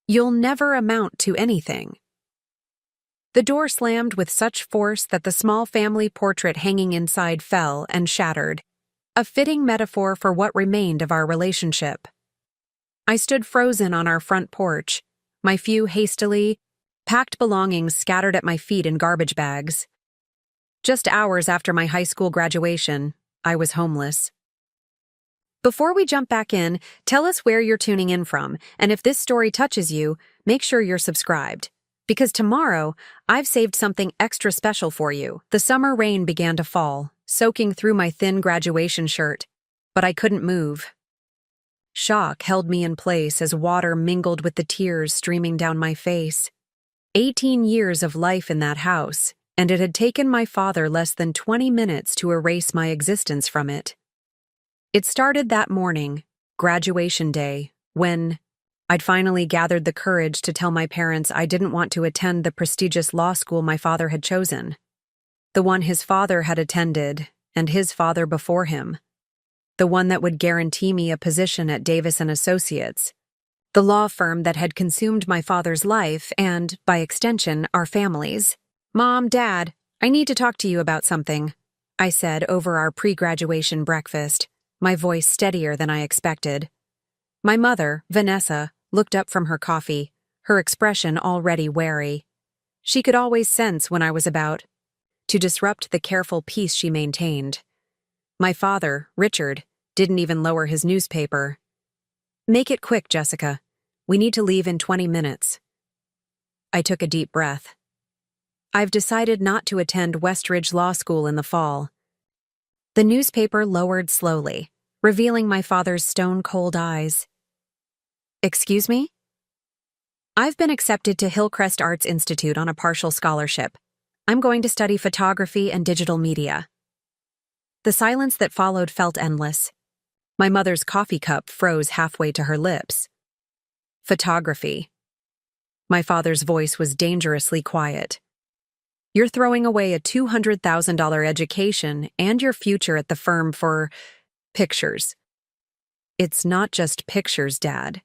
You'll never amount to anything. The door slammed with such force that the small family portrait hanging inside fell and shattered, a fitting metaphor for what remained of our relationship. I stood frozen on our front porch, my few hastily packed belongings scattered at my feet in garbage bags. Just hours after my high school graduation, I was homeless. Before we jump back in, tell us where you're tuning in from, and if this story touches you, make sure you're subscribed. Because tomorrow, I've saved something extra special for you. The summer rain began to fall, soaking through my thin graduation shirt, but I couldn't move. Shock held me in place as water mingled with the tears streaming down my face. 18 years of life in that house, and it had taken my father less than 20 minutes to erase my existence from it. It started that morning, graduation day, when I'd finally gathered the courage to tell my parents I didn't want to attend the prestigious law school my father had chosen. The one his father had attended, and his father before him. The one that would guarantee me a position at Davis & Associates, the law firm that had consumed my father's life and, by extension, our family's. "Mom, Dad, I need to talk to you about something," I said over our pre-graduation breakfast, my voice steadier than I expected. My mother, Vanessa, looked up from her coffee, her expression already wary. She could always sense when I was about to disrupt the careful peace she maintained. My father, Richard, didn't even lower his newspaper. "Make it quick, Jessica. We need to leave in 20 minutes. I took a deep breath. I've decided not to attend Westridge Law School in the fall. The newspaper lowered slowly, revealing my father's stone-cold eyes. "Excuse me?" "I've been accepted to Hillcrest Arts Institute on a partial scholarship. I'm going to study photography and digital media." The silence that followed felt endless. My mother's coffee cup froze halfway to her lips. "Photography." My father's voice was dangerously quiet. "You're throwing away a $200,000 education and your future at the firm for pictures." "It's not just pictures, Dad.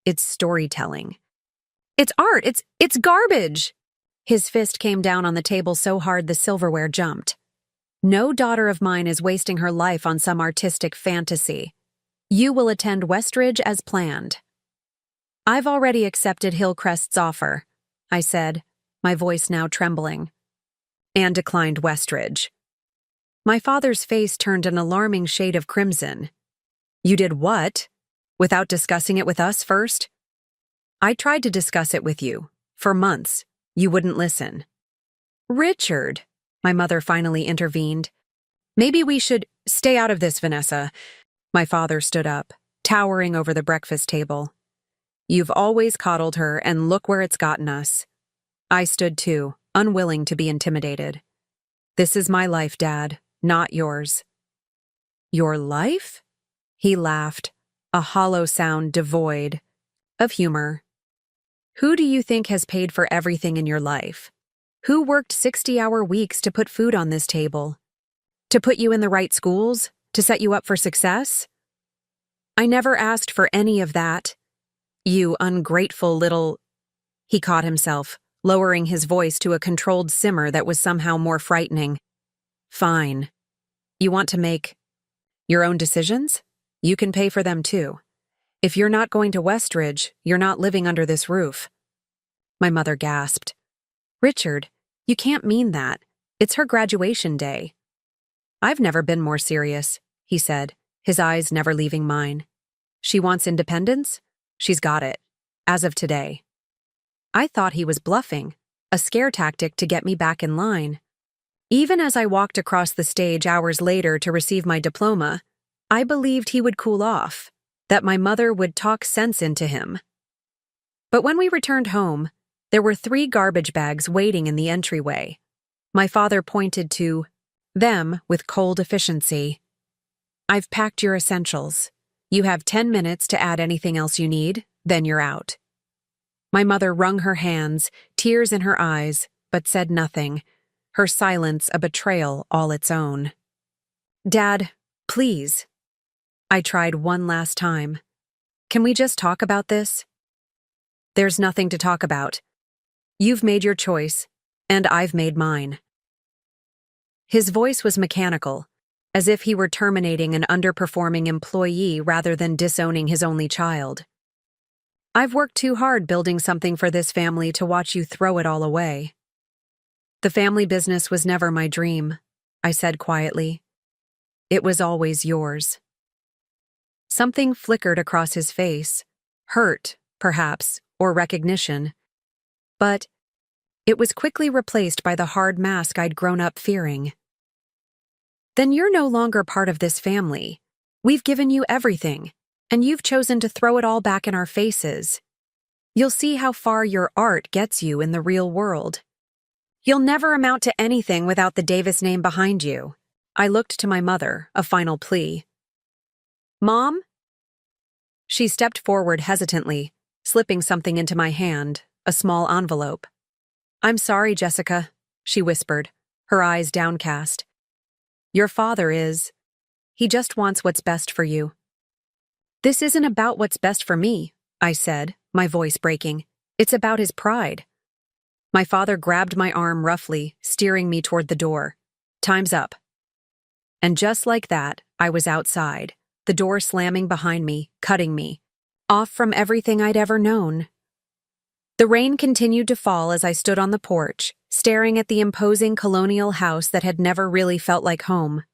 It's storytelling." "It's art. It's garbage." His fist came down on the table so hard the silverware jumped. "No daughter of mine is wasting her life on some artistic fantasy. You will attend Westridge as planned." "I've already accepted Hillcrest's offer," I said, my voice now trembling, "and declined Westridge." My father's face turned an alarming shade of crimson. "You did what? Without discussing it with us first?" "I tried to discuss it with you. For months. You wouldn't listen." "Richard," my mother finally intervened. "Maybe we should stay out of this, Vanessa." My father stood up, towering over the breakfast table. "You've always coddled her, and look where it's gotten us." I stood too, unwilling to be intimidated. "This is my life, Dad, not yours." "Your life?" He laughed, a hollow sound devoid of humor. "Who do you think has paid for everything in your life? Who worked 60-hour weeks to put food on this table? To put you in the right schools? To set you up for success? I never asked for any of that. You ungrateful little—" He caught himself, lowering his voice to a controlled simmer that was somehow more frightening. "Fine. You want to make your own decisions? You can pay for them too. If you're not going to Westridge, you're not living under this roof." My mother gasped. "Richard, you can't mean that. It's her graduation day." "I've never been more serious," he said, his eyes never leaving mine. "She wants independence? She's got it. As of today." I thought he was bluffing, a scare tactic to get me back in line. Even as I walked across the stage hours later to receive my diploma, I believed he would cool off, that my mother would talk sense into him. But when we returned home, there were 3 garbage bags waiting in the entryway. My father pointed to them with cold efficiency. "I've packed your essentials. You have 10 minutes to add anything else you need, then you're out." My mother wrung her hands, tears in her eyes, but said nothing, her silence a betrayal all its own. "Dad, please." I tried one last time. "Can we just talk about this?" There's nothing to talk about. You've made your choice, and I've made mine." His voice was mechanical, as if he were terminating an underperforming employee rather than disowning his only child. "I've worked too hard building something for this family to watch you throw it all away." "The family business was never my dream," I said quietly. "It was always yours." Something flickered across his face, hurt, perhaps, or recognition. But it was quickly replaced by the hard mask I'd grown up fearing. "Then you're no longer part of this family. We've given you everything, and you've chosen to throw it all back in our faces. You'll see how far your art gets you in the real world. You'll never amount to anything without the Davis name behind you." I looked to my mother, a final plea. "Mom?" She stepped forward hesitantly, slipping something into my hand, a small envelope. "I'm sorry, Jessica," she whispered, her eyes downcast. "Your father is. He just wants what's best for you." "This isn't about what's best for me," I said, my voice breaking. "It's about his pride." My father grabbed my arm roughly, steering me toward the door. "Time's up." And just like that, I was outside, the door slamming behind me, cutting me off from everything I'd ever known. The rain continued to fall as I stood on the porch, staring at the imposing colonial house that had never really felt like home.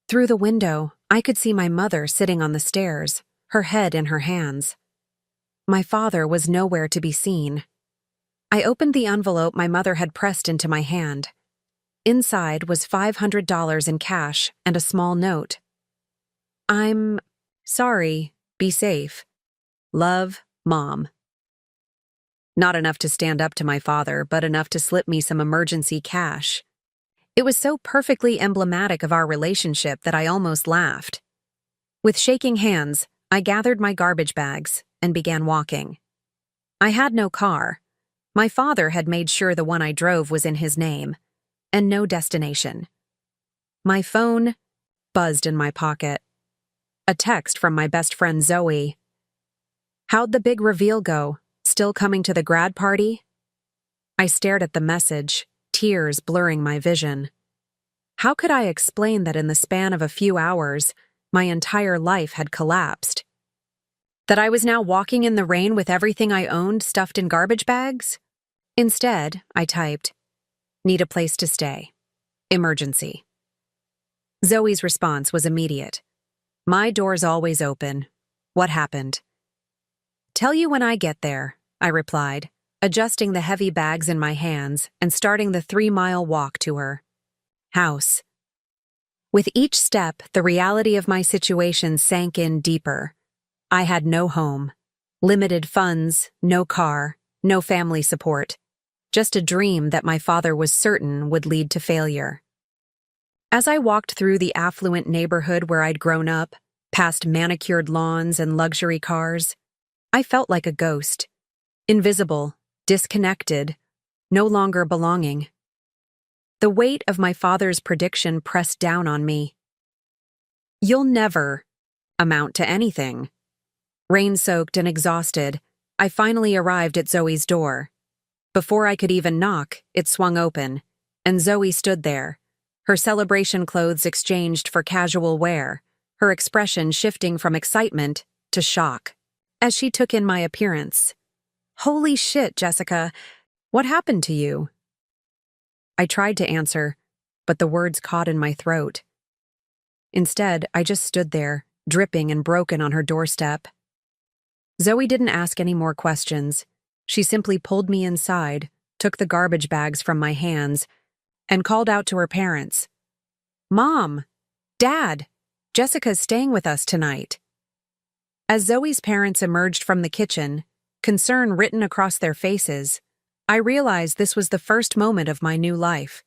Through the window, I could see my mother sitting on the stairs, her head in her hands. My father was nowhere to be seen. I opened the envelope my mother had pressed into my hand. Inside was $500 in cash and a small note. "I'm sorry. Be safe. Love, Mom." Not enough to stand up to my father, but enough to slip me some emergency cash. It was so perfectly emblematic of our relationship that I almost laughed. With shaking hands, I gathered my garbage bags and began walking. I had no car. My father had made sure the one I drove was in his name, and no destination. My phone buzzed in my pocket. A text from my best friend Zoe. "How'd the big reveal go? Still coming to the grad party?" I stared at the message, tears blurring my vision. How could I explain that in the span of a few hours, my entire life had collapsed? That I was now walking in the rain with everything I owned stuffed in garbage bags? Instead, I typed, "Need a place to stay. Emergency." Zoe's response was immediate. "My door's always open. What happened?" "Tell you when I get there," I replied, adjusting the heavy bags in my hands and starting the 3-mile walk to her house. With each step, the reality of my situation sank in deeper. I had no home, limited funds, no car, no family support, just a dream that my father was certain would lead to failure. As I walked through the affluent neighborhood where I'd grown up, past manicured lawns and luxury cars, I felt like a ghost, invisible, disconnected, no longer belonging. The weight of my father's prediction pressed down on me. "You'll never amount to anything." Rain-soaked and exhausted, I finally arrived at Zoe's door. Before I could even knock, it swung open, and Zoe stood there, her celebration clothes exchanged for casual wear, her expression shifting from excitement to shock as she took in my appearance. "Holy shit, Jessica, what happened to you?" I tried to answer, but the words caught in my throat. Instead, I just stood there, dripping and broken on her doorstep. Zoe didn't ask any more questions. She simply pulled me inside, took the garbage bags from my hands, and called out to her parents. "Mom! Dad! Jessica's staying with us tonight." As Zoe's parents emerged from the kitchen, concern written across their faces, I realized this was the first moment of my new life.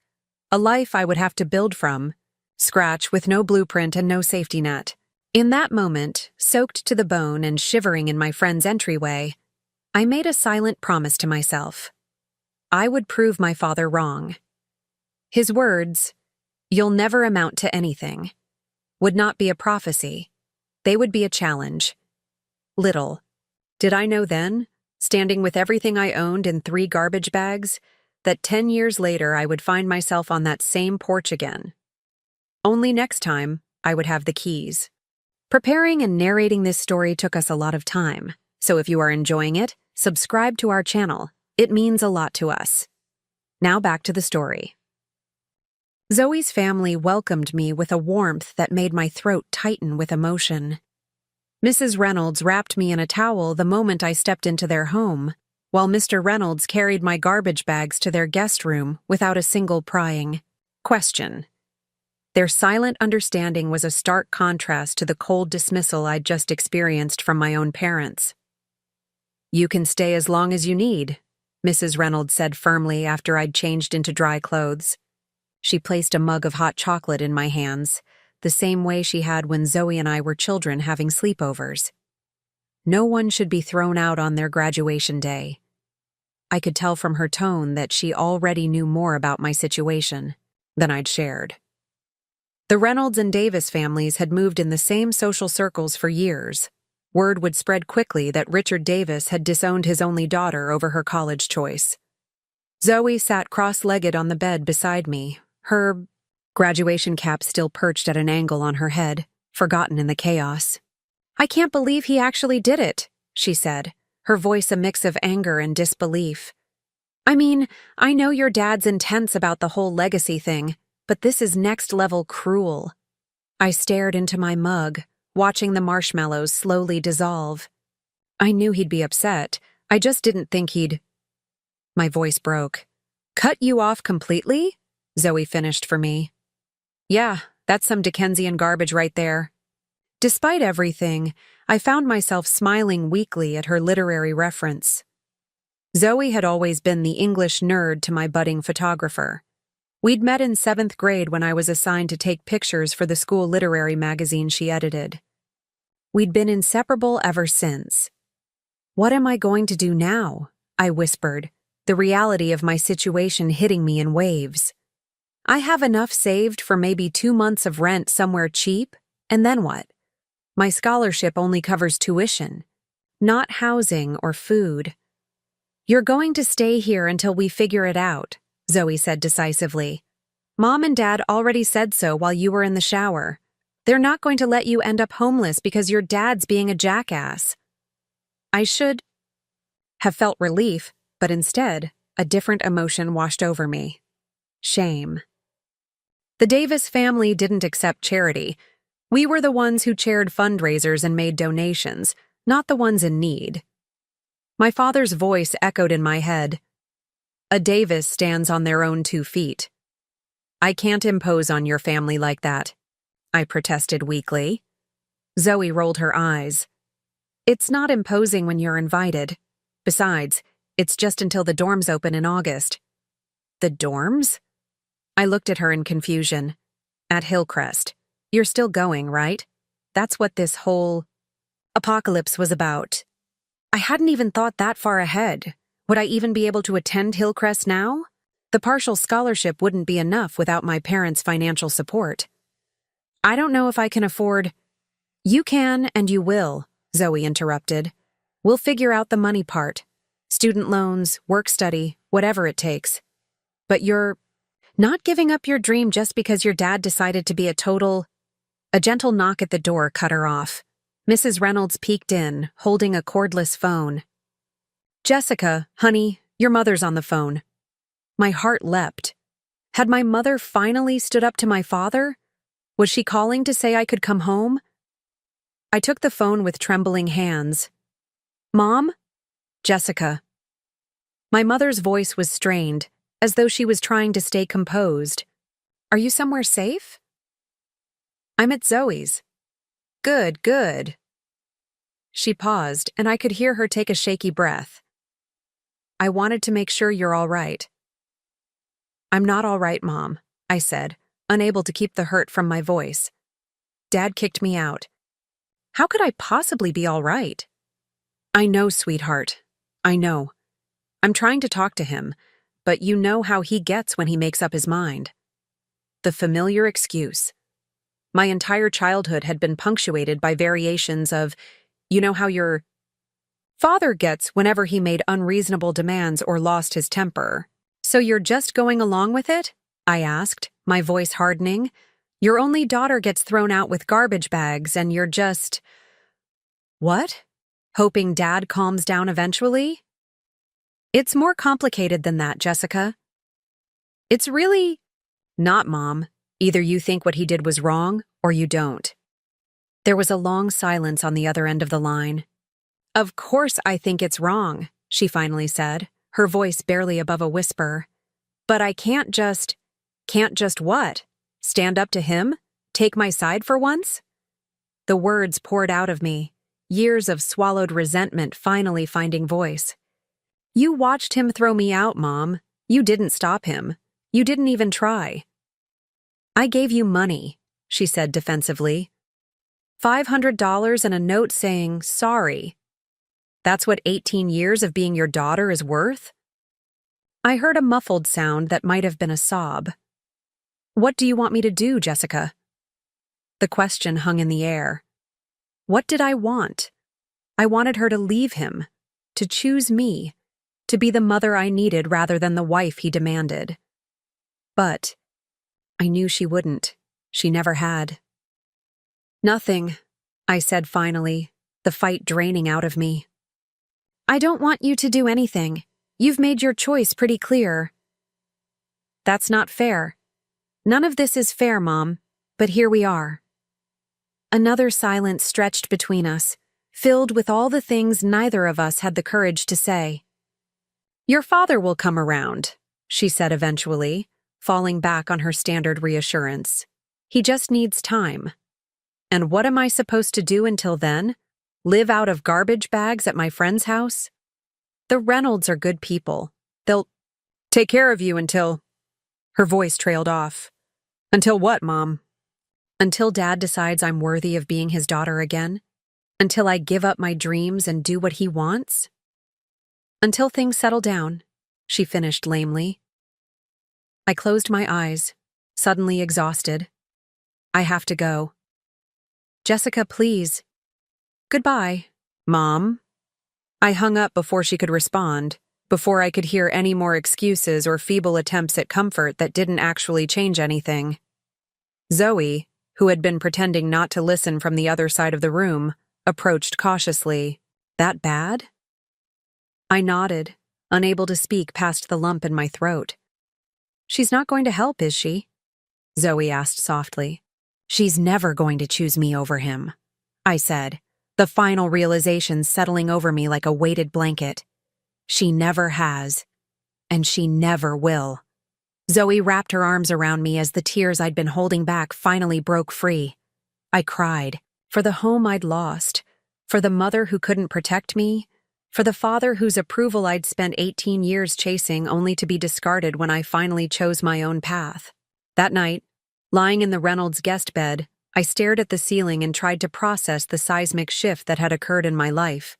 A life I would have to build from, scratch with no blueprint and no safety net. In that moment, soaked to the bone and shivering in my friend's entryway, I made a silent promise to myself. I would prove my father wrong. His words, "You'll never amount to anything," would not be a prophecy. They would be a challenge. Little did I know then, standing with everything I owned in 3 garbage bags, that 10 years later I would find myself on that same porch again. Only next time, I would have the keys. Preparing and narrating this story took us a lot of time, so if you are enjoying it, subscribe to our channel. It means a lot to us. Now back to the story. Zoe's family welcomed me with a warmth that made my throat tighten with emotion. Mrs. Reynolds wrapped me in a towel the moment I stepped into their home, while Mr. Reynolds carried my garbage bags to their guest room without a single prying question. Their silent understanding was a stark contrast to the cold dismissal I'd just experienced from my own parents. "You can stay as long as you need," Mrs. Reynolds said firmly after I'd changed into dry clothes. She placed a mug of hot chocolate in my hands, the same way she had when Zoe and I were children having sleepovers. No one should be thrown out on their graduation day. I could tell from her tone that she already knew more about my situation than I'd shared. The Reynolds and Davis families had moved in the same social circles for years. Word would spread quickly that Richard Davis had disowned his only daughter over her college choice. Zoe sat cross-legged on the bed beside me, her graduation cap still perched at an angle on her head, forgotten in the chaos. "I can't believe he actually did it," she said, her voice a mix of anger and disbelief. "I mean, I know your dad's intense about the whole legacy thing, but this is next-level cruel." I stared into my mug, watching the marshmallows slowly dissolve. I knew he'd be upset. I just didn't think he'd... My voice broke. "Cut you off completely?" Zoe finished for me. "Yeah, that's some Dickensian garbage right there." Despite everything, I found myself smiling weakly at her literary reference. Zoe had always been the English nerd to my budding photographer. We'd met in 7th grade when I was assigned to take pictures for the school literary magazine she edited. We'd been inseparable ever since. "What am I going to do now?" I whispered, the reality of my situation hitting me in waves. "I have enough saved for maybe 2 months of rent somewhere cheap, and then what? My scholarship only covers tuition, not housing or food." "You're going to stay here until we figure it out," Zoe said decisively. "Mom and Dad already said so while you were in the shower. They're not going to let you end up homeless because your dad's being a jackass." I should have felt relief, but instead, a different emotion washed over me. Shame. The Davis family didn't accept charity. We were the ones who chaired fundraisers and made donations, not the ones in need. My father's voice echoed in my head. "A Davis stands on their own 2 feet. I can't impose on your family like that," I protested weakly. Zoe rolled her eyes. "It's not imposing when you're invited. Besides, it's just until the dorms open in August." "The dorms?" I looked at her in confusion. "At Hillcrest. You're still going, right? That's what this whole apocalypse was about." I hadn't even thought that far ahead. Would I even be able to attend Hillcrest now? The partial scholarship wouldn't be enough without my parents' financial support. "I don't know if I can afford—" "You can and you will," Zoe interrupted. "We'll figure out the money part. Student loans, work-study, whatever it takes. But you're not giving up your dream just because your dad decided to be a total—" A gentle knock at the door cut her off. Mrs. Reynolds peeked in, holding a cordless phone. "Jessica, honey, your mother's on the phone." My heart leapt. Had my mother finally stood up to my father? Was she calling to say I could come home? I took the phone with trembling hands. "Mom?" "Jessica." My mother's voice was strained, as though she was trying to stay composed. "Are you somewhere safe?" "I'm at Zoe's." "Good, good." She paused, and I could hear her take a shaky breath. "I wanted to make sure you're all right." "I'm not all right, Mom," I said, unable to keep the hurt from my voice. "Dad kicked me out. How could I possibly be all right?" "I know, sweetheart. I know. I'm trying to talk to him, but you know how he gets when he makes up his mind." The familiar excuse. My entire childhood had been punctuated by variations of, "You know how you're father gets whenever he made unreasonable demands or lost his temper. So you're just going along with it? I asked, my voice hardening. Your only daughter gets thrown out with garbage bags and you're just… What? Hoping Dad calms down eventually? It's more complicated than that, Jessica. It's really… Not, Mom. Either you think what he did was wrong, or you don't. There was a long silence on the other end of the line. Of course I think it's wrong, she finally said, her voice barely above a whisper. But I can't just… Can't just what? Stand up to him? Take my side for once? The words poured out of me, years of swallowed resentment finally finding voice. You watched him throw me out, Mom. You didn't stop him. You didn't even try. I gave you money, she said defensively. $500 and a note saying, sorry. That's what 18 years of being your daughter is worth? I heard a muffled sound that might have been a sob. What do you want me to do, Jessica? The question hung in the air. What did I want? I wanted her to leave him, to choose me, to be the mother I needed rather than the wife he demanded. But I knew she wouldn't. She never had. Nothing, I said finally, the fight draining out of me. I don't want you to do anything. You've made your choice pretty clear. That's not fair. None of this is fair, Mom, but here we are. Another silence stretched between us, filled with all the things neither of us had the courage to say. Your father will come around, she said eventually, falling back on her standard reassurance. He just needs time. And what am I supposed to do until then? Live out of garbage bags at my friend's house? The Reynolds are good people. They'll take care of you until… Her voice trailed off. Until what, Mom? Until Dad decides I'm worthy of being his daughter again? Until I give up my dreams and do what he wants? Until things settle down, she finished lamely. I closed my eyes, suddenly exhausted. I have to go. Jessica, please. Goodbye, Mom. I hung up before she could respond, before I could hear any more excuses or feeble attempts at comfort that didn't actually change anything. Zoe, who had been pretending not to listen from the other side of the room, approached cautiously. That bad? I nodded, unable to speak past the lump in my throat. She's not going to help, is she? Zoe asked softly. She's never going to choose me over him, I said, the final realization settling over me like a weighted blanket. She never has, and she never will. Zoe wrapped her arms around me as the tears I'd been holding back finally broke free. I cried, for the home I'd lost, for the mother who couldn't protect me, for the father whose approval I'd spent 18 years chasing only to be discarded when I finally chose my own path. That night, lying in the Reynolds guest bed, I stared at the ceiling and tried to process the seismic shift that had occurred in my life.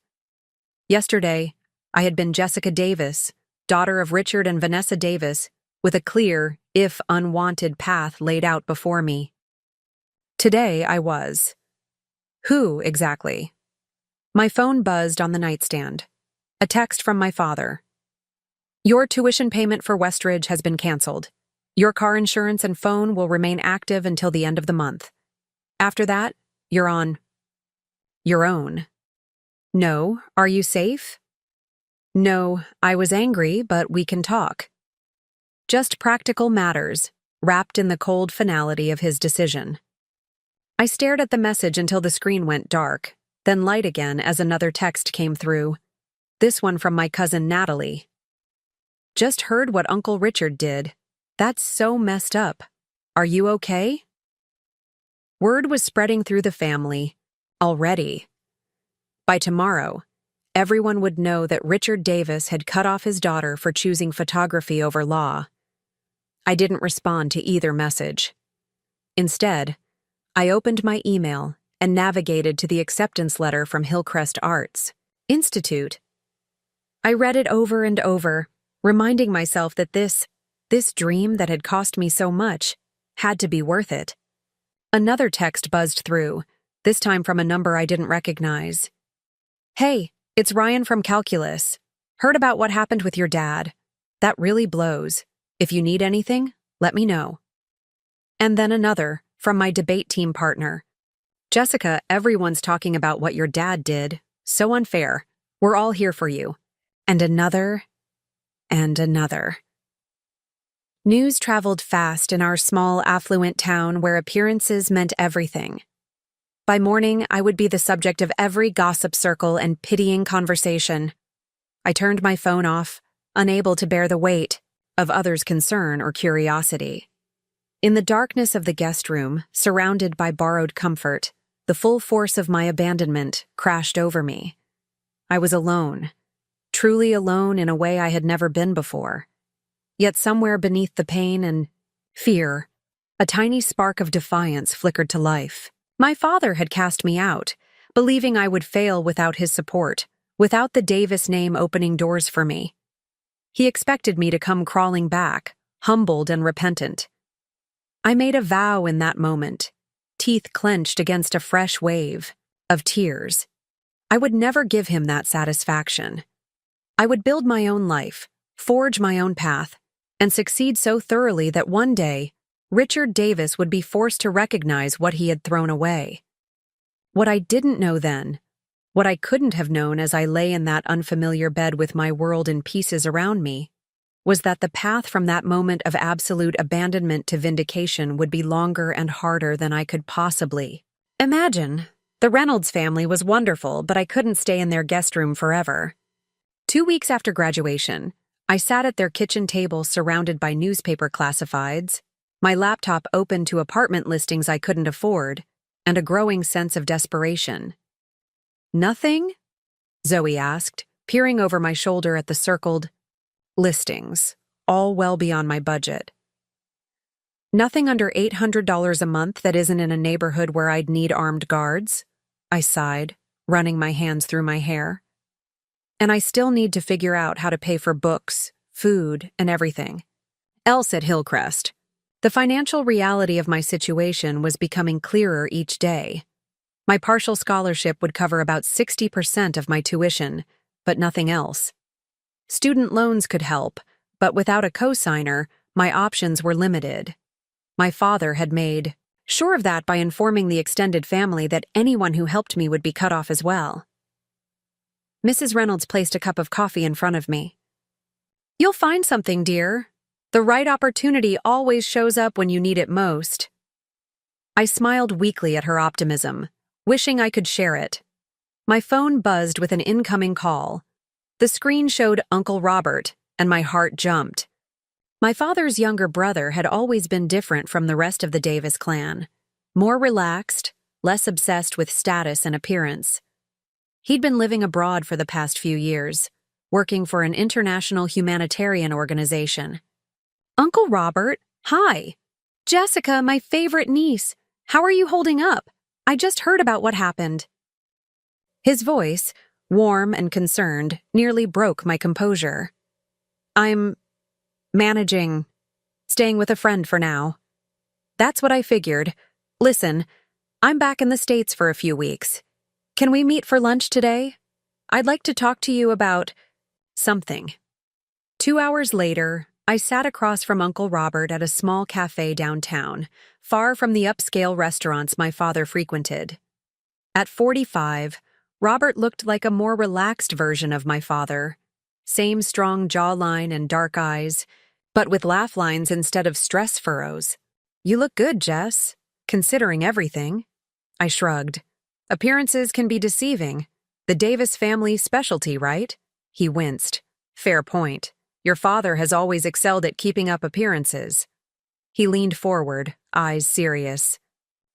Yesterday, I had been Jessica Davis, daughter of Richard and Vanessa Davis, with a clear, if unwanted, path laid out before me. Today I was. Who, exactly? My phone buzzed on the nightstand. A text from my father. Your tuition payment for Westridge has been canceled. Your car insurance and phone will remain active until the end of the month. After that, you're on your own. No, are you safe? No, I was angry, but we can talk. Just practical matters, wrapped in the cold finality of his decision. I stared at the message until the screen went dark, then light again as another text came through. This one from my cousin Natalie. Just heard what Uncle Richard did. That's so messed up. Are you okay? Word was spreading through the family. Already. By tomorrow, everyone would know that Richard Davis had cut off his daughter for choosing photography over law. I didn't respond to either message. Instead, I opened my email and navigated to the acceptance letter from Hillcrest Arts Institute. I read it over and over, reminding myself that this dream that had cost me so much had to be worth it. Another text buzzed through, this time from a number I didn't recognize. Hey, It's Ryan from Calculus. Heard about what happened with your dad. That really blows. If you need anything, let me know. And then another, from my debate team partner. Jessica, everyone's talking about what your dad did. So unfair. We're all here for you. And another, and another. News traveled fast in our small, affluent town where appearances meant everything. By morning, I would be the subject of every gossip circle and pitying conversation. I turned my phone off, unable to bear the weight of others' concern or curiosity. In the darkness of the guest room, surrounded by borrowed comfort, the full force of my abandonment crashed over me. I was alone, truly alone in a way I had never been before. Yet somewhere beneath the pain and fear, a tiny spark of defiance flickered to life. My father had cast me out, believing I would fail without his support, without the Davis name opening doors for me. He expected me to come crawling back, humbled and repentant. I made a vow in that moment, teeth clenched against a fresh wave of tears. I would never give him that satisfaction. I would build my own life, forge my own path, and succeed so thoroughly that one day, Richard Davis would be forced to recognize what he had thrown away. What I didn't know then, what I couldn't have known as I lay in that unfamiliar bed with my world in pieces around me, was that the path from that moment of absolute abandonment to vindication would be longer and harder than I could possibly imagine. The Reynolds family was wonderful, but I couldn't stay in their guest room forever. 2 weeks after graduation, I sat at their kitchen table surrounded by newspaper classifieds, my laptop open to apartment listings I couldn't afford, and a growing sense of desperation. "Nothing?" Zoe asked, peering over my shoulder at the circled listings, all well beyond my budget. "Nothing under $800 a month that isn't in a neighborhood where I'd need armed guards," I sighed, running my hands through my hair. "And I still need to figure out how to pay for books, food, and everything else at Hillcrest." The financial reality of my situation was becoming clearer each day. My partial scholarship would cover about 60% of my tuition, but nothing else. Student loans could help, but without a co-signer, my options were limited. My father had made sure of that by informing the extended family that anyone who helped me would be cut off as well. Mrs. Reynolds placed a cup of coffee in front of me. "You'll find something, dear. The right opportunity always shows up when you need it most." I smiled weakly at her optimism, wishing I could share it. My phone buzzed with an incoming call. The screen showed Uncle Robert, and my heart jumped. My father's younger brother had always been different from the rest of the Davis clan, more relaxed, less obsessed with status and appearance. He'd been living abroad for the past few years, working for an international humanitarian organization. "Uncle Robert, hi. Jessica, my favorite niece. How are you holding up? I just heard about what happened." His voice, warm and concerned, nearly broke my composure. "I'm managing, staying with a friend for now." "That's what I figured. Listen, I'm back in the States for a few weeks. Can we meet for lunch today? I'd like to talk to you about something." 2 hours later, I sat across from Uncle Robert at a small cafe downtown, far from the upscale restaurants my father frequented. At 45, Robert looked like a more relaxed version of my father. Same strong jawline and dark eyes, but with laugh lines instead of stress furrows. "You look good, Jess, considering everything." I shrugged. "Appearances can be deceiving. The Davis family's specialty, right?" He winced. "Fair point. Your father has always excelled at keeping up appearances." He leaned forward, eyes serious.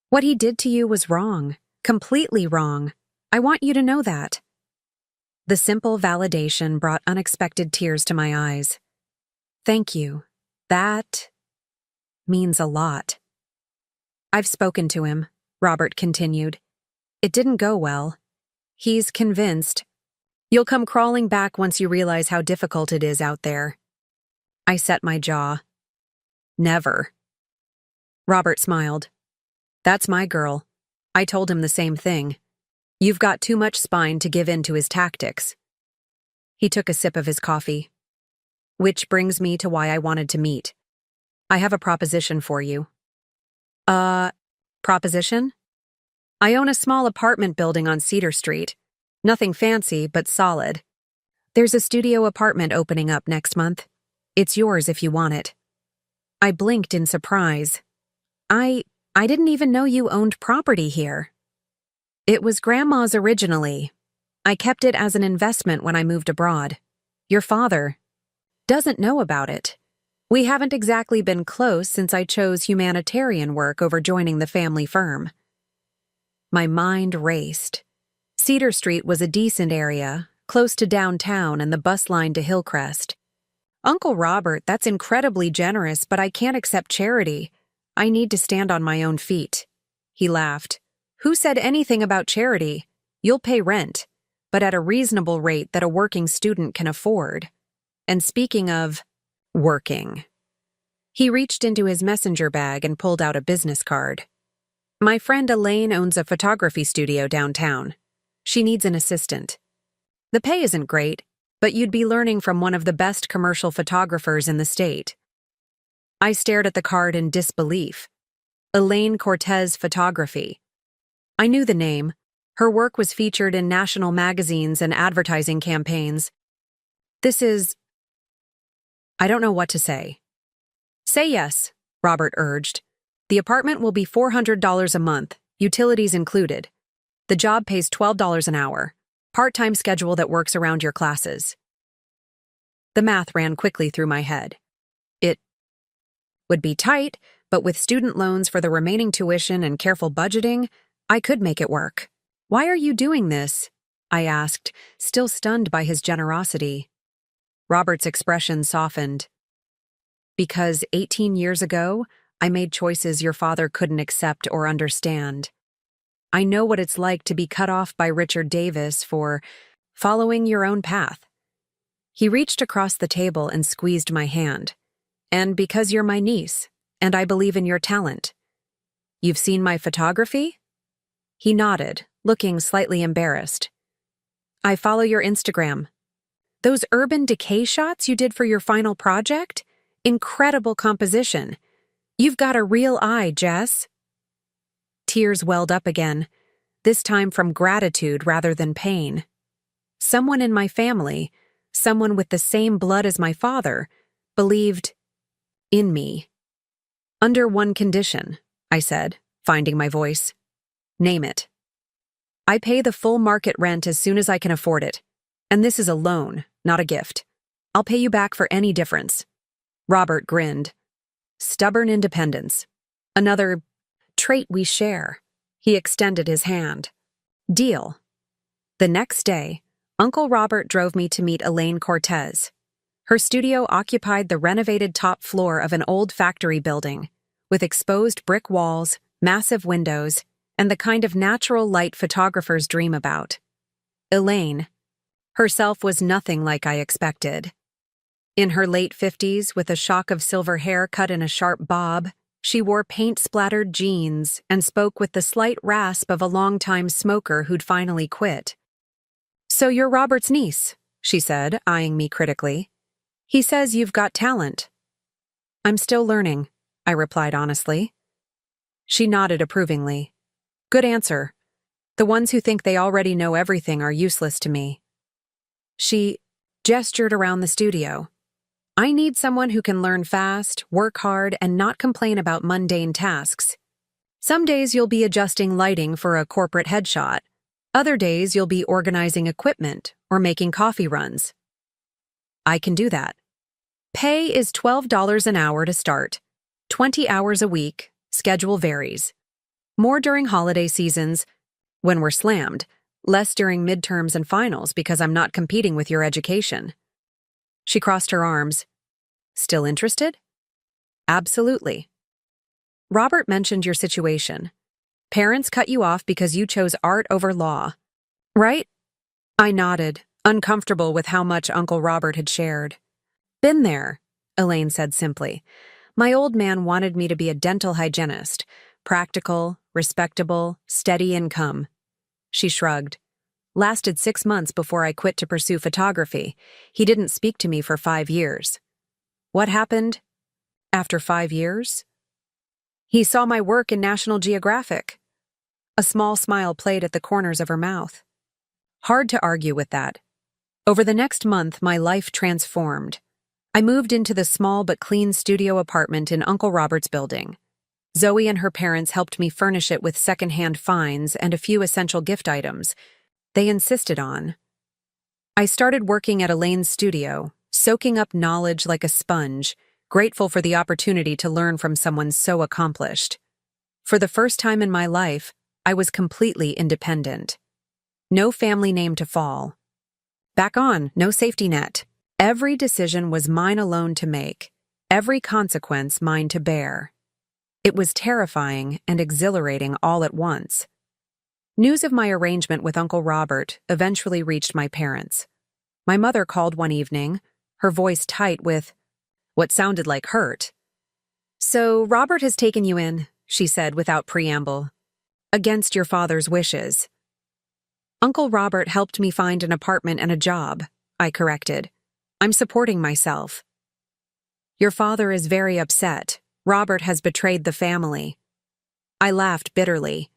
"What he did to you was wrong. Completely wrong. I want you to know that." The simple validation brought unexpected tears to my eyes. "Thank you. That means a lot." "I've spoken to him," Robert continued. "It didn't go well. He's convinced you'll come crawling back once you realize how difficult it is out there." I set my jaw. "Never." Robert smiled. "That's my girl. I told him the same thing. You've got too much spine to give in to his tactics. He took a sip of his coffee. Which brings me to why I wanted to meet. I have a proposition for you. Proposition? I own a small apartment building on Cedar Street. Nothing fancy, but solid. There's a studio apartment opening up next month. It's yours if you want it. I blinked in surprise. I didn't even know you owned property here. It was Grandma's originally. I kept it as an investment when I moved abroad. Your father doesn't know about it. We haven't exactly been close since I chose humanitarian work over joining the family firm. My mind raced. Cedar Street was a decent area, close to downtown and the bus line to Hillcrest. Uncle Robert, that's incredibly generous, but I can't accept charity. I need to stand on my own feet. He laughed. Who said anything about charity? You'll pay rent, but at a reasonable rate that a working student can afford. And speaking of working, he reached into his messenger bag and pulled out a business card. My friend Elaine owns a photography studio downtown. She needs an assistant. The pay isn't great, but you'd be learning from one of the best commercial photographers in the state. I stared at the card in disbelief. Elaine Cortez Photography. I knew the name. Her work was featured in national magazines and advertising campaigns. I don't know what to say. Say yes, Robert urged. The apartment will be $400 a month, utilities included. The job pays $12 an hour. Part-time schedule that works around your classes. The math ran quickly through my head. It would be tight, but with student loans for the remaining tuition and careful budgeting, I could make it work. Why are you doing this? I asked, still stunned by his generosity. Robert's expression softened. Because 18 years ago, I made choices your father couldn't accept or understand. I know what it's like to be cut off by Richard Davis for following your own path. He reached across the table and squeezed my hand. And because you're my niece, and I believe in your talent. You've seen my photography? He nodded, looking slightly embarrassed. I follow your Instagram. Those urban decay shots you did for your final project? Incredible composition. You've got a real eye, Jess. Tears welled up again, this time from gratitude rather than pain. Someone in my family, someone with the same blood as my father, believed in me. Under one condition, I said, finding my voice. Name it. I pay the full market rent as soon as I can afford it. And this is a loan, not a gift. I'll pay you back for any difference. Robert grinned. Stubborn independence. Another trait we share. He extended his hand. Deal. The next day, Uncle Robert drove me to meet Elaine Cortez. Her studio occupied the renovated top floor of an old factory building, with exposed brick walls, massive windows, and the kind of natural light photographers dream about. Elaine herself was nothing like I expected. In her late 50s, with a shock of silver hair cut in a sharp bob, she wore paint-splattered jeans and spoke with the slight rasp of a long-time smoker who'd finally quit. So you're Robert's niece, she said, eyeing me critically. He says you've got talent. I'm still learning, I replied honestly. She nodded approvingly. Good answer. The ones who think they already know everything are useless to me. She gestured around the studio. I need someone who can learn fast, work hard, and not complain about mundane tasks. Some days you'll be adjusting lighting for a corporate headshot. Other days you'll be organizing equipment or making coffee runs. I can do that. Pay is $12 an hour to start. 20 hours a week, schedule varies. More during holiday seasons, when we're slammed, less during midterms and finals because I'm not competing with your education. She crossed her arms. Still interested? Absolutely. Robert mentioned your situation. Parents cut you off because you chose art over law. Right? I nodded, uncomfortable with how much Uncle Robert had shared. Been there, Elaine said simply. My old man wanted me to be a dental hygienist, practical, respectable, steady income. She shrugged. Lasted 6 months before I quit to pursue photography. He didn't speak to me for 5 years. What happened after 5 years? He saw my work in National Geographic. A small smile played at the corners of her mouth. Hard to argue with that. Over the next month, my life transformed. I moved into the small but clean studio apartment in Uncle Robert's building. Zoe and her parents helped me furnish it with secondhand finds and a few essential gift items they insisted on. I started working at Elaine's studio, soaking up knowledge like a sponge, grateful for the opportunity to learn from someone so accomplished. For the first time in my life, I was completely independent. No family name to fall. Back on, no safety net. Every decision was mine alone to make, every consequence mine to bear. It was terrifying and exhilarating all at once. News of my arrangement with Uncle Robert eventually reached my parents. My mother called one evening, her voice tight with what sounded like hurt. "So Robert has taken you in," she said without preamble. "Against your father's wishes." "Uncle Robert helped me find an apartment and a job," I corrected. "I'm supporting myself." "Your father is very upset. Robert has betrayed the family." I laughed bitterly.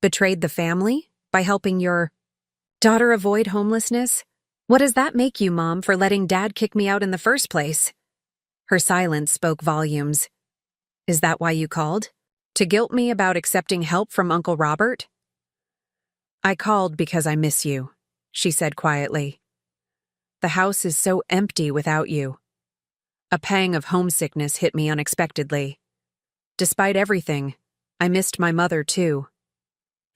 "Betrayed the family? By helping your daughter avoid homelessness? What does that make you, Mom, for letting Dad kick me out in the first place?" Her silence spoke volumes. "Is that why you called? To guilt me about accepting help from Uncle Robert?" "I called because I miss you," she said quietly. "The house is so empty without you." A pang of homesickness hit me unexpectedly. Despite everything, I missed my mother too.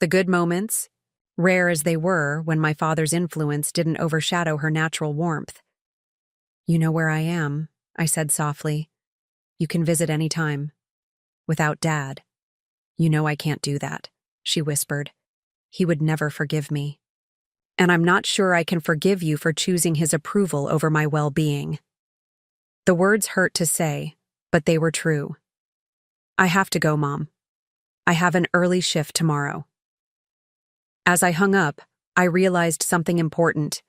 The good moments, rare as they were when my father's influence didn't overshadow her natural warmth. "You know where I am," I said softly. "You can visit any time. Without Dad." "You know I can't do that," she whispered. "He would never forgive me. And I'm not sure I can forgive you for choosing his approval over my well-being." The words hurt to say, but they were true. "I have to go, Mom. I have an early shift tomorrow." As I hung up, I realized something important.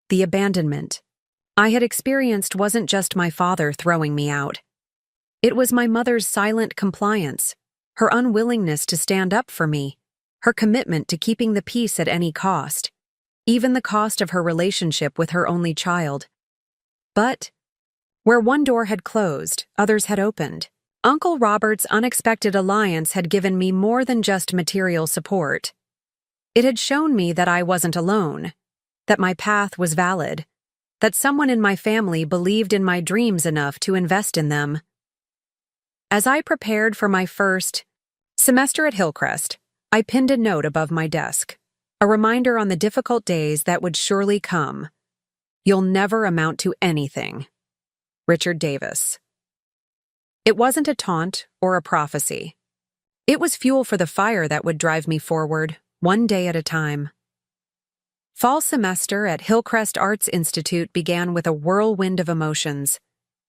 The abandonment I had experienced wasn't just my father throwing me out. It was my mother's silent compliance, her unwillingness to stand up for me, her commitment to keeping the peace at any cost, even the cost of her relationship with her only child. But where one door had closed, others had opened. Uncle Robert's unexpected alliance had given me more than just material support. It had shown me that I wasn't alone, that my path was valid, that someone in my family believed in my dreams enough to invest in them. As I prepared for my first semester at Hillcrest, I pinned a note above my desk, a reminder on the difficult days that would surely come. "You'll never amount to anything." Richard Davis. It wasn't a taunt or a prophecy. It was fuel for the fire that would drive me forward, one day at a time. Fall semester at Hillcrest Arts Institute began with a whirlwind of emotions.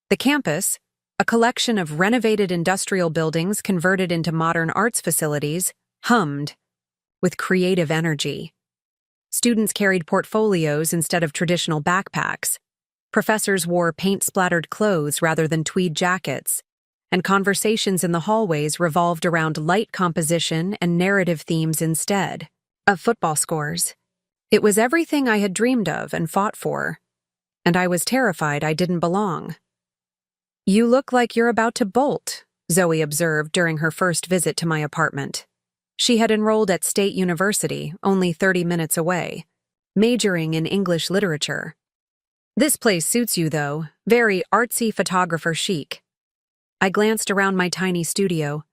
The campus, a collection of renovated industrial buildings converted into modern arts facilities, hummed with creative energy. Students carried portfolios instead of traditional backpacks. Professors wore paint-splattered clothes rather than tweed jackets, and conversations in the hallways revolved around light composition and narrative themes instead of football scores. It was everything I had dreamed of and fought for, and I was terrified I didn't belong. "You look like you're about to bolt," Zoe observed during her first visit to my apartment. She had enrolled at State University, only 30 minutes away, majoring in English literature. "This place suits you, though, very artsy photographer chic." I glanced around my tiny studio.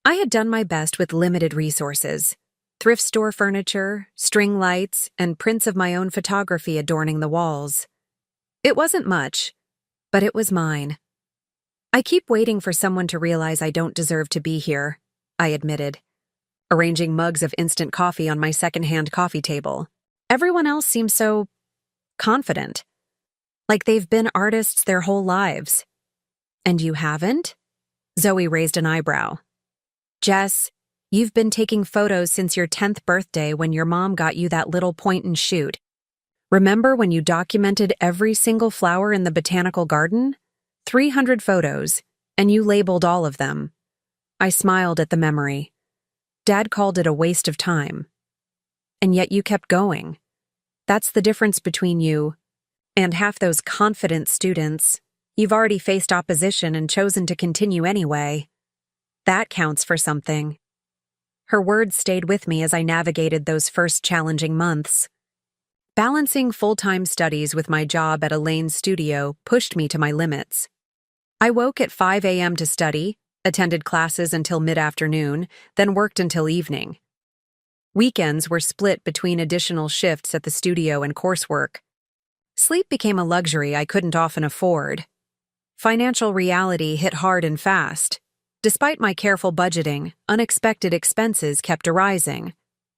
I had done my best with limited resources. Thrift store furniture, string lights, and prints of my own photography adorning the walls. It wasn't much, but it was mine. "I keep waiting for someone to realize I don't deserve to be here," I admitted, arranging mugs of instant coffee on my secondhand coffee table. "Everyone else seems so confident, like they've been artists their whole lives." "And you haven't?" Zoe raised an eyebrow. "Jess, You've been taking photos since your 10th birthday when your mom got you that little point and shoot. Remember when you documented every single flower in the botanical garden? 300 photos, and you labeled all of them. I smiled at the memory. Dad called it a waste of time. And yet you kept going. That's the difference between you and half those confident students. You've already faced opposition and chosen to continue anyway. That counts for something. Her words stayed with me as I navigated those first challenging months. Balancing full-time studies with my job at Elaine's studio pushed me to my limits. I woke at 5 a.m. to study, attended classes until mid-afternoon, then worked until evening. Weekends were split between additional shifts at the studio and coursework. Sleep became a luxury I couldn't often afford. Financial reality hit hard and fast. Despite my careful budgeting, unexpected expenses kept arising.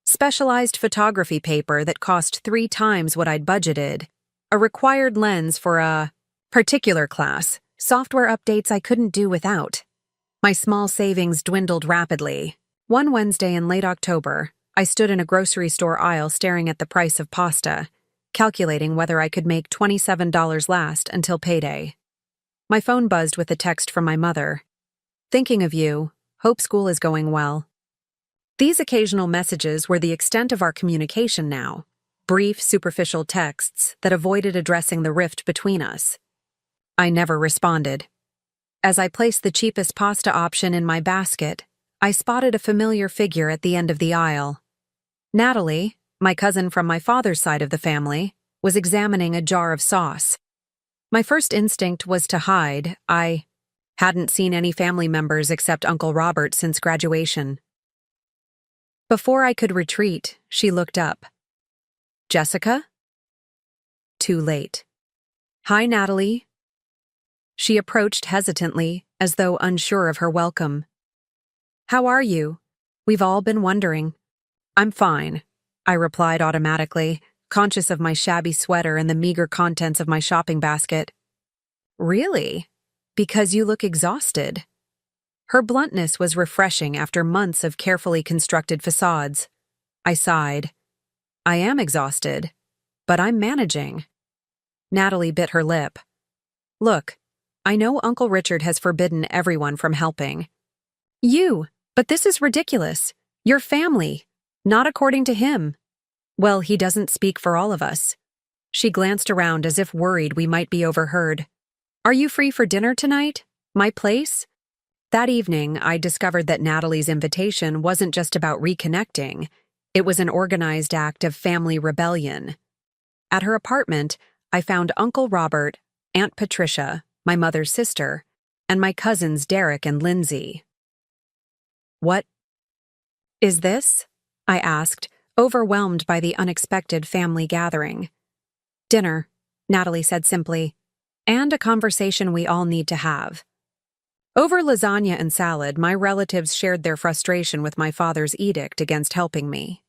Specialized photography paper that cost 3 times what I'd budgeted, a required lens for a particular class, software updates I couldn't do without. My small savings dwindled rapidly. One Wednesday in late October, I stood in a grocery store aisle staring at the price of pasta, calculating whether I could make $27 last until payday. My phone buzzed with a text from my mother. "Thinking of you. Hope school is going well." These occasional messages were the extent of our communication now, brief, superficial texts that avoided addressing the rift between us. I never responded. As I placed the cheapest pasta option in my basket, I spotted a familiar figure at the end of the aisle. Natalie, my cousin from my father's side of the family, was examining a jar of sauce. My first instinct was to hide. I hadn't seen any family members except Uncle Robert since graduation. Before I could retreat, she looked up. "Jessica?" Too late. "Hi, Natalie." She approached hesitantly, as though unsure of her welcome. "How are you? We've all been wondering." "I'm fine," I replied automatically, conscious of my shabby sweater and the meager contents of my shopping basket. "Really? Because you look exhausted." Her bluntness was refreshing after months of carefully constructed facades. I sighed. "I am exhausted, but I'm managing." Natalie bit her lip. "Look, I know Uncle Richard has forbidden everyone from helping. But this is ridiculous. Your family. Not according to him. Well, he doesn't speak for all of us." She glanced around as if worried we might be overheard. "Are you free for dinner tonight? My place?" That evening, I discovered that Natalie's invitation wasn't just about reconnecting. It was an organized act of family rebellion. At her apartment, I found Uncle Robert, Aunt Patricia, my mother's sister, and my cousins Derek and Lindsay. "What is this?" I asked, overwhelmed by the unexpected family gathering. "Dinner," Natalie said simply, "and a conversation we all need to have." Over lasagna and salad, my relatives shared their frustration with my father's edict against helping me.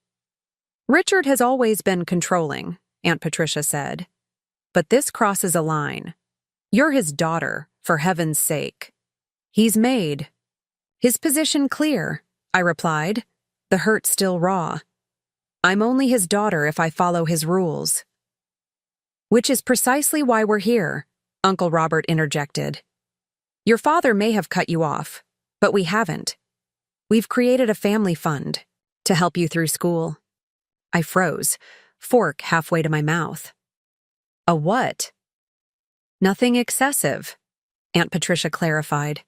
"Richard has always been controlling," Aunt Patricia said. "But this crosses a line. You're his daughter, for heaven's sake." "He's made his position clear," I replied, the hurt still raw. "I'm only his daughter if I follow his rules." "Which is precisely why we're here," Uncle Robert interjected. "Your father may have cut you off, but we haven't. We've created a family fund to help you through school." I froze, fork halfway to my mouth. "A what?" "Nothing excessive," Aunt Patricia clarified.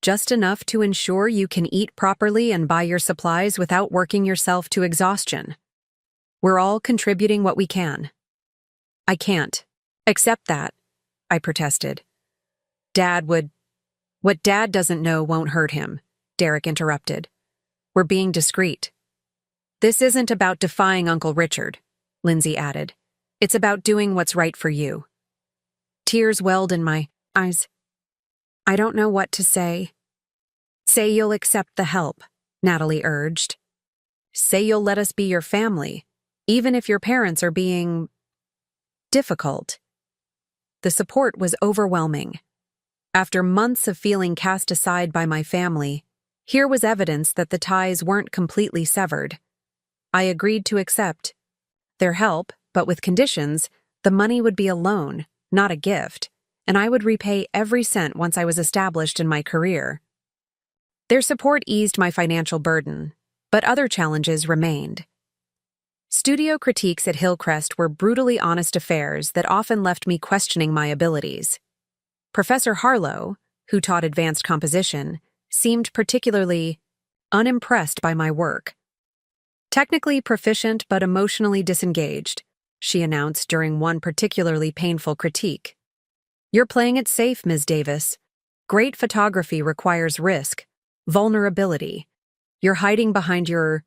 "Just enough to ensure you can eat properly and buy your supplies without working yourself to exhaustion. We're all contributing what we can." "I can't accept that," I protested. "What Dad doesn't know won't hurt him," Derek interrupted. "We're being discreet." "This isn't about defying Uncle Richard," Lindsay added. "It's about doing what's right for you." Tears welled in my eyes. I don't know what to say. "Say you'll accept the help," Natalie urged. "Say you'll let us be your family, even if your parents are being difficult." The support was overwhelming. After months of feeling cast aside by my family, Here was evidence that the ties weren't completely severed. I agreed to accept their help, but with conditions. The money would be a loan, not a gift, and I would repay every cent once I was established in my career. Their support eased my financial burden, but other challenges remained. Studio critiques at Hillcrest were brutally honest affairs that often left me questioning my abilities. Professor Harlow, who taught advanced composition, seemed particularly unimpressed by my work. Technically proficient but emotionally disengaged, she announced during one particularly painful critique. You're playing it safe, Ms. Davis. Great photography requires risk, vulnerability. You're hiding behind your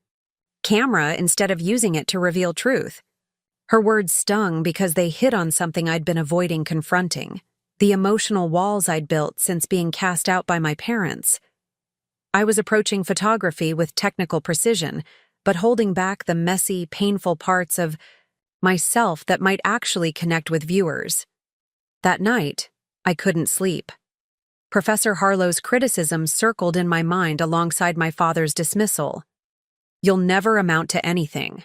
camera instead of using it to reveal truth. Her words stung because they hit on something I'd been avoiding confronting, the emotional walls I'd built since being cast out by my parents. I was approaching photography with technical precision, but holding back the messy, painful parts of myself that might actually connect with viewers. That night, I couldn't sleep. Professor Harlow's criticism circled in my mind alongside my father's dismissal. You'll never amount to anything.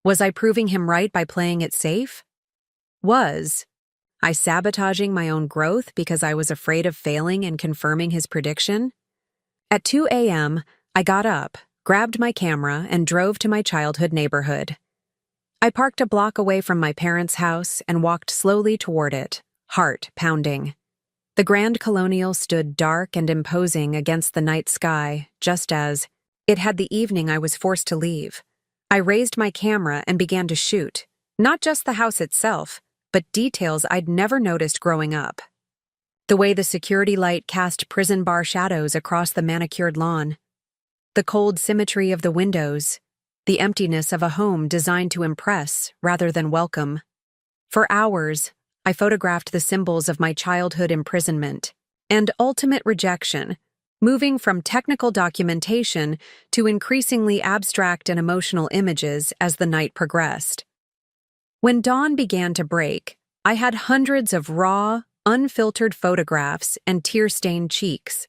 Was I proving him right by playing it safe? Was I sabotaging my own growth because I was afraid of failing and confirming his prediction? At 2 a.m., I got up, grabbed my camera, and drove to my childhood neighborhood. I parked a block away from my parents' house and walked slowly toward it, heart pounding. The Grand Colonial stood dark and imposing against the night sky, just as it had the evening I was forced to leave. I raised my camera and began to shoot, not just the house itself, but details I'd never noticed growing up. The way the security light cast prison bar shadows across the manicured lawn, the cold symmetry of the windows, the emptiness of a home designed to impress rather than welcome. For hours, I photographed the symbols of my childhood imprisonment and ultimate rejection, moving from technical documentation to increasingly abstract and emotional images as the night progressed. When dawn began to break, I had hundreds of raw, unfiltered photographs and tear-stained cheeks.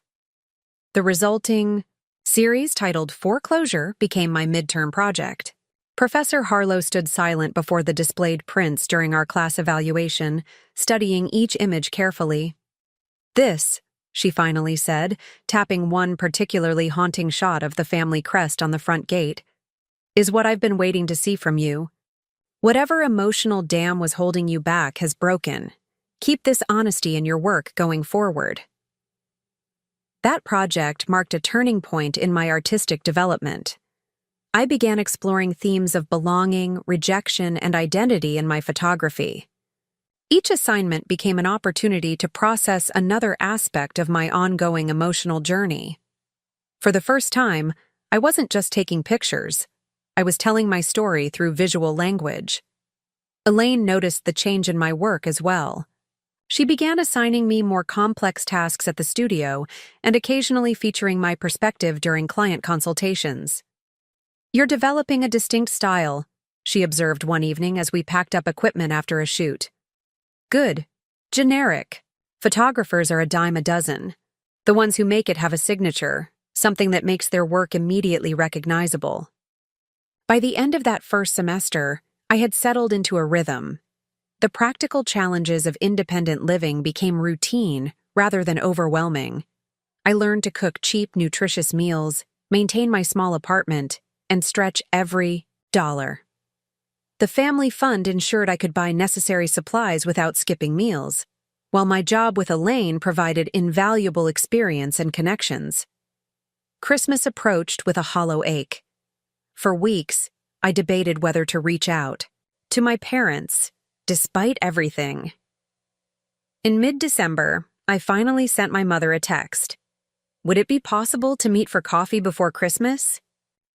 The resulting series titled Foreclosure became my midterm project. Professor Harlow stood silent before the displayed prints during our class evaluation, studying each image carefully. This, she finally said, tapping one particularly haunting shot of the family crest on the front gate, is what I've been waiting to see from you. Whatever emotional dam was holding you back has broken. Keep this honesty in your work going forward. That project marked a turning point in my artistic development. I began exploring themes of belonging, rejection, and identity in my photography. Each assignment became an opportunity to process another aspect of my ongoing emotional journey. For the first time, I wasn't just taking pictures. I was telling my story through visual language. Elaine noticed the change in my work as well. She began assigning me more complex tasks at the studio and occasionally featuring my perspective during client consultations. You're developing a distinct style, she observed one evening as we packed up equipment after a shoot. Good. Generic. Photographers are a dime a dozen. The ones who make it have a signature, something that makes their work immediately recognizable. By the end of that first semester, I had settled into a rhythm. The practical challenges of independent living became routine rather than overwhelming. I learned to cook cheap, nutritious meals, maintain my small apartment, and stretch every dollar. The family fund ensured I could buy necessary supplies without skipping meals, while my job with Elaine provided invaluable experience and connections. Christmas approached with a hollow ache. For weeks, I debated whether to reach out to my parents, despite everything. In mid-December, I finally sent my mother a text. Would it be possible to meet for coffee before Christmas?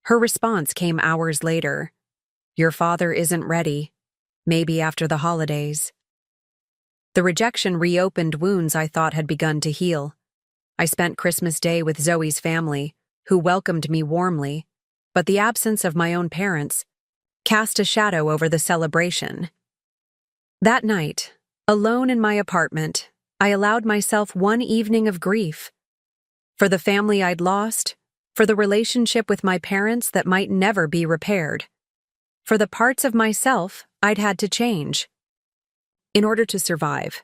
Her response came hours later. Your father isn't ready. Maybe after the holidays. The rejection reopened wounds I thought had begun to heal. I spent Christmas Day with Zoe's family, who welcomed me warmly, but the absence of my own parents cast a shadow over the celebration. That night, alone in my apartment, I allowed myself one evening of grief. For the family I'd lost, for the relationship with my parents that might never be repaired, for the parts of myself I'd had to change. In order to survive.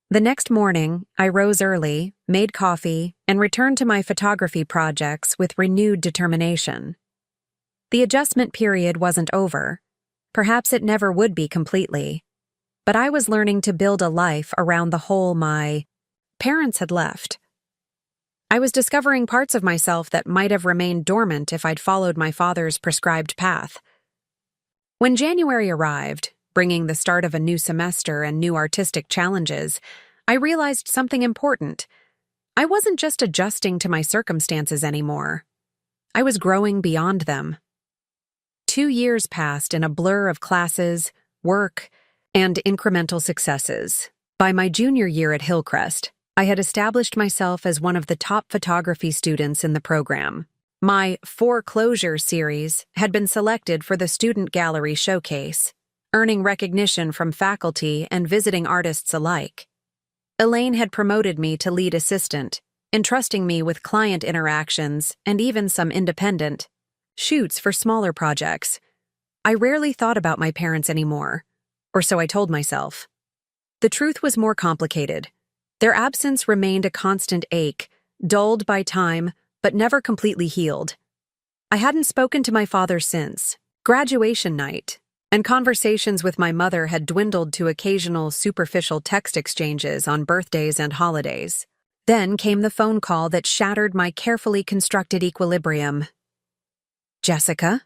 The next morning, I rose early, made coffee, and returned to my photography projects with renewed determination. The adjustment period wasn't over. Perhaps it never would be completely. But I was learning to build a life around the hole my parents had left. I was discovering parts of myself that might have remained dormant if I'd followed my father's prescribed path. When January arrived, bringing the start of a new semester and new artistic challenges, I realized something important. I wasn't just adjusting to my circumstances anymore. I was growing beyond them. 2 years passed in a blur of classes, work, and incremental successes. By my junior year at Hillcrest, I had established myself as one of the top photography students in the program. My Foreclosure series had been selected for the Student Gallery Showcase, earning recognition from faculty and visiting artists alike. Elaine had promoted me to lead assistant, entrusting me with client interactions and even some independent shoots for smaller projects. I rarely thought about my parents anymore, or so I told myself. The truth was more complicated. Their absence remained a constant ache, dulled by time, but never completely healed. I hadn't spoken to my father since graduation night, and conversations with my mother had dwindled to occasional superficial text exchanges on birthdays and holidays. Then came the phone call that shattered my carefully constructed equilibrium. "Jessica?"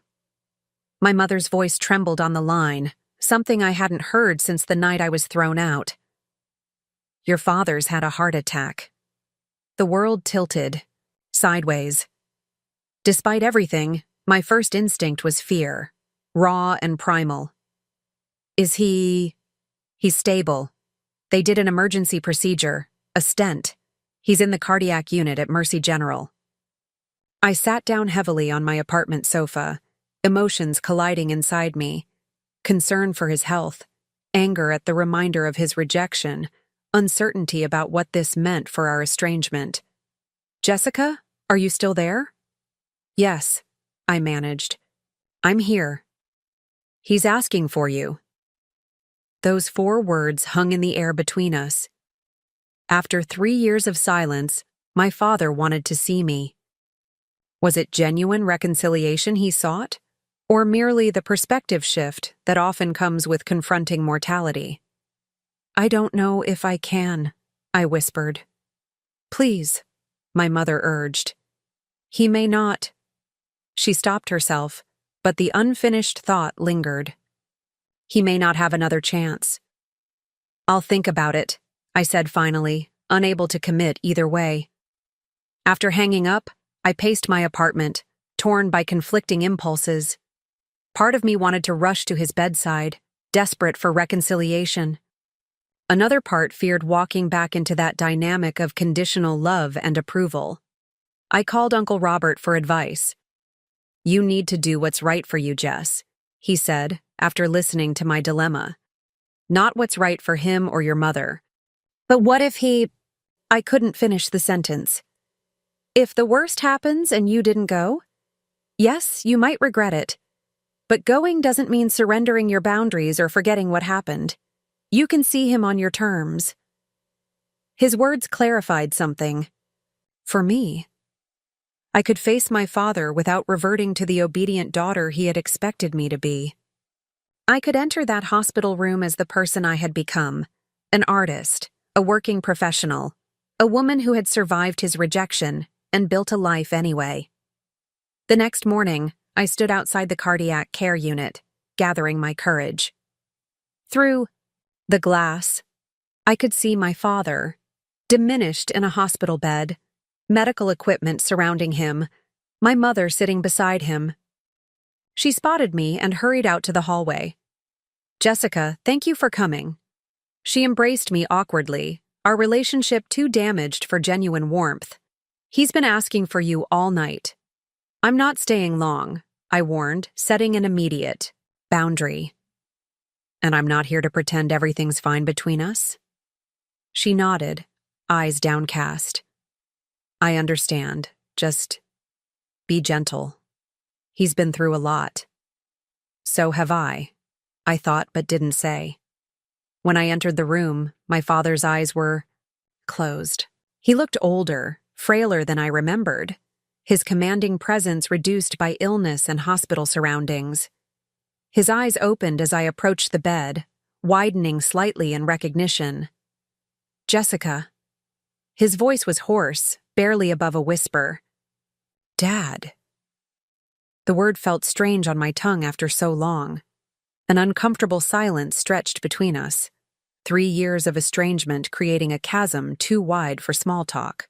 My mother's voice trembled on the line, something I hadn't heard since the night I was thrown out. "Your father's had a heart attack." The world tilted, sideways. Despite everything, my first instinct was fear, raw and primal. "Is he..." "He's stable. They did an emergency procedure, a stent. He's in the cardiac unit at Mercy General." I sat down heavily on my apartment sofa, emotions colliding inside me. Concern for his health, anger at the reminder of his rejection, uncertainty about what this meant for our estrangement. "Jessica, are you still there?" "Yes," I managed. "I'm here." "He's asking for you." Those 4 words hung in the air between us. After 3 years of silence, my father wanted to see me. Was it genuine reconciliation he sought, or merely the perspective shift that often comes with confronting mortality? "I don't know if I can," I whispered. "Please," my mother urged. "He may not." She stopped herself, but the unfinished thought lingered. "He may not have another chance." "I'll think about it," I said finally, unable to commit either way. After hanging up, I paced my apartment, torn by conflicting impulses. Part of me wanted to rush to his bedside, desperate for reconciliation. Another part feared walking back into that dynamic of conditional love and approval. I called Uncle Robert for advice. "You need to do what's right for you, Jess," he said, after listening to my dilemma. "Not what's right for him or your mother." "But what if he..." I couldn't finish the sentence. "If the worst happens and you didn't go? Yes, you might regret it. But going doesn't mean surrendering your boundaries or forgetting what happened. You can see him on your terms." His words clarified something. For me. I could face my father without reverting to the obedient daughter he had expected me to be. I could enter that hospital room as the person I had become, an artist, a working professional, a woman who had survived his rejection and built a life anyway. The next morning, I stood outside the cardiac care unit, gathering my courage. Through the glass, I could see my father, diminished in a hospital bed, medical equipment surrounding him, my mother sitting beside him. She spotted me and hurried out to the hallway. "Jessica, thank you for coming." She embraced me awkwardly, our relationship too damaged for genuine warmth. "He's been asking for you all night." "I'm not staying long," I warned, setting an immediate boundary. "And I'm not here to pretend everything's fine between us?" She nodded, eyes downcast. I understand. Just be gentle. He's been through a lot. So have I thought but didn't say. When I entered the room, my father's eyes were closed. He looked older, frailer than I remembered, his commanding presence reduced by illness and hospital surroundings. His eyes opened as I approached the bed, widening slightly in recognition. Jessica. His voice was hoarse, barely above a whisper. Dad. The word felt strange on my tongue after so long. An uncomfortable silence stretched between us, 3 years of estrangement creating a chasm too wide for small talk.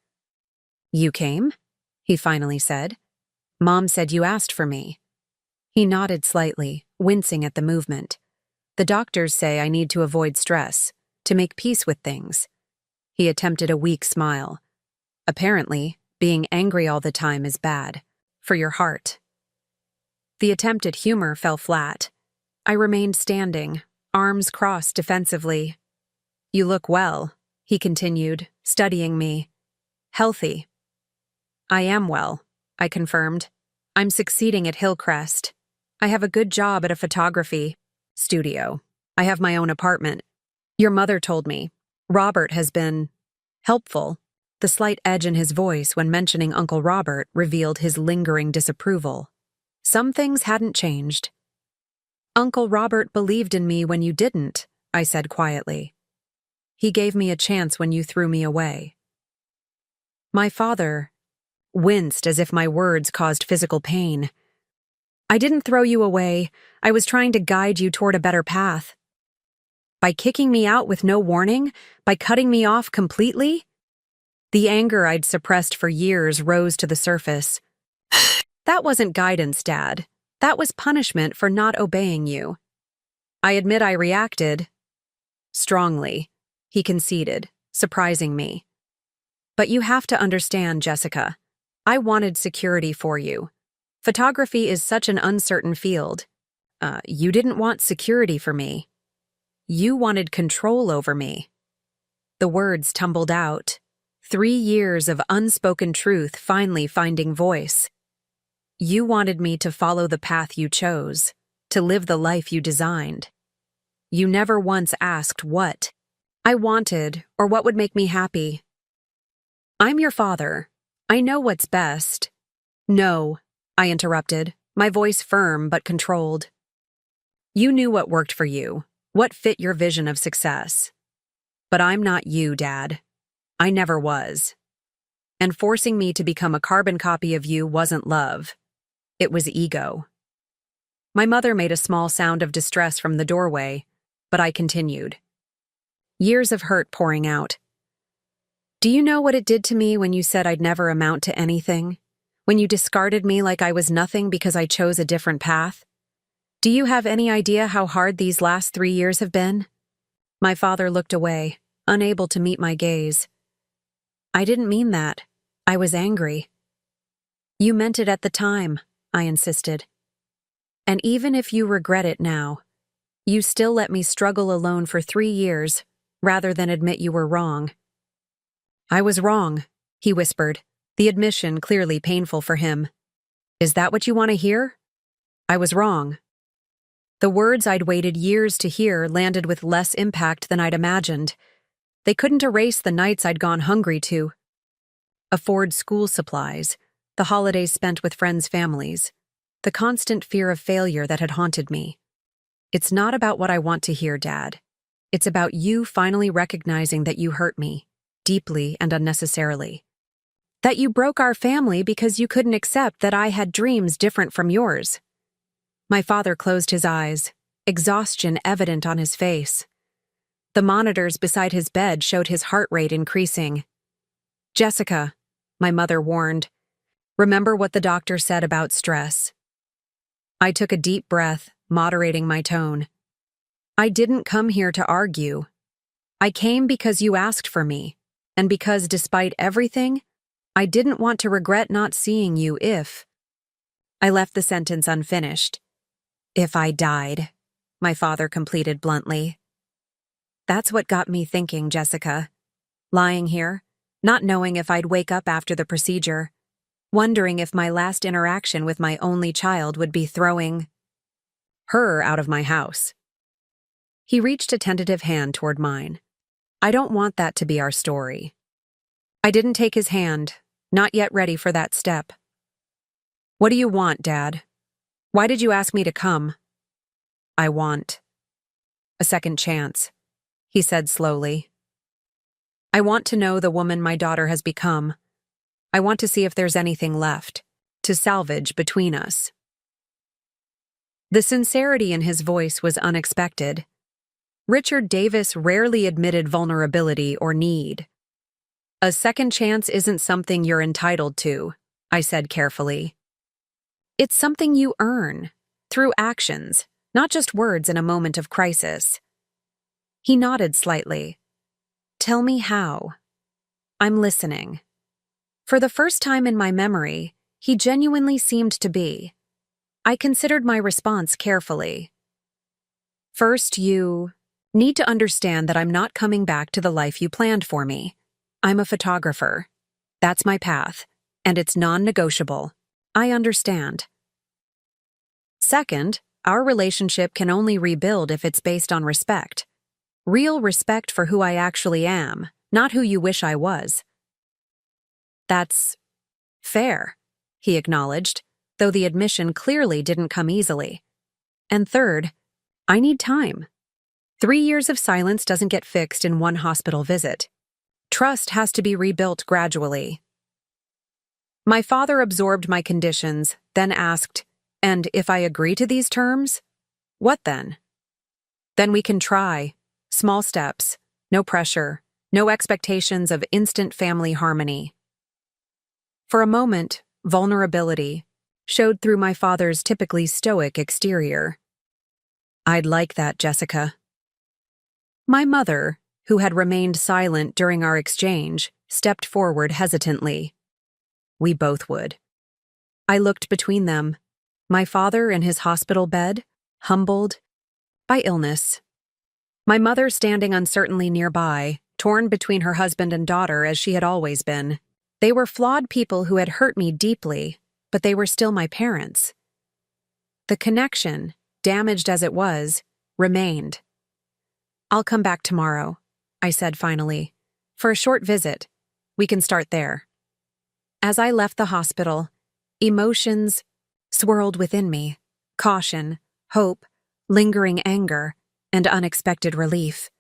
You came? He finally said. Mom said you asked for me. He nodded slightly, wincing at the movement. The doctors say I need to avoid stress, to make peace with things. He attempted a weak smile. Apparently, being angry all the time is bad, for your heart. The attempted humor fell flat. I remained standing, arms crossed defensively. You look well, he continued, studying me. Healthy. I am well, I confirmed. I'm succeeding at Hillcrest. I have a good job at a photography studio. I have my own apartment. Your mother told me. Robert has been helpful. The slight edge in his voice when mentioning Uncle Robert revealed his lingering disapproval. Some things hadn't changed. Uncle Robert believed in me when you didn't, I said quietly. He gave me a chance when you threw me away. My father winced as if my words caused physical pain. I didn't throw you away. I was trying to guide you toward a better path. By kicking me out with no warning? By cutting me off completely? The anger I'd suppressed for years rose to the surface. That wasn't guidance, Dad. That was punishment for not obeying you. I admit I reacted strongly, he conceded, surprising me. But you have to understand, Jessica. I wanted security for you. Photography is such an uncertain field. You didn't want security for me. You wanted control over me. The words tumbled out. 3 years of unspoken truth finally finding voice. You wanted me to follow the path you chose, to live the life you designed. You never once asked what I wanted or what would make me happy. I'm your father. I know what's best. No, I interrupted, my voice firm but controlled. You knew what worked for you, what fit your vision of success. But I'm not you, Dad. I never was. And forcing me to become a carbon copy of you wasn't love. It was ego. My mother made a small sound of distress from the doorway, but I continued. Years of hurt pouring out. Do you know what it did to me when you said I'd never amount to anything? When you discarded me like I was nothing because I chose a different path? Do you have any idea how hard these last 3 years have been? My father looked away, unable to meet my gaze. I didn't mean that. I was angry. You meant it at the time, I insisted. And even if you regret it now, you still let me struggle alone for 3 years, rather than admit you were wrong. I was wrong, he whispered, the admission clearly painful for him. Is that what you want to hear? I was wrong. The words I'd waited years to hear landed with less impact than I'd imagined. They couldn't erase the nights I'd gone hungry to afford school supplies, the holidays spent with friends' families, the constant fear of failure that had haunted me. It's not about what I want to hear, Dad. It's about you finally recognizing that you hurt me, deeply and unnecessarily. That you broke our family because you couldn't accept that I had dreams different from yours. My father closed his eyes, exhaustion evident on his face. The monitors beside his bed showed his heart rate increasing. Jessica, my mother warned, remember what the doctor said about stress. I took a deep breath, moderating my tone. I didn't come here to argue. I came because you asked for me, and because despite everything, I didn't want to regret not seeing you if... I left the sentence unfinished. If I died, my father completed bluntly. That's what got me thinking, Jessica. Lying here, not knowing if I'd wake up after the procedure, wondering if my last interaction with my only child would be throwing her out of my house. He reached a tentative hand toward mine. I don't want that to be our story. I didn't take his hand, not yet ready for that step. What do you want, Dad? Why did you ask me to come? I want a second chance, he said slowly. I want to know the woman my daughter has become. I want to see if there's anything left to salvage between us. The sincerity in his voice was unexpected. Richard Davis rarely admitted vulnerability or need. A second chance isn't something you're entitled to, I said carefully. It's something you earn, through actions, not just words in a moment of crisis. He nodded slightly. Tell me how. I'm listening. For the first time in my memory, he genuinely seemed to be. I considered my response carefully. First, you need to understand that I'm not coming back to the life you planned for me. I'm a photographer. That's my path, and it's non-negotiable. I understand. Second, our relationship can only rebuild if it's based on respect. Real respect for who I actually am, not who you wish I was. That's fair, he acknowledged, though the admission clearly didn't come easily. And third, I need time. 3 years of silence doesn't get fixed in one hospital visit. Trust has to be rebuilt gradually. My father absorbed my conditions, then asked, and if I agree to these terms, what then? Then we can try. Small steps, no pressure, no expectations of instant family harmony. For a moment, vulnerability showed through my father's typically stoic exterior. I'd like that, Jessica. My mother, who had remained silent during our exchange, stepped forward hesitantly. We both would. I looked between them, my father in his hospital bed, humbled by illness. My mother standing uncertainly nearby, torn between her husband and daughter as she had always been. They were flawed people who had hurt me deeply, but they were still my parents. The connection, damaged as it was, remained. I'll come back tomorrow, I said finally. For a short visit. We can start there. As I left the hospital, emotions swirled within me. Caution, hope, lingering anger, and unexpected relief.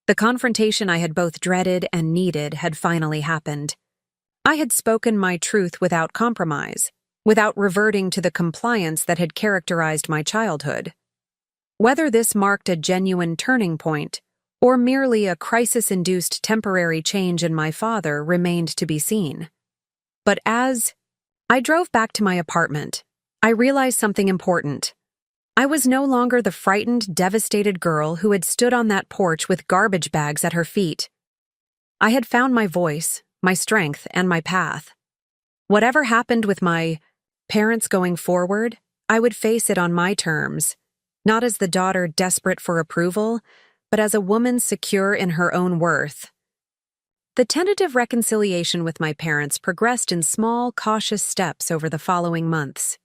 The confrontation I had both dreaded and needed had finally happened. I had spoken my truth without compromise, without reverting to the compliance that had characterized my childhood. Whether this marked a genuine turning point, or merely a crisis-induced temporary change in my father remained to be seen. But as I drove back to my apartment, I realized something important. I was no longer the frightened, devastated girl who had stood on that porch with garbage bags at her feet. I had found my voice, my strength, and my path. Whatever happened with my parents going forward, I would face it on my terms, not as the daughter desperate for approval, but as a woman secure in her own worth. The tentative reconciliation with my parents progressed in small, cautious steps over the following months.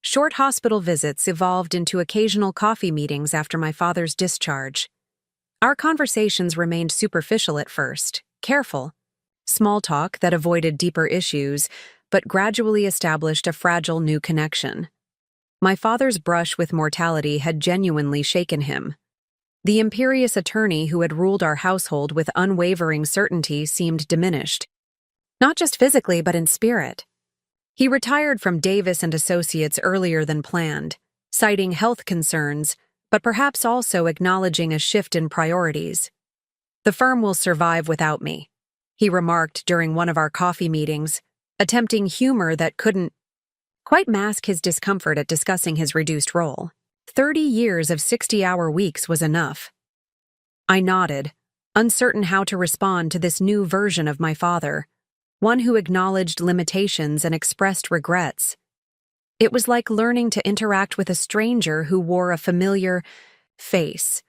Short hospital visits evolved into occasional coffee meetings after my father's discharge. Our conversations remained superficial at first, careful, small talk that avoided deeper issues, but gradually established a fragile new connection. My father's brush with mortality had genuinely shaken him. The imperious attorney who had ruled our household with unwavering certainty seemed diminished, not just physically but in spirit. He retired from Davis and Associates earlier than planned, citing health concerns, but perhaps also acknowledging a shift in priorities. "The firm will survive without me," he remarked during one of our coffee meetings, attempting humor that couldn't quite mask his discomfort at discussing his reduced role. 30 years of 60-hour weeks was enough. I nodded, uncertain how to respond to this new version of my father, one who acknowledged limitations and expressed regrets. It was like learning to interact with a stranger who wore a familiar face.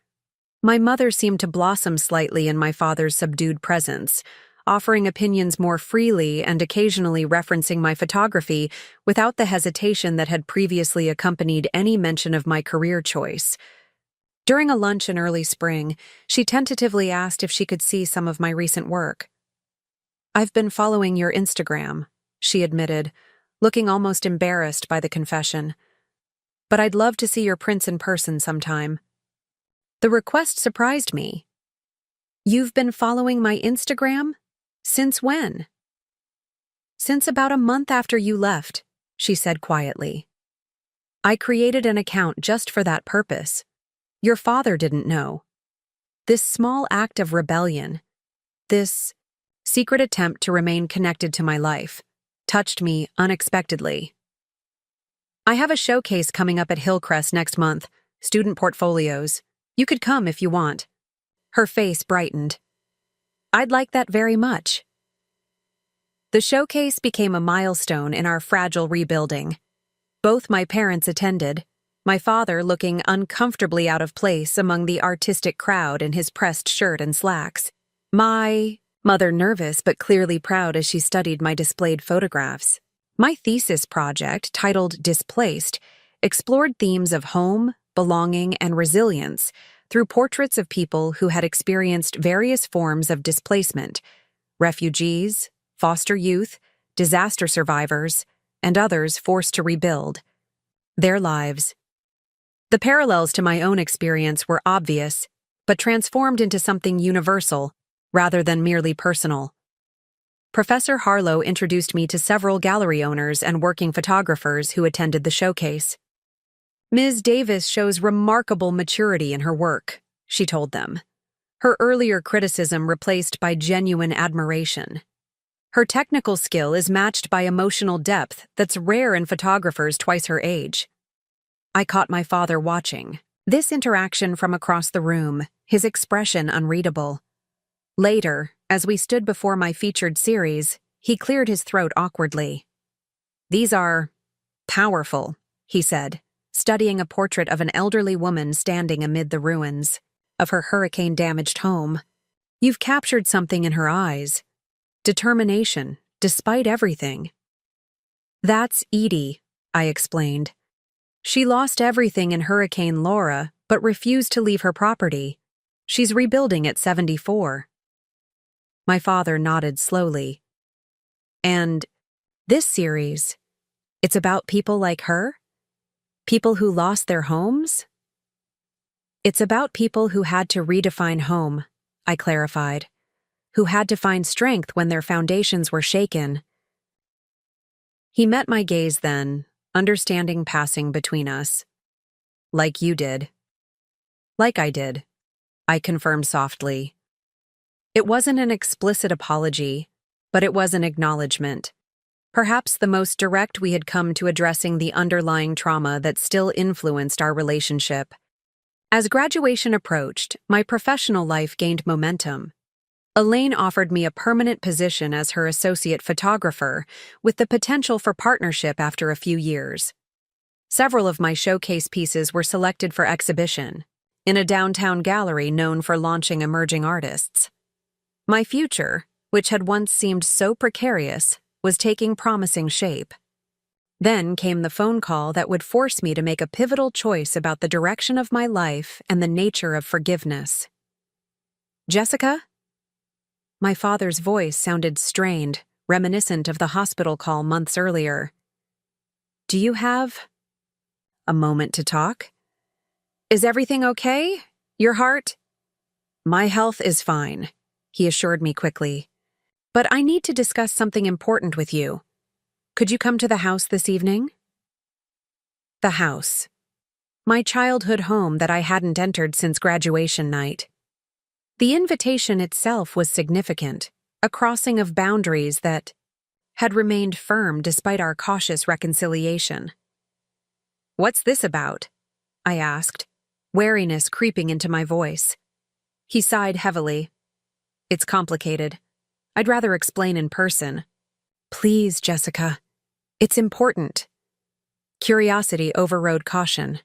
My mother seemed to blossom slightly in my father's subdued presence, offering opinions more freely and occasionally referencing my photography without the hesitation that had previously accompanied any mention of my career choice. During a lunch in early spring, she tentatively asked if she could see some of my recent work. "I've been following your Instagram," she admitted, looking almost embarrassed by the confession. "But I'd love to see your prints in person sometime." The request surprised me. "You've been following my Instagram? Since when?" "Since about a month after you left," she said quietly. "I created an account just for that purpose. Your father didn't know." This small act of rebellion, this secret attempt to remain connected to my life, touched me unexpectedly. "I have a showcase coming up at Hillcrest next month, student portfolios. You could come if you want." Her face brightened. "I'd like that very much." The showcase became a milestone in our fragile rebuilding. Both my parents attended, my father looking uncomfortably out of place among the artistic crowd in his pressed shirt and slacks. My mother nervous but clearly proud as she studied my displayed photographs. My thesis project, titled Displaced, explored themes of home, belonging, and resilience through portraits of people who had experienced various forms of displacement: refugees, foster youth, disaster survivors, and others forced to rebuild their lives. The parallels to my own experience were obvious, but transformed into something universal rather than merely personal. Professor Harlow introduced me to several gallery owners and working photographers who attended the showcase. "Ms. Davis shows remarkable maturity in her work," she told them, her earlier criticism replaced by genuine admiration. "Her technical skill is matched by emotional depth that's rare in photographers twice her age." I caught my father watching. This interaction from across the room, his expression unreadable. Later, as we stood before my featured series, he cleared his throat awkwardly. "These are powerful," he said, studying a portrait of an elderly woman standing amid the ruins of her hurricane-damaged home. "You've captured something in her eyes. Determination, despite everything." "That's Edie," I explained. "She lost everything in Hurricane Laura, but refused to leave her property. She's rebuilding at 74. My father nodded slowly. "And this series, it's about people like her? People who lost their homes?" "It's about people who had to redefine home," I clarified, "who had to find strength when their foundations were shaken." He met my gaze then, understanding passing between us. "Like you did." "Like I did," I confirmed softly. It wasn't an explicit apology, but it was an acknowledgement. Perhaps the most direct we had come to addressing the underlying trauma that still influenced our relationship. As graduation approached, my professional life gained momentum. Elaine offered me a permanent position as her associate photographer, with the potential for partnership after a few years. Several of my showcase pieces were selected for exhibition, in a downtown gallery known for launching emerging artists. My future, which had once seemed so precarious, was taking promising shape. Then came the phone call that would force me to make a pivotal choice about the direction of my life and the nature of forgiveness. "Jessica?" My father's voice sounded strained, reminiscent of the hospital call months earlier. "Do you have a moment to talk? Is everything okay? Your heart?" "My health is fine," he assured me quickly. "But I need to discuss something important with you. Could you come to the house this evening?" The house. My childhood home that I hadn't entered since graduation night. The invitation itself was significant, a crossing of boundaries that had remained firm despite our cautious reconciliation. "What's this about?" I asked, wariness creeping into my voice. He sighed heavily. "It's complicated. I'd rather explain in person." "Please, Jessica. It's important." Curiosity overrode caution.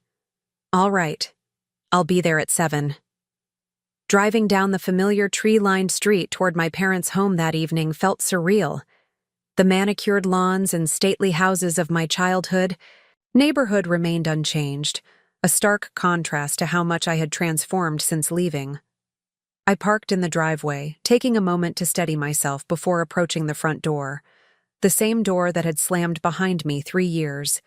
"All right. I'll be there at 7. Driving down the familiar tree-lined street toward my parents' home that evening felt surreal. The manicured lawns and stately houses of my neighborhood remained unchanged, a stark contrast to how much I had transformed since leaving. I parked in the driveway, taking a moment to steady myself before approaching the front door, the same door that had slammed behind me 3 years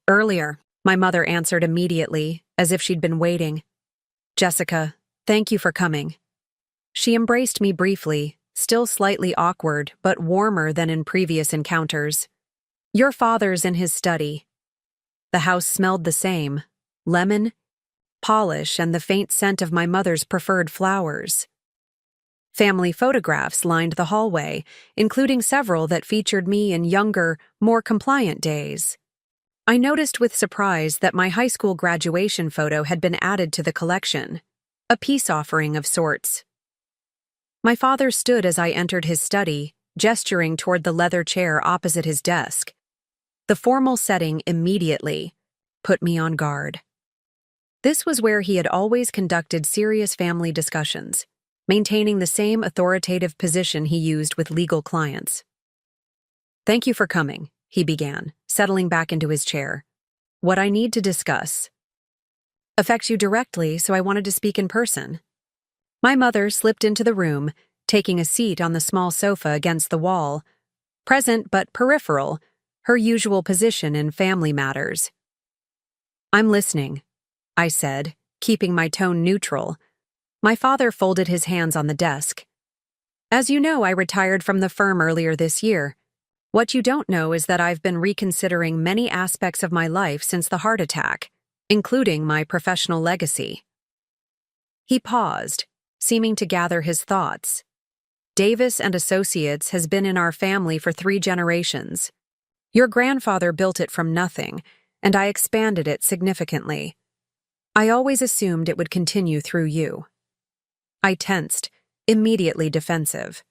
earlier. My mother answered immediately, as if she'd been waiting. "Jessica, thank you for coming." She embraced me briefly, still slightly awkward, but warmer than in previous encounters. "Your father's in his study." The house smelled the same: lemon, polish, and the faint scent of my mother's preferred flowers. Family photographs lined the hallway, including several that featured me in younger, more compliant days. I noticed with surprise that my high school graduation photo had been added to the collection, a peace offering of sorts. My father stood as I entered his study, gesturing toward the leather chair opposite his desk. The formal setting immediately put me on guard. This was where he had always conducted serious family discussions, maintaining the same authoritative position he used with legal clients. "Thank you for coming," he began, settling back into his chair. "What I need to discuss affects you directly, so I wanted to speak in person." My mother slipped into the room, taking a seat on the small sofa against the wall, present but peripheral, her usual position in family matters. "I'm listening," I said, keeping my tone neutral. My father folded his hands on the desk. "As you know, I retired from the firm earlier this year. What you don't know is that I've been reconsidering many aspects of my life since the heart attack, including my professional legacy." He paused, seeming to gather his thoughts. "Davis and Associates has been in our family for 3 generations. Your grandfather built it from nothing, and I expanded it significantly. I always assumed it would continue through you." I tensed, immediately defensive.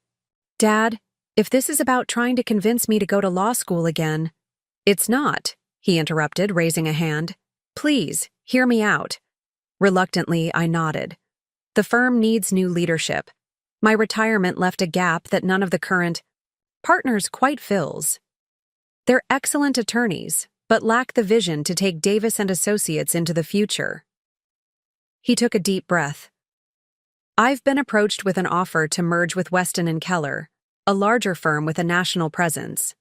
"Dad, if this is about trying to convince me to go to law school again—" "It's not," he interrupted, raising a hand. "Please, hear me out." Reluctantly, I nodded. "The firm needs new leadership. My retirement left a gap that none of the current partners quite fills. They're excellent attorneys, but lack the vision to take Davis and Associates into the future." He took a deep breath. "I've been approached with an offer to merge with Weston and Keller, a larger firm with a national presence."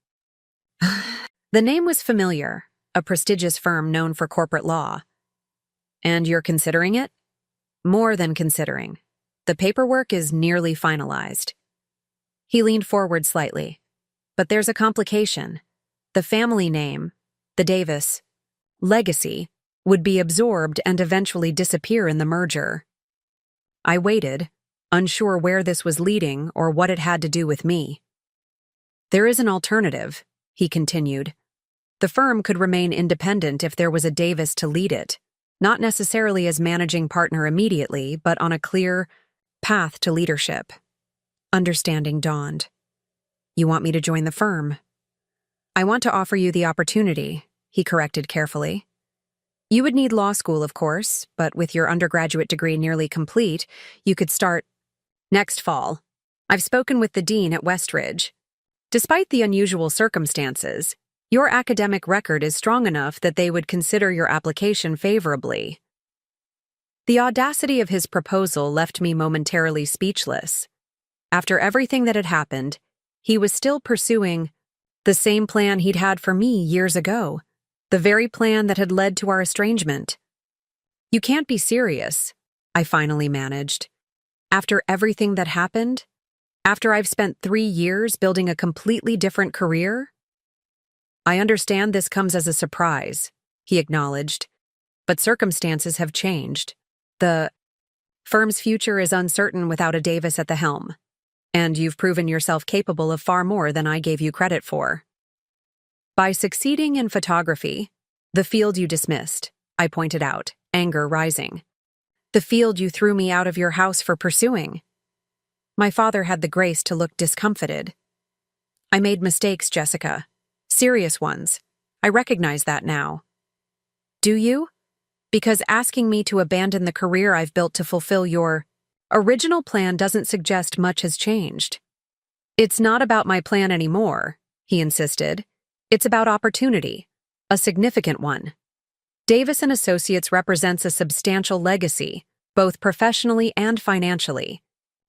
The name was familiar, a prestigious firm known for corporate law. "And you're considering it?" "More than considering. The paperwork is nearly finalized." He leaned forward slightly. "But there's a complication. The family name, the Davis legacy, would be absorbed and eventually disappear in the merger." I waited, unsure where this was leading or what it had to do with me. "There is an alternative," he continued. "The firm could remain independent if there was a Davis to lead it, not necessarily as managing partner immediately, but on a clear path to leadership." Understanding dawned. "You want me to join the firm?" "I want to offer you the opportunity," he corrected carefully. "You would need law school, of course, but with your undergraduate degree nearly complete, you could start next fall. I've spoken with the dean at Westridge. Despite the unusual circumstances, your academic record is strong enough that they would consider your application favorably." The audacity of his proposal left me momentarily speechless. After everything that had happened, he was still pursuing the same plan he'd had for me years ago, the very plan that had led to our estrangement. "You can't be serious," I finally managed. "After everything that happened? After I've spent 3 years building a completely different career?" "I understand this comes as a surprise," he acknowledged, "but circumstances have changed. The firm's future is uncertain without a Davis at the helm, and you've proven yourself capable of far more than I gave you credit for." "By succeeding in photography, the field you dismissed," I pointed out, anger rising. "The field you threw me out of your house for pursuing." My father had the grace to look discomfited. "I made mistakes, Jessica. Serious ones. I recognize that now." "Do you? Because asking me to abandon the career I've built to fulfill your Original plan doesn't suggest much has changed. It's not about my plan anymore, he insisted. It's about opportunity, a significant one. Davis & Associates represents a substantial legacy, both professionally and financially.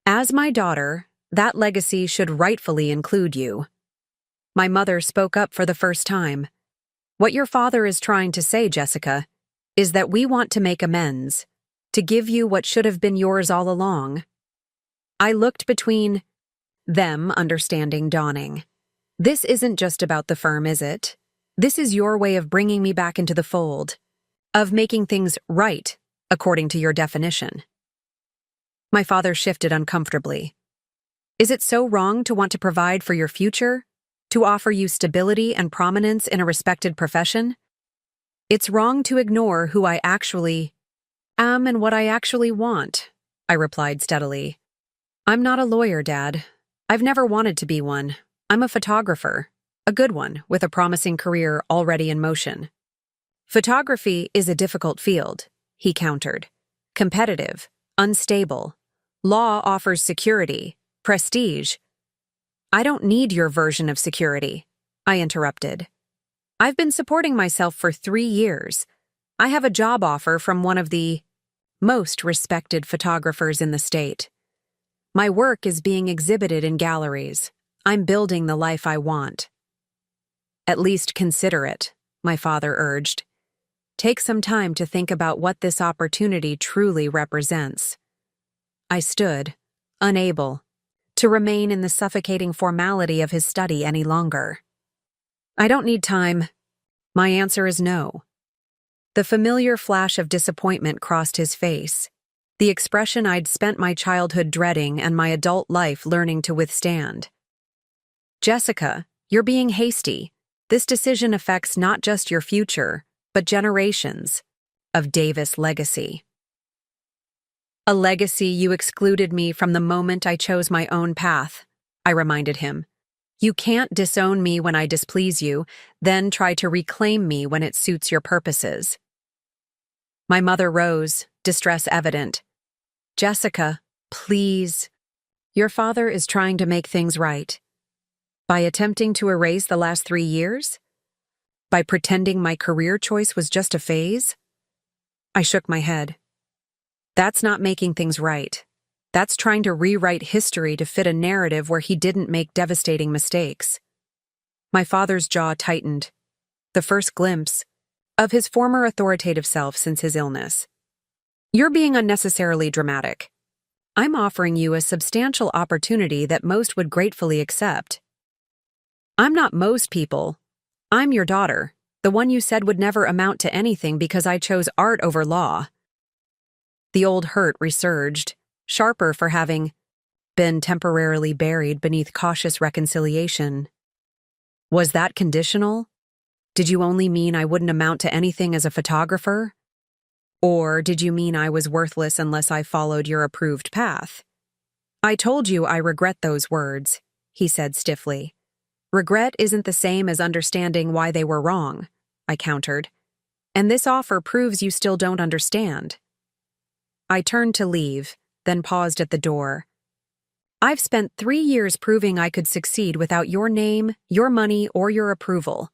As my daughter, that legacy should rightfully include you. My mother spoke up for the first time. What your father is trying to say, Jessica, is that we want to make amends, to give you what should have been yours all along. I looked between them, understanding dawning. This isn't just about the firm, is it? This is your way of bringing me back into the fold, of making things right, according to your definition. My father shifted uncomfortably. Is it so wrong to want to provide for your future? To offer you stability and prominence in a respected profession? It's wrong to ignore who I actually am and what I actually want, I replied steadily. I'm not a lawyer, Dad. I've never wanted to be one. I'm a photographer, a good one, with a promising career already in motion. Photography is a difficult field, he countered. Competitive, unstable. Law offers security, prestige. I don't need your version of security, I interrupted. I've been supporting myself for 3 years. I have a job offer from one of the most respected photographers in the state. My work is being exhibited in galleries. I'm building the life I want. At least consider it, my father urged. Take some time to think about what this opportunity truly represents. I stood, unable to remain in the suffocating formality of his study any longer. I don't need time. My answer is no. The familiar flash of disappointment crossed his face, the expression I'd spent my childhood dreading and my adult life learning to withstand. Jessica, you're being hasty. This decision affects not just your future, but generations of Davis legacy. A legacy you excluded me from the moment I chose my own path, I reminded him. You can't disown me when I displease you, then try to reclaim me when it suits your purposes. My mother rose, distress evident. Jessica, please. Your father is trying to make things right. By attempting to erase the last 3 years? By pretending my career choice was just a phase? I shook my head. That's not making things right. That's trying to rewrite history to fit a narrative where he didn't make devastating mistakes. My father's jaw tightened, the first glimpse of his former authoritative self since his illness. You're being unnecessarily dramatic. I'm offering you a substantial opportunity that most would gratefully accept. I'm not most people. I'm your daughter, the one you said would never amount to anything because I chose art over law. The old hurt resurged, sharper for having been temporarily buried beneath cautious reconciliation. Was that conditional? Did you only mean I wouldn't amount to anything as a photographer? Or did you mean I was worthless unless I followed your approved path? I told you I regret those words, he said stiffly. Regret isn't the same as understanding why they were wrong, I countered. And this offer proves you still don't understand. I turned to leave, then paused at the door. I've spent 3 years proving I could succeed without your name, your money, or your approval.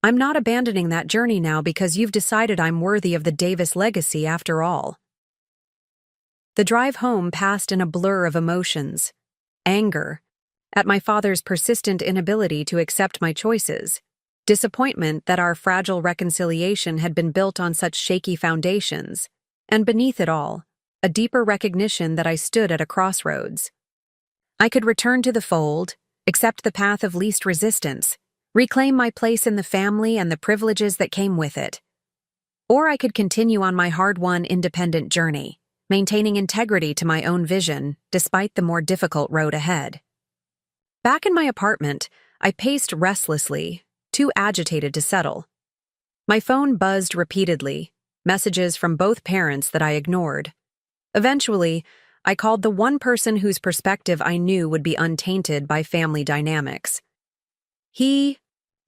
I'm not abandoning that journey now because you've decided I'm worthy of the Davis legacy after all. The drive home passed in a blur of emotions. Anger at my father's persistent inability to accept my choices. Disappointment that our fragile reconciliation had been built on such shaky foundations. And beneath it all, a deeper recognition that I stood at a crossroads. I could return to the fold, accept the path of least resistance, reclaim my place in the family and the privileges that came with it. Or I could continue on my hard-won independent journey, maintaining integrity to my own vision despite the more difficult road ahead. Back in my apartment, I paced restlessly, too agitated to settle. My phone buzzed repeatedly, messages from both parents that I ignored. Eventually, I called the one person whose perspective I knew would be untainted by family dynamics. He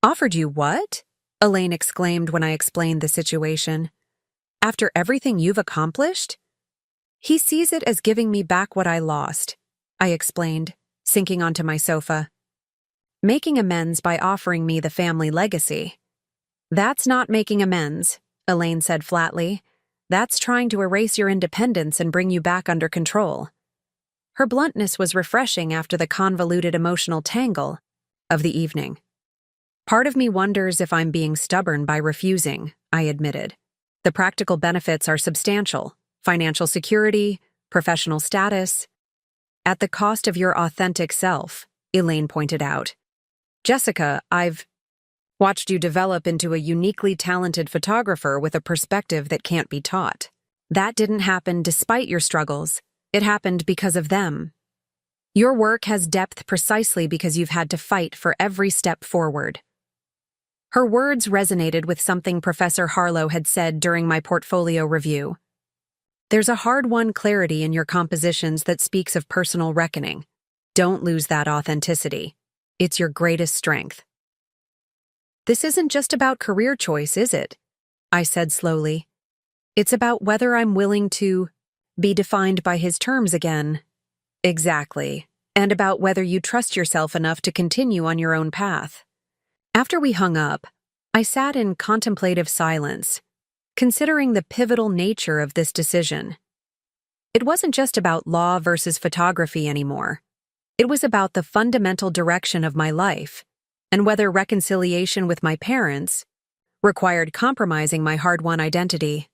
offered you what? Elaine exclaimed when I explained the situation. After everything you've accomplished? He sees it as giving me back what I lost, I explained, sinking onto my sofa. Making amends by offering me the family legacy. That's not making amends, Elaine said flatly. That's trying to erase your independence and bring you back under control. Her bluntness was refreshing after the convoluted emotional tangle of the evening. Part of me wonders if I'm being stubborn by refusing, I admitted. The practical benefits are substantial: financial security, professional status. At the cost of your authentic self, Elaine pointed out. Jessica, I've watched you develop into a uniquely talented photographer with a perspective that can't be taught. That didn't happen despite your struggles. It happened because of them. Your work has depth precisely because you've had to fight for every step forward. Her words resonated with something Professor Harlow had said during my portfolio review. There's a hard-won clarity in your compositions that speaks of personal reckoning. Don't lose that authenticity. It's your greatest strength. This isn't just about career choice, is it? I said slowly. It's about whether I'm willing to be defined by his terms again. Exactly. And about whether you trust yourself enough to continue on your own path. After we hung up, I sat in contemplative silence, considering the pivotal nature of this decision. It wasn't just about law versus photography anymore. It was about the fundamental direction of my life, and whether reconciliation with my parents required compromising my hard-won identity.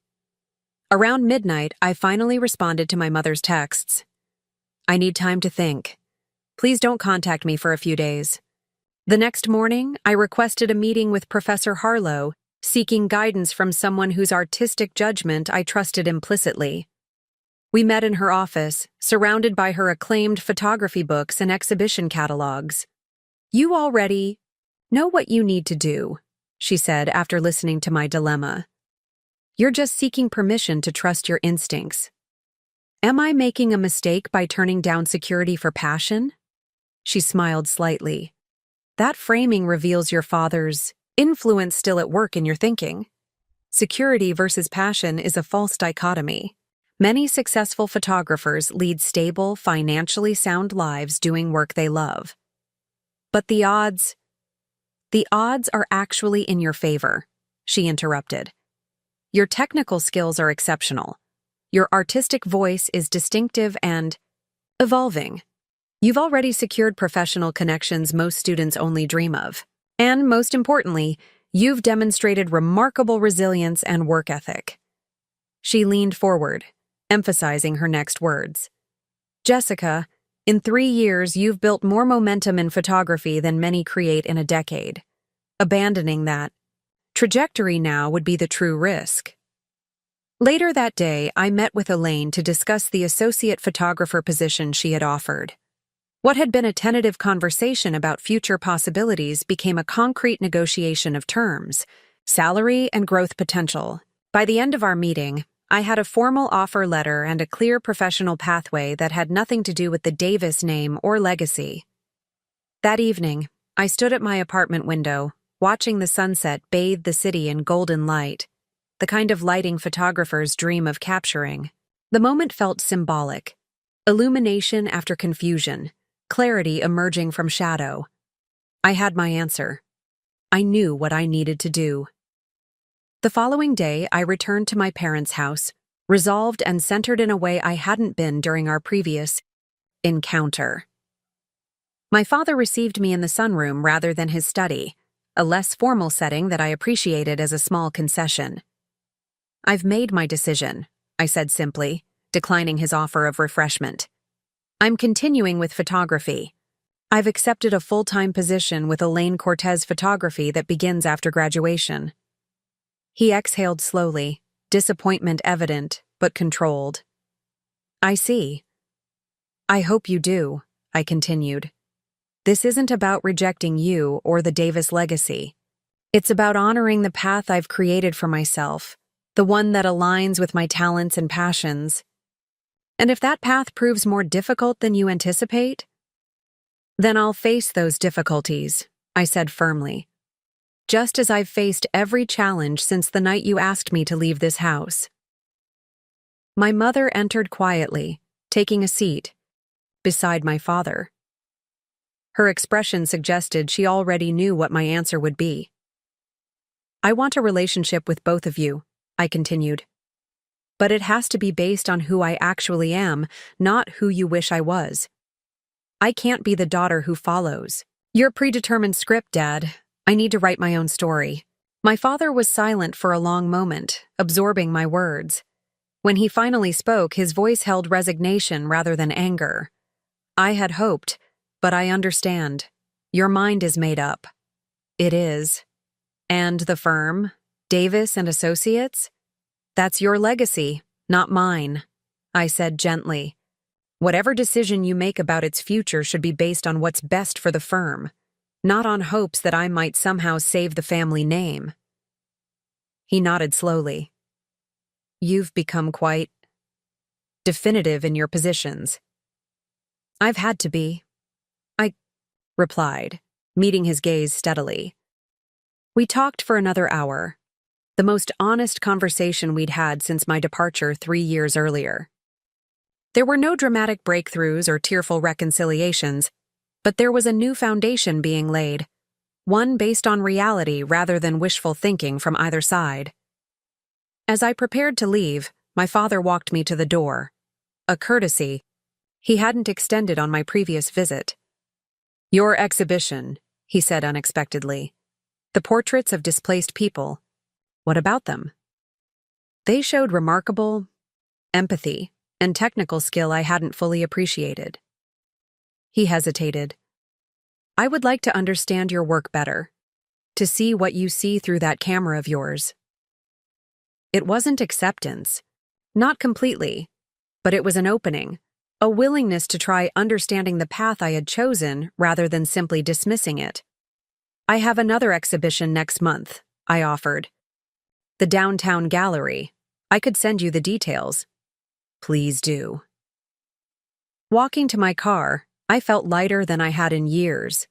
Around midnight, I finally responded to my mother's texts. I need time to think. Please don't contact me for a few days. The next morning, I requested a meeting with Professor Harlow, seeking guidance from someone whose artistic judgment I trusted implicitly. We met in her office, surrounded by her acclaimed photography books and exhibition catalogs. You already know what you need to do, she said after listening to my dilemma. You're just seeking permission to trust your instincts. Am I making a mistake by turning down security for passion? She smiled slightly. That framing reveals your father's influence still at work in your thinking. Security versus passion is a false dichotomy. Many successful photographers lead stable, financially sound lives doing work they love. But the odds are actually in your favor, she interrupted. Your technical skills are exceptional. Your artistic voice is distinctive and evolving. You've already secured professional connections most students only dream of. And most importantly, you've demonstrated remarkable resilience and work ethic. She leaned forward, emphasizing her next words. Jessica, in 3 years, you've built more momentum in photography than many create in a decade. Abandoning that trajectory now would be the true risk. Later that day, I met with Elaine to discuss the associate photographer position she had offered. What had been a tentative conversation about future possibilities became a concrete negotiation of terms, salary, and growth potential. By the end of our meeting, I had a formal offer letter and a clear professional pathway that had nothing to do with the Davis name or legacy. That evening, I stood at my apartment window, watching the sunset bathe the city in golden light, the kind of lighting photographers dream of capturing. The moment felt symbolic. Illumination after confusion, clarity emerging from shadow. I had my answer. I knew what I needed to do. The following day, I returned to my parents' house, resolved and centered in a way I hadn't been during our previous encounter. My father received me in the sunroom rather than his study, a less formal setting that I appreciated as a small concession. I've made my decision, I said simply, declining his offer of refreshment. I'm continuing with photography. I've accepted a full-time position with Elaine Cortez Photography that begins after graduation. He exhaled slowly, disappointment evident, but controlled. I see. I hope you do, I continued. This isn't about rejecting you or the Davis legacy. It's about honoring the path I've created for myself, the one that aligns with my talents and passions. And if that path proves more difficult than you anticipate, then I'll face those difficulties, I said firmly. Just as I've faced every challenge since the night you asked me to leave this house. My mother entered quietly, taking a seat beside my father. Her expression suggested she already knew what my answer would be. I want a relationship with both of you, I continued. But it has to be based on who I actually am, not who you wish I was. I can't be the daughter who follows your predetermined script, Dad. I need to write my own story. My father was silent for a long moment, absorbing my words. When he finally spoke, his voice held resignation rather than anger. I had hoped, but I understand. Your mind is made up. It is. And the firm, Davis and Associates? That's your legacy, not mine, I said gently. Whatever decision you make about its future should be based on what's best for the firm, not on hopes that I might somehow save the family name. He nodded slowly. You've become quite definitive in your positions. I've had to be, I replied, meeting his gaze steadily. We talked for another hour, the most honest conversation we'd had since my departure 3 years earlier. There were no dramatic breakthroughs or tearful reconciliations, but there was a new foundation being laid, one based on reality rather than wishful thinking from either side. As I prepared to leave, my father walked me to the door, a courtesy he hadn't extended on my previous visit. Your exhibition, he said unexpectedly. The portraits of displaced people. What about them? They showed remarkable empathy and technical skill I hadn't fully appreciated. He hesitated. I would like to understand your work better, to see what you see through that camera of yours. It wasn't acceptance, not completely, but it was an opening, a willingness to try understanding the path I had chosen rather than simply dismissing it. I have another exhibition next month, I offered. The Downtown Gallery. I could send you the details. Please do. Walking to my car, I felt lighter than I had in years.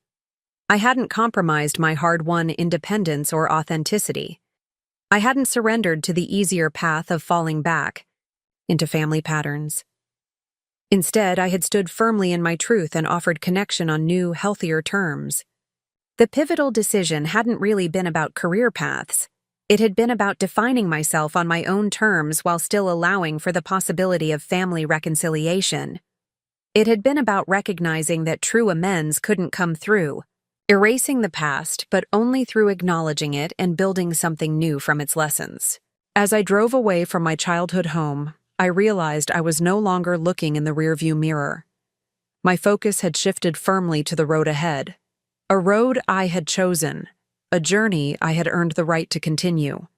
I hadn't compromised my hard-won independence or authenticity. I hadn't surrendered to the easier path of falling back into family patterns. Instead, I had stood firmly in my truth and offered connection on new, healthier terms. The pivotal decision hadn't really been about career paths. It had been about defining myself on my own terms while still allowing for the possibility of family reconciliation. It had been about recognizing that true amends couldn't come through erasing the past, but only through acknowledging it and building something new from its lessons. As I drove away from my childhood home, I realized I was no longer looking in the rearview mirror. My focus had shifted firmly to the road ahead, a road I had chosen, a journey I had earned the right to continue.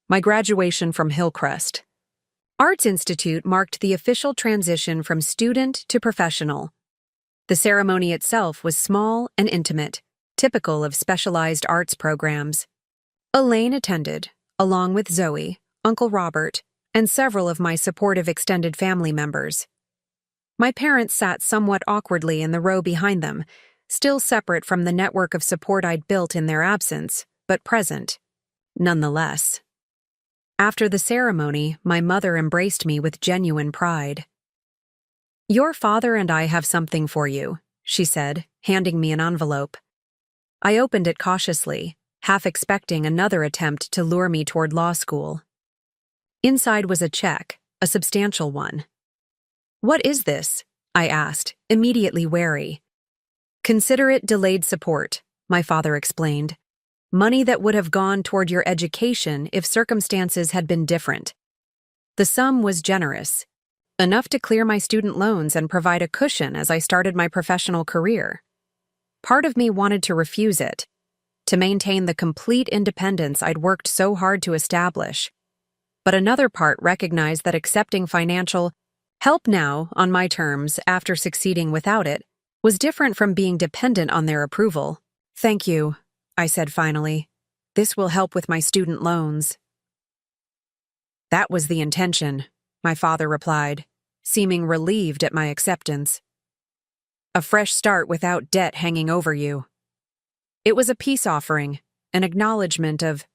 My graduation from Hillcrest Arts Institute marked the official transition from student to professional. The ceremony itself was small and intimate, typical of specialized arts programs. Elaine attended, along with Zoe, Uncle Robert, and several of my supportive extended family members. My parents sat somewhat awkwardly in the row behind them, still separate from the network of support I'd built in their absence, but present, nonetheless. After the ceremony, my mother embraced me with genuine pride. Your father and I have something for you, she said, handing me an envelope. I opened it cautiously, half expecting another attempt to lure me toward law school. Inside was a check, a substantial one. What is this? I asked, immediately wary. Consider it delayed support, my father explained. Money that would have gone toward your education if circumstances had been different. The sum was generous, enough to clear my student loans and provide a cushion as I started my professional career. Part of me wanted to refuse it, to maintain the complete independence I'd worked so hard to establish. But another part recognized that accepting financial help now, on my terms, after succeeding without it, was different from being dependent on their approval. Thank you, I said finally. This will help with my student loans. That was the intention, my father replied, seeming relieved at my acceptance. A fresh start without debt hanging over you. It was a peace offering, an acknowledgement of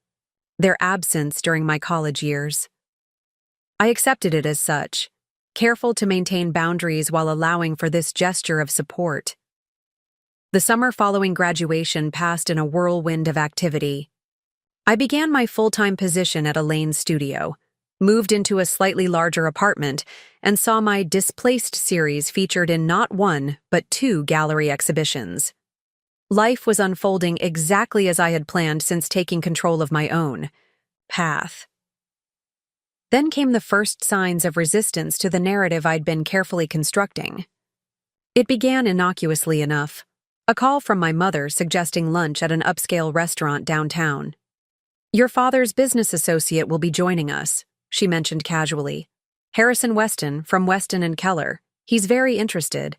their absence during my college years. I accepted it as such, careful to maintain boundaries while allowing for this gesture of support. The summer following graduation passed in a whirlwind of activity. I began my full-time position at Elaine's studio, moved into a slightly larger apartment, and saw my Displaced series featured in not one, but 2 gallery exhibitions. Life was unfolding exactly as I had planned since taking control of my own path. Then came the first signs of resistance to the narrative I'd been carefully constructing. It began innocuously enough, a call from my mother suggesting lunch at an upscale restaurant downtown. "Your father's business associate will be joining us," she mentioned casually. "Harrison Weston from Weston and Keller. He's very interested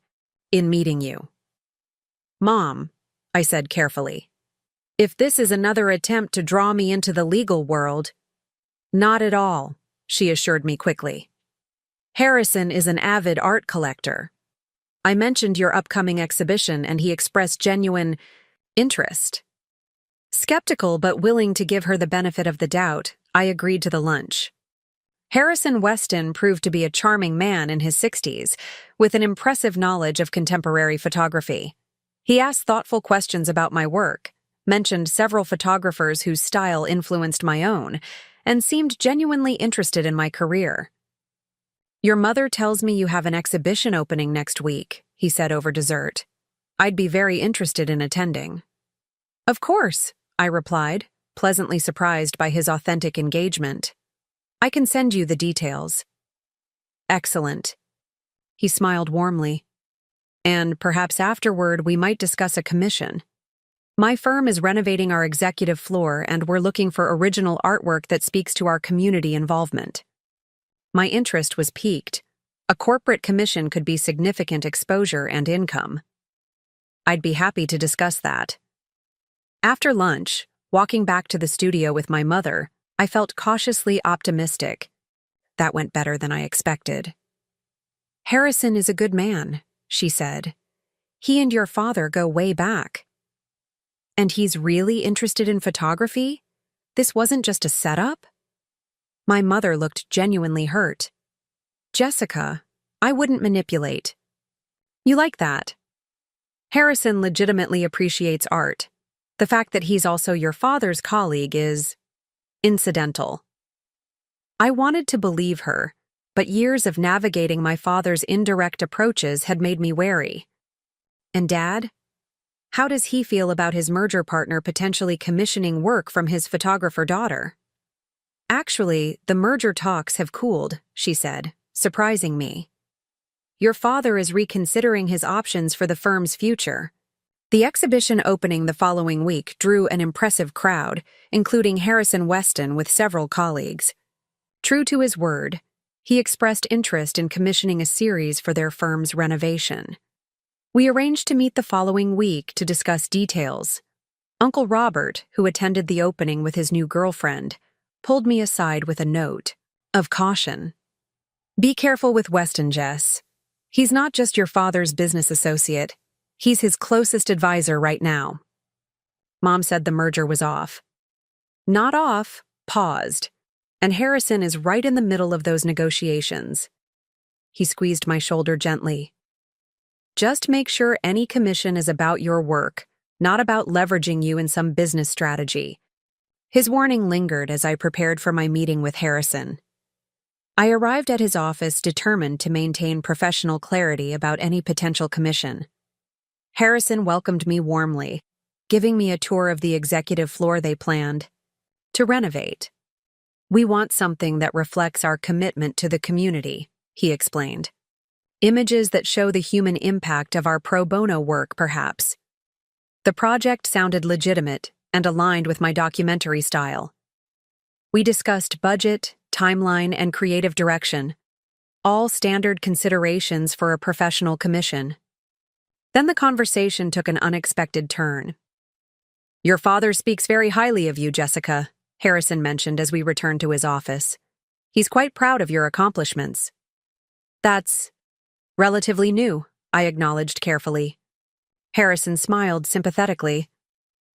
in meeting you." "Mom," I said carefully, "if this is another attempt to draw me into the legal world—" "Not at all," she assured me quickly. "Harrison is an avid art collector. I mentioned your upcoming exhibition and he expressed genuine interest." Skeptical but willing to give her the benefit of the doubt, I agreed to the lunch. Harrison Weston proved to be a charming man in his 60s, with an impressive knowledge of contemporary photography. He asked thoughtful questions about my work, mentioned several photographers whose style influenced my own, and seemed genuinely interested in my career. "Your mother tells me you have an exhibition opening next week," he said over dessert. "I'd be very interested in attending." "Of course," I replied, pleasantly surprised by his authentic engagement. "I can send you the details." "Excellent." He smiled warmly. "And perhaps afterward we might discuss a commission. My firm is renovating our executive floor and we're looking for original artwork that speaks to our community involvement." My interest was piqued. A corporate commission could be significant exposure and income. I'd be happy to discuss that. After lunch, walking back to the studio with my mother, I felt cautiously optimistic. That went better than I expected. "Harrison is a good man," she said. "He and your father go way back." "And he's really interested in photography? This wasn't just a setup?" My mother looked genuinely hurt. "Jessica, I wouldn't manipulate." "You like that?" "Harrison legitimately appreciates art. The fact that he's also your father's colleague is incidental." I wanted to believe her, but years of navigating my father's indirect approaches had made me wary. "And Dad? How does he feel about his merger partner potentially commissioning work from his photographer daughter?" "Actually, the merger talks have cooled," she said, surprising me. "Your father is reconsidering his options for the firm's future." The exhibition opening the following week drew an impressive crowd, including Harrison Weston with several colleagues. True to his word, he expressed interest in commissioning a series for their firm's renovation. We arranged to meet the following week to discuss details. Uncle Robert, who attended the opening with his new girlfriend, pulled me aside with a note of caution. "Be careful with Weston, Jess. He's not just your father's business associate. He's his closest advisor right now." Mom said the merger was off. Not off, paused, and Harrison is right in the middle of those negotiations. He squeezed my shoulder gently. "Just make sure any commission is about your work, not about leveraging you in some business strategy." His warning lingered as I prepared for my meeting with Harrison. I arrived at his office determined to maintain professional clarity about any potential commission. Harrison welcomed me warmly, giving me a tour of the executive floor they planned to renovate. "We want something that reflects our commitment to the community," he explained. "Images that show the human impact of our pro bono work, perhaps." The project sounded legitimate and aligned with my documentary style. We discussed budget, timeline, and creative direction, all standard considerations for a professional commission. Then the conversation took an unexpected turn. "Your father speaks very highly of you, Jessica," Harrison mentioned as we returned to his office. "He's quite proud of your accomplishments." "That's relatively new," I acknowledged carefully. Harrison smiled sympathetically.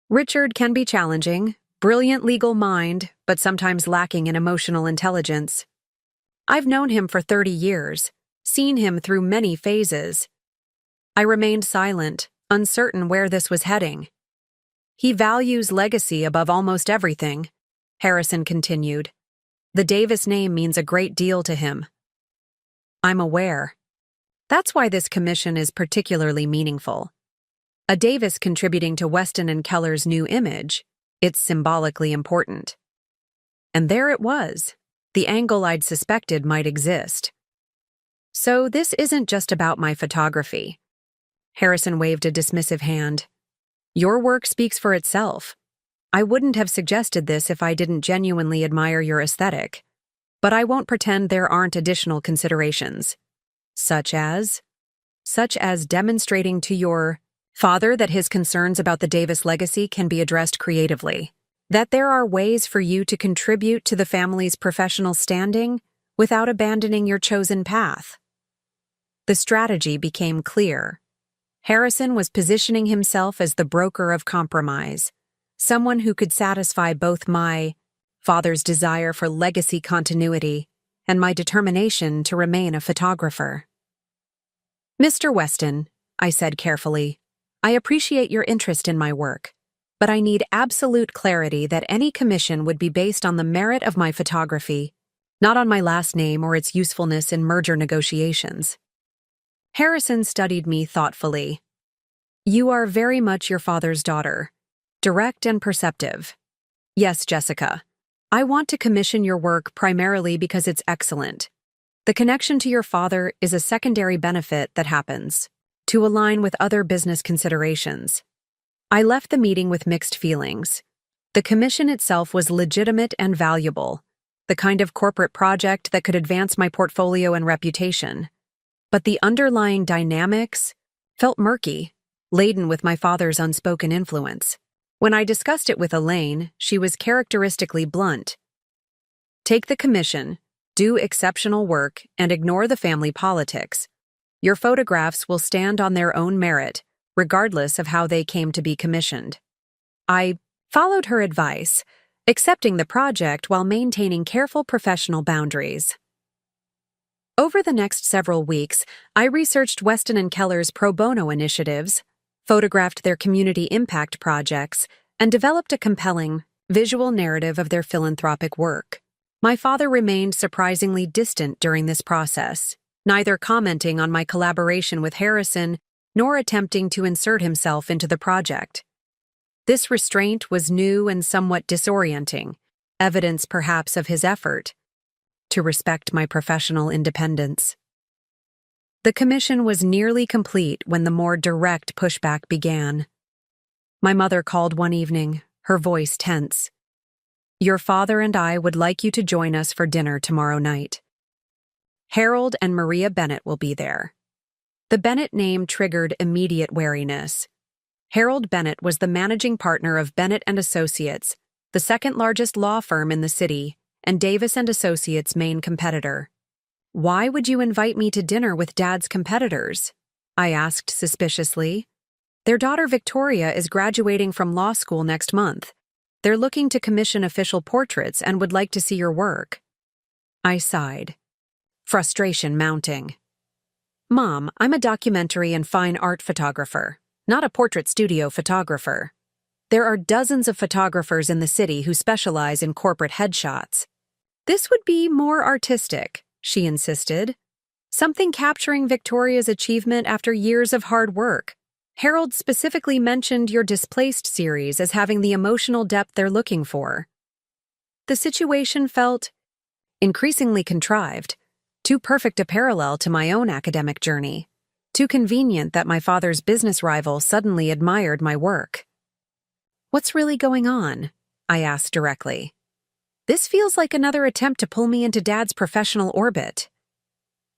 "Richard can be challenging, brilliant legal mind, but sometimes lacking in emotional intelligence." I've known him for 30 years, seen him through many phases. I remained silent, uncertain where this was heading. He values legacy above almost everything, Harrison continued. The Davis name means a great deal to him. I'm aware. That's why this commission is particularly meaningful. A Davis contributing to Weston and Keller's new image, it's symbolically important. And there it was, the angle I'd suspected might exist. So this isn't just about my photography. Harrison waved a dismissive hand. Your work speaks for itself. I wouldn't have suggested this if I didn't genuinely admire your aesthetic. But I won't pretend there aren't additional considerations. Such as demonstrating to your father that his concerns about the Davis legacy can be addressed creatively. That there are ways for you to contribute to the family's professional standing without abandoning your chosen path. The strategy became clear. Harrison was positioning himself as the broker of compromise, someone who could satisfy both my father's desire for legacy continuity and my determination to remain a photographer. Mr. Weston, I said carefully, I appreciate your interest in my work, but I need absolute clarity that any commission would be based on the merit of my photography, not on my last name or its usefulness in merger negotiations. Harrison studied me thoughtfully. You are very much your father's daughter, direct and perceptive. Yes, Jessica, I want to commission your work primarily because it's excellent. The connection to your father is a secondary benefit that happens to align with other business considerations. I left the meeting with mixed feelings. The commission itself was legitimate and valuable, the kind of corporate project that could advance my portfolio and reputation. But the underlying dynamics felt murky, laden with my father's unspoken influence. When I discussed it with Elaine, she was characteristically blunt. Take the commission, do exceptional work, and ignore the family politics. Your photographs will stand on their own merit, regardless of how they came to be commissioned. I followed her advice, accepting the project while maintaining careful professional boundaries. Over the next several weeks, I researched Weston and Keller's pro bono initiatives, photographed their community impact projects, and developed a compelling, visual narrative of their philanthropic work. My father remained surprisingly distant during this process, neither commenting on my collaboration with Harrison nor attempting to insert himself into the project. This restraint was new and somewhat disorienting, evidence perhaps of his effort to respect my professional independence. The commission was nearly complete when the more direct pushback began. My mother called one evening, her voice tense. Your father and I would like you to join us for dinner tomorrow night. Harold and Maria Bennett will be there. The Bennett name triggered immediate wariness. Harold Bennett was the managing partner of Bennett and Associates, the second largest law firm in the city, and Davis and Associates' main competitor. Why would you invite me to dinner with Dad's competitors? I asked suspiciously. Their daughter Victoria is graduating from law school next month. They're looking to commission official portraits and would like to see your work. I sighed, frustration mounting. Mom, I'm a documentary and fine art photographer, not a portrait studio photographer. There are dozens of photographers in the city who specialize in corporate headshots. This would be more artistic, she insisted. Something capturing Victoria's achievement after years of hard work. Harold specifically mentioned your Displaced series as having the emotional depth they're looking for. The situation felt increasingly contrived, too perfect a parallel to my own academic journey, too convenient that my father's business rival suddenly admired my work. What's really going on? I asked directly. This feels like another attempt to pull me into Dad's professional orbit.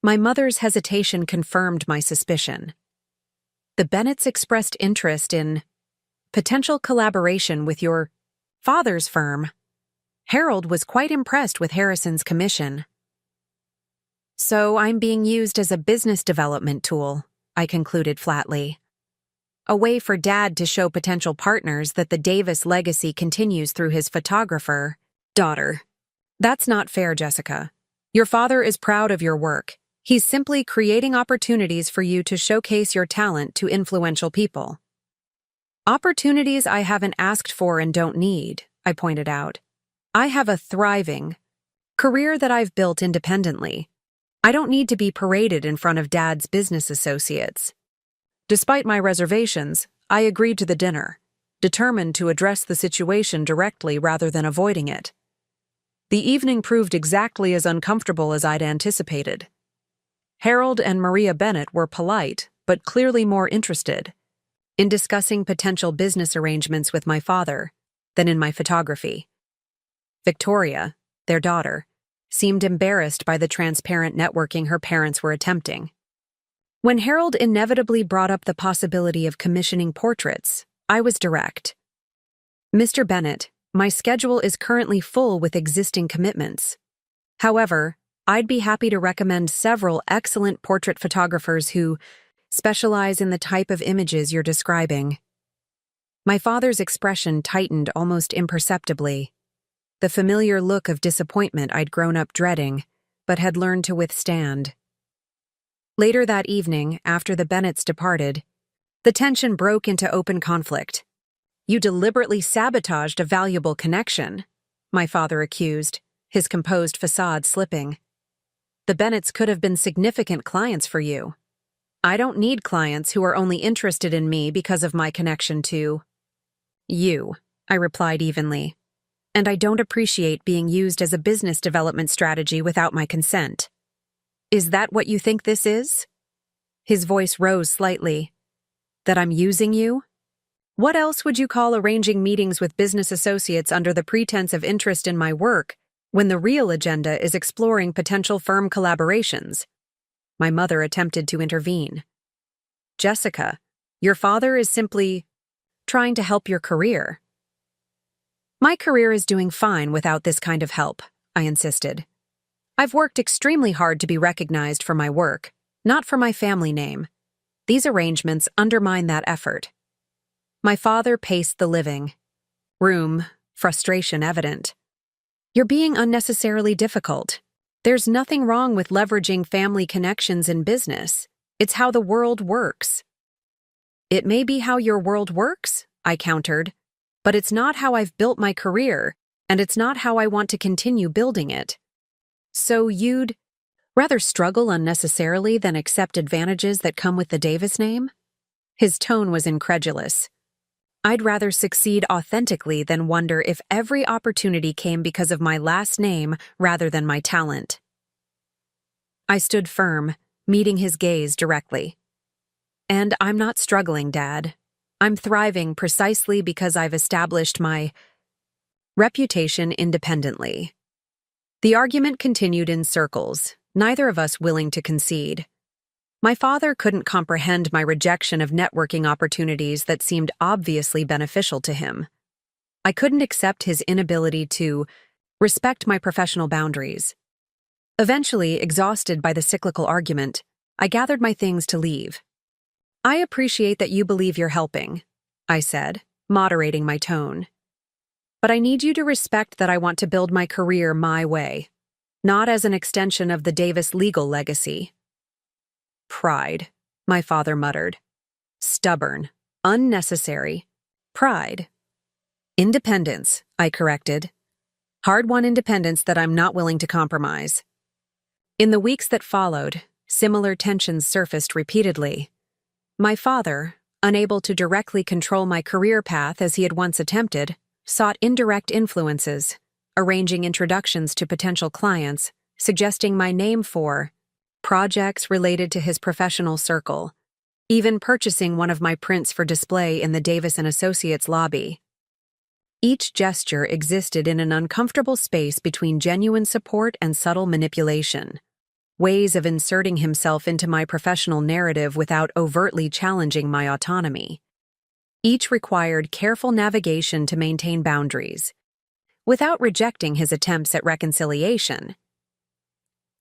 My mother's hesitation confirmed my suspicion. The Bennetts expressed interest in potential collaboration with your father's firm. Harold was quite impressed with Harrison's commission. So I'm being used as a business development tool, I concluded flatly. A way for Dad to show potential partners that the Davis legacy continues through his photographer daughter. That's not fair, Jessica. Your father is proud of your work. He's simply creating opportunities for you to showcase your talent to influential people. Opportunities I haven't asked for and don't need, I pointed out. I have a thriving career that I've built independently. I don't need to be paraded in front of Dad's business associates. Despite my reservations, I agreed to the dinner, determined to address the situation directly rather than avoiding it. The evening proved exactly as uncomfortable as I'd anticipated. Harold and Maria Bennett were polite, but clearly more interested in discussing potential business arrangements with my father than in my photography. Victoria, their daughter, seemed embarrassed by the transparent networking her parents were attempting. When Harold inevitably brought up the possibility of commissioning portraits, I was direct. Mr. Bennett, my schedule is currently full with existing commitments. However, I'd be happy to recommend several excellent portrait photographers who specialize in the type of images you're describing. My father's expression tightened almost imperceptibly. The familiar look of disappointment I'd grown up dreading, but had learned to withstand. Later that evening, after the Bennetts departed, the tension broke into open conflict. You deliberately sabotaged a valuable connection, my father accused, his composed facade slipping. The Bennetts could have been significant clients for you. I don't need clients who are only interested in me because of my connection to you, I replied evenly. And I don't appreciate being used as a business development strategy without my consent. Is that what you think this is? His voice rose slightly. That I'm using you? What else would you call arranging meetings with business associates under the pretense of interest in my work, when the real agenda is exploring potential firm collaborations? My mother attempted to intervene. Jessica, your father is simply trying to help your career. My career is doing fine without this kind of help, I insisted. I've worked extremely hard to be recognized for my work, not for my family name. These arrangements undermine that effort. My father paced the living room, frustration evident. You're being unnecessarily difficult. There's nothing wrong with leveraging family connections in business. It's how the world works. It may be how your world works, I countered, but it's not how I've built my career, and it's not how I want to continue building it. So you'd rather struggle unnecessarily than accept advantages that come with the Davis name? His tone was incredulous. I'd rather succeed authentically than wonder if every opportunity came because of my last name rather than my talent. I stood firm, meeting his gaze directly. And I'm not struggling, Dad. I'm thriving precisely because I've established my reputation independently. The argument continued in circles, neither of us willing to concede. My father couldn't comprehend my rejection of networking opportunities that seemed obviously beneficial to him. I couldn't accept his inability to respect my professional boundaries. Eventually, exhausted by the cyclical argument, I gathered my things to leave. I appreciate that you believe you're helping, I said, moderating my tone. But I need you to respect that I want to build my career my way, not as an extension of the Davis legal legacy. Pride, my father muttered. Stubborn, unnecessary. Pride. Independence, I corrected. Hard-won independence that I'm not willing to compromise. In the weeks that followed, similar tensions surfaced repeatedly. My father, unable to directly control my career path as he had once attempted, sought indirect influences, arranging introductions to potential clients, suggesting my name for projects related to his professional circle, even purchasing one of my prints for display in the Davis & Associates lobby. Each gesture existed in an uncomfortable space between genuine support and subtle manipulation, ways of inserting himself into my professional narrative without overtly challenging my autonomy. Each required careful navigation to maintain boundaries, without rejecting his attempts at reconciliation.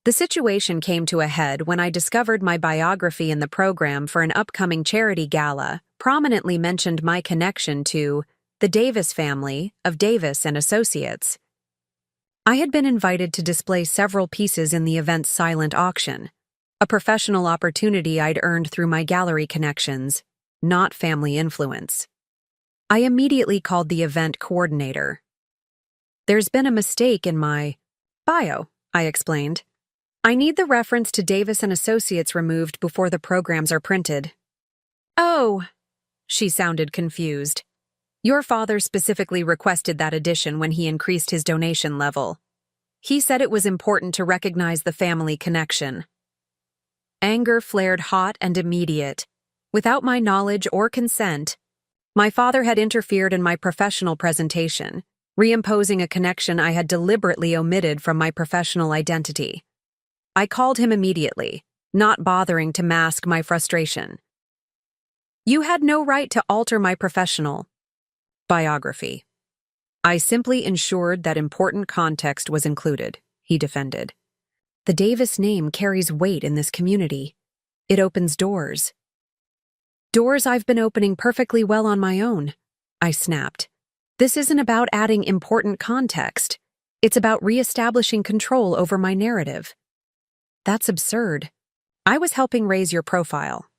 The situation came to a head when I discovered my biography in the program for an upcoming charity gala prominently mentioned my connection to the Davis family of Davis & Associates. I had been invited to display several pieces in the event's silent auction, a professional opportunity I'd earned through my gallery connections, not family influence. I immediately called the event coordinator. "There's been a mistake in my bio," I explained. "I need the reference to Davis and Associates removed before the programs are printed." "Oh," she sounded confused. "Your father specifically requested that addition when he increased his donation level. He said it was important to recognize the family connection." Anger flared hot and immediate. Without my knowledge or consent, my father had interfered in my professional presentation, reimposing a connection I had deliberately omitted from my professional identity. I called him immediately, not bothering to mask my frustration. "You had no right to alter my professional biography. I simply ensured that important context was included," he defended. "The Davis name carries weight in this community. It opens doors. Doors I've been opening perfectly well on my own," I snapped. "This isn't about adding important context. It's about reestablishing control over my narrative." "That's absurd. I was helping raise your profile."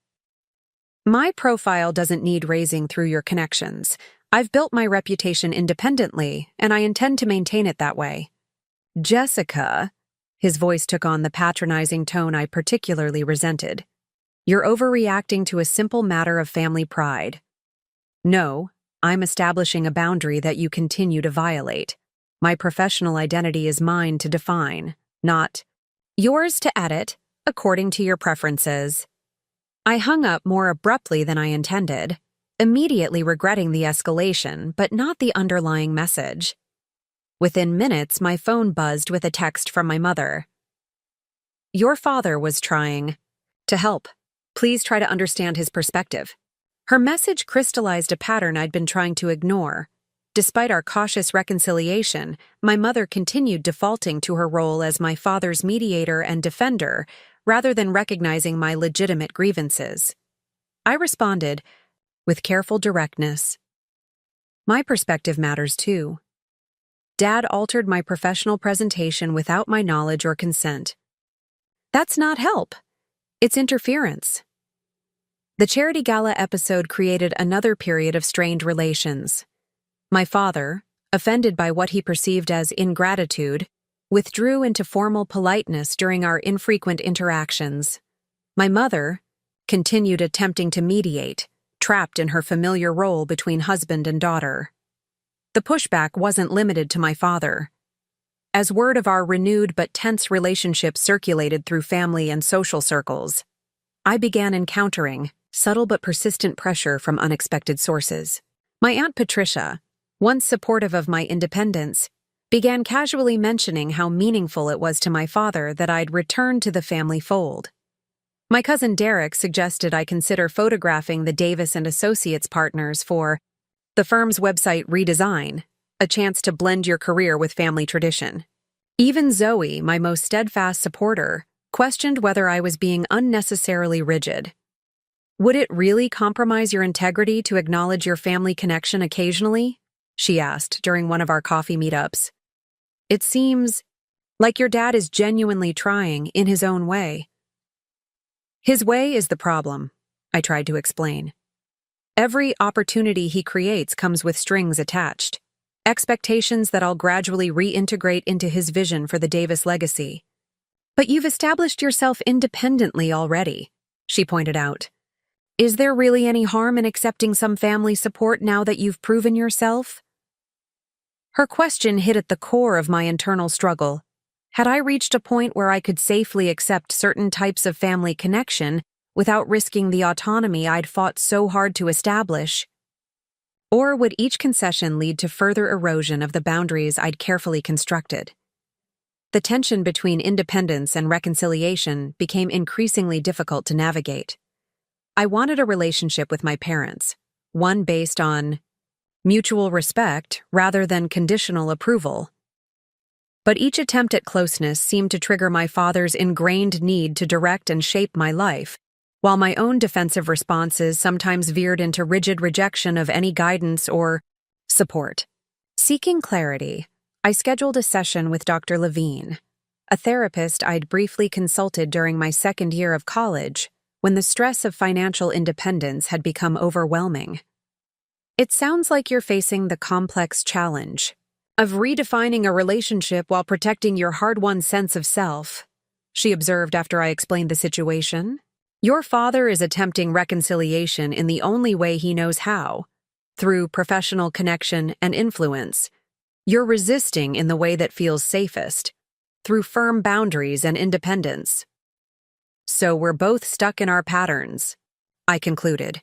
"My profile doesn't need raising through your connections. I've built my reputation independently, and I intend to maintain it that way." "Jessica," his voice took on the patronizing tone I particularly resented, "you're overreacting to a simple matter of family pride." "No, I'm establishing a boundary that you continue to violate. My professional identity is mine to define, not yours to edit, according to your preferences." I hung up more abruptly than I intended, immediately regretting the escalation, but not the underlying message. Within minutes, my phone buzzed with a text from my mother. "Your father was trying to help. Please try to understand his perspective." Her message crystallized a pattern I'd been trying to ignore. Despite our cautious reconciliation, my mother continued defaulting to her role as my father's mediator and defender, rather than recognizing my legitimate grievances. I responded, with careful directness, "My perspective matters too. Dad altered my professional presentation without my knowledge or consent. That's not help. It's interference." The charity gala episode created another period of strained relations. My father, offended by what he perceived as ingratitude, withdrew into formal politeness during our infrequent interactions. My mother continued attempting to mediate, trapped in her familiar role between husband and daughter. The pushback wasn't limited to my father. As word of our renewed but tense relationship circulated through family and social circles, I began encountering subtle but persistent pressure from unexpected sources. My Aunt Patricia, once supportive of my independence, began casually mentioning how meaningful it was to my father that I'd returned to the family fold. My cousin Derek suggested I consider photographing the Davis and Associates partners for the firm's website redesign, a chance to blend your career with family tradition. Even Zoe, my most steadfast supporter, questioned whether I was being unnecessarily rigid. "Would it really compromise your integrity to acknowledge your family connection occasionally?" she asked during one of our coffee meetups. "It seems like your dad is genuinely trying in his own way." "His way is the problem," I tried to explain. "Every opportunity he creates comes with strings attached, expectations that I'll gradually reintegrate into his vision for the Davis legacy." "But you've established yourself independently already," she pointed out. "Is there really any harm in accepting some family support now that you've proven yourself?" Her question hit at the core of my internal struggle. Had I reached a point where I could safely accept certain types of family connection without risking the autonomy I'd fought so hard to establish? Or would each concession lead to further erosion of the boundaries I'd carefully constructed? The tension between independence and reconciliation became increasingly difficult to navigate. I wanted a relationship with my parents, one based on mutual respect rather than conditional approval. But each attempt at closeness seemed to trigger my father's ingrained need to direct and shape my life, while my own defensive responses sometimes veered into rigid rejection of any guidance or support. Seeking clarity, I scheduled a session with Dr. Levine, a therapist I'd briefly consulted during my second year of college when the stress of financial independence had become overwhelming. "It sounds like you're facing the complex challenge of redefining a relationship while protecting your hard-won sense of self," she observed after I explained the situation. "Your father is attempting reconciliation in the only way he knows how, through professional connection and influence. You're resisting in the way that feels safest, through firm boundaries and independence. So we're both stuck in our patterns," I concluded.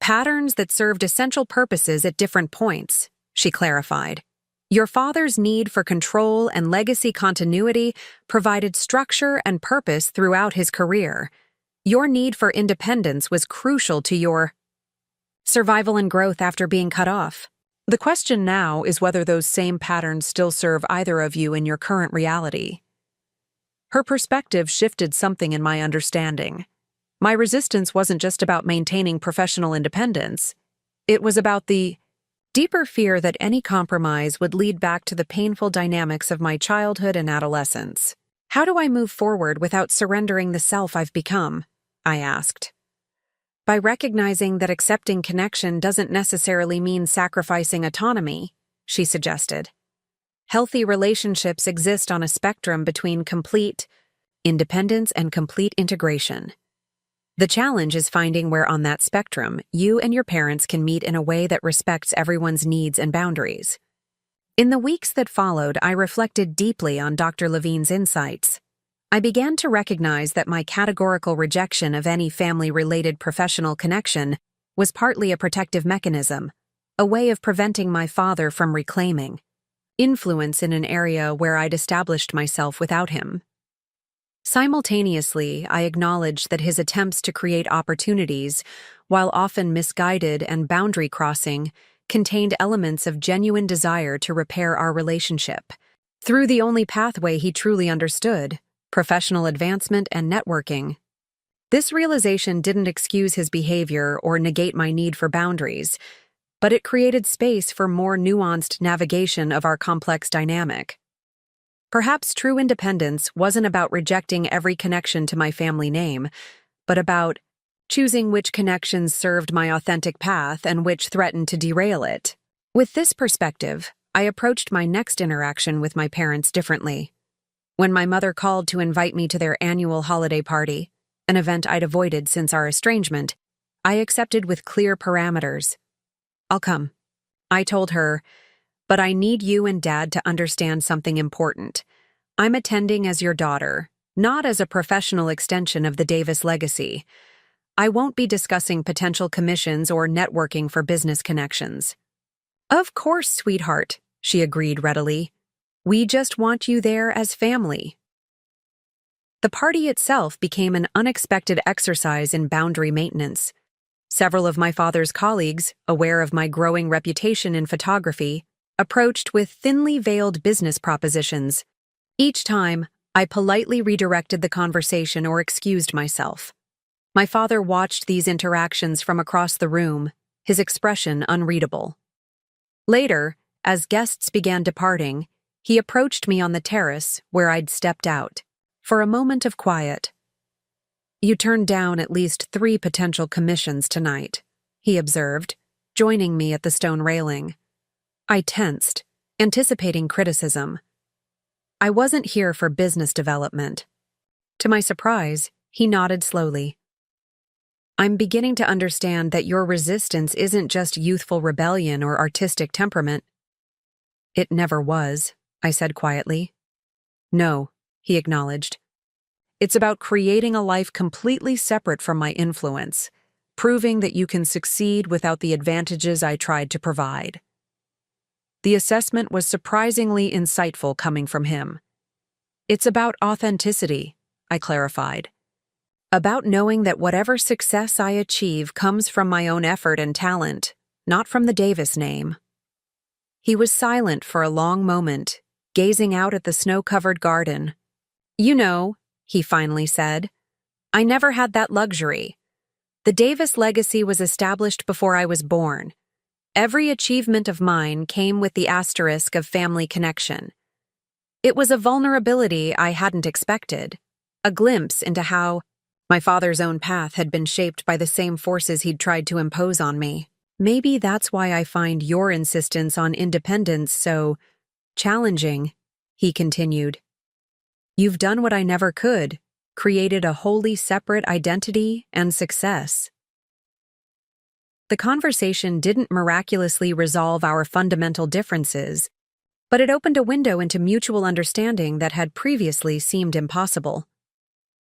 "Patterns that served essential purposes at different points," she clarified. "Your father's need for control and legacy continuity provided structure and purpose throughout his career. Your need for independence was crucial to your survival and growth after being cut off. The question now is whether those same patterns still serve either of you in your current reality." Her perspective shifted something in my understanding. My resistance wasn't just about maintaining professional independence. It was about the deeper fear that any compromise would lead back to the painful dynamics of my childhood and adolescence. "How do I move forward without surrendering the self I've become?" I asked. "By recognizing that accepting connection doesn't necessarily mean sacrificing autonomy," she suggested. "Healthy relationships exist on a spectrum between complete independence and complete integration. The challenge is finding where on that spectrum you and your parents can meet in a way that respects everyone's needs and boundaries." In the weeks that followed, I reflected deeply on Dr. Levine's insights. I began to recognize that my categorical rejection of any family-related professional connection was partly a protective mechanism, a way of preventing my father from reclaiming influence in an area where I'd established myself without him. Simultaneously, I acknowledged that his attempts to create opportunities, while often misguided and boundary-crossing, contained elements of genuine desire to repair our relationship through the only pathway he truly understood: professional advancement and networking. This realization didn't excuse his behavior or negate my need for boundaries, but it created space for more nuanced navigation of our complex dynamic. Perhaps true independence wasn't about rejecting every connection to my family name, but about choosing which connections served my authentic path and which threatened to derail it. With this perspective, I approached my next interaction with my parents differently. When my mother called to invite me to their annual holiday party, an event I'd avoided since our estrangement, I accepted with clear parameters. "I'll come," I told her, "but I need you and Dad to understand something important. I'm attending as your daughter, not as a professional extension of the Davis legacy. I won't be discussing potential commissions or networking for business connections." "Of course, sweetheart," she agreed readily. "We just want you there as family." The party itself became an unexpected exercise in boundary maintenance. Several of my father's colleagues, aware of my growing reputation in photography, approached with thinly veiled business propositions. Each time, I politely redirected the conversation or excused myself. My father watched these interactions from across the room, his expression unreadable. Later, as guests began departing, he approached me on the terrace where I'd stepped out, for a moment of quiet. "You turned down at least 3 potential commissions tonight," he observed, joining me at the stone railing. I tensed, anticipating criticism. "I wasn't here for business development." To my surprise, he nodded slowly. "I'm beginning to understand that your resistance isn't just youthful rebellion or artistic temperament." "It never was," I said quietly. "No," he acknowledged. "It's about creating a life completely separate from my influence, proving that you can succeed without the advantages I tried to provide." The assessment was surprisingly insightful coming from him. "It's about authenticity," I clarified. "About knowing that whatever success I achieve comes from my own effort and talent, not from the Davis name." He was silent for a long moment, gazing out at the snow-covered garden. "You know," he finally said, "I never had that luxury. The Davis legacy was established before I was born, Every achievement of mine came with the asterisk of family connection. It was a vulnerability I hadn't expected, a glimpse into how my father's own path had been shaped by the same forces he'd tried to impose on me. Maybe that's why I find your insistence on independence so challenging, he continued. You've done what I never could, created a wholly separate identity and success. The conversation didn't miraculously resolve our fundamental differences, but it opened a window into mutual understanding that had previously seemed impossible.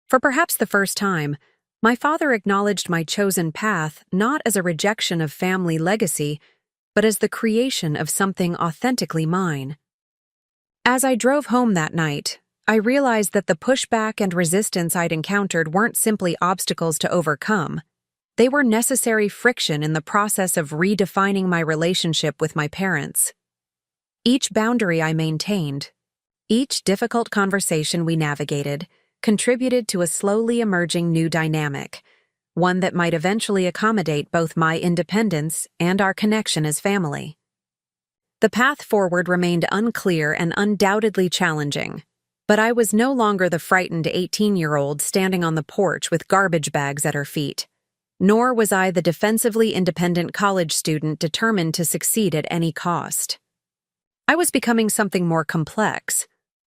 For perhaps the first time, my father acknowledged my chosen path not as a rejection of family legacy, but as the creation of something authentically mine. As I drove home that night, I realized that the pushback and resistance I'd encountered weren't simply obstacles to overcome. They were necessary friction in the process of redefining my relationship with my parents. Each boundary I maintained, each difficult conversation we navigated, contributed to a slowly emerging new dynamic, one that might eventually accommodate both my independence and our connection as family. The path forward remained unclear and undoubtedly challenging, but I was no longer the frightened 18-year-old standing on the porch with garbage bags at her feet. Nor was I the defensively independent college student determined to succeed at any cost. I was becoming something more complex,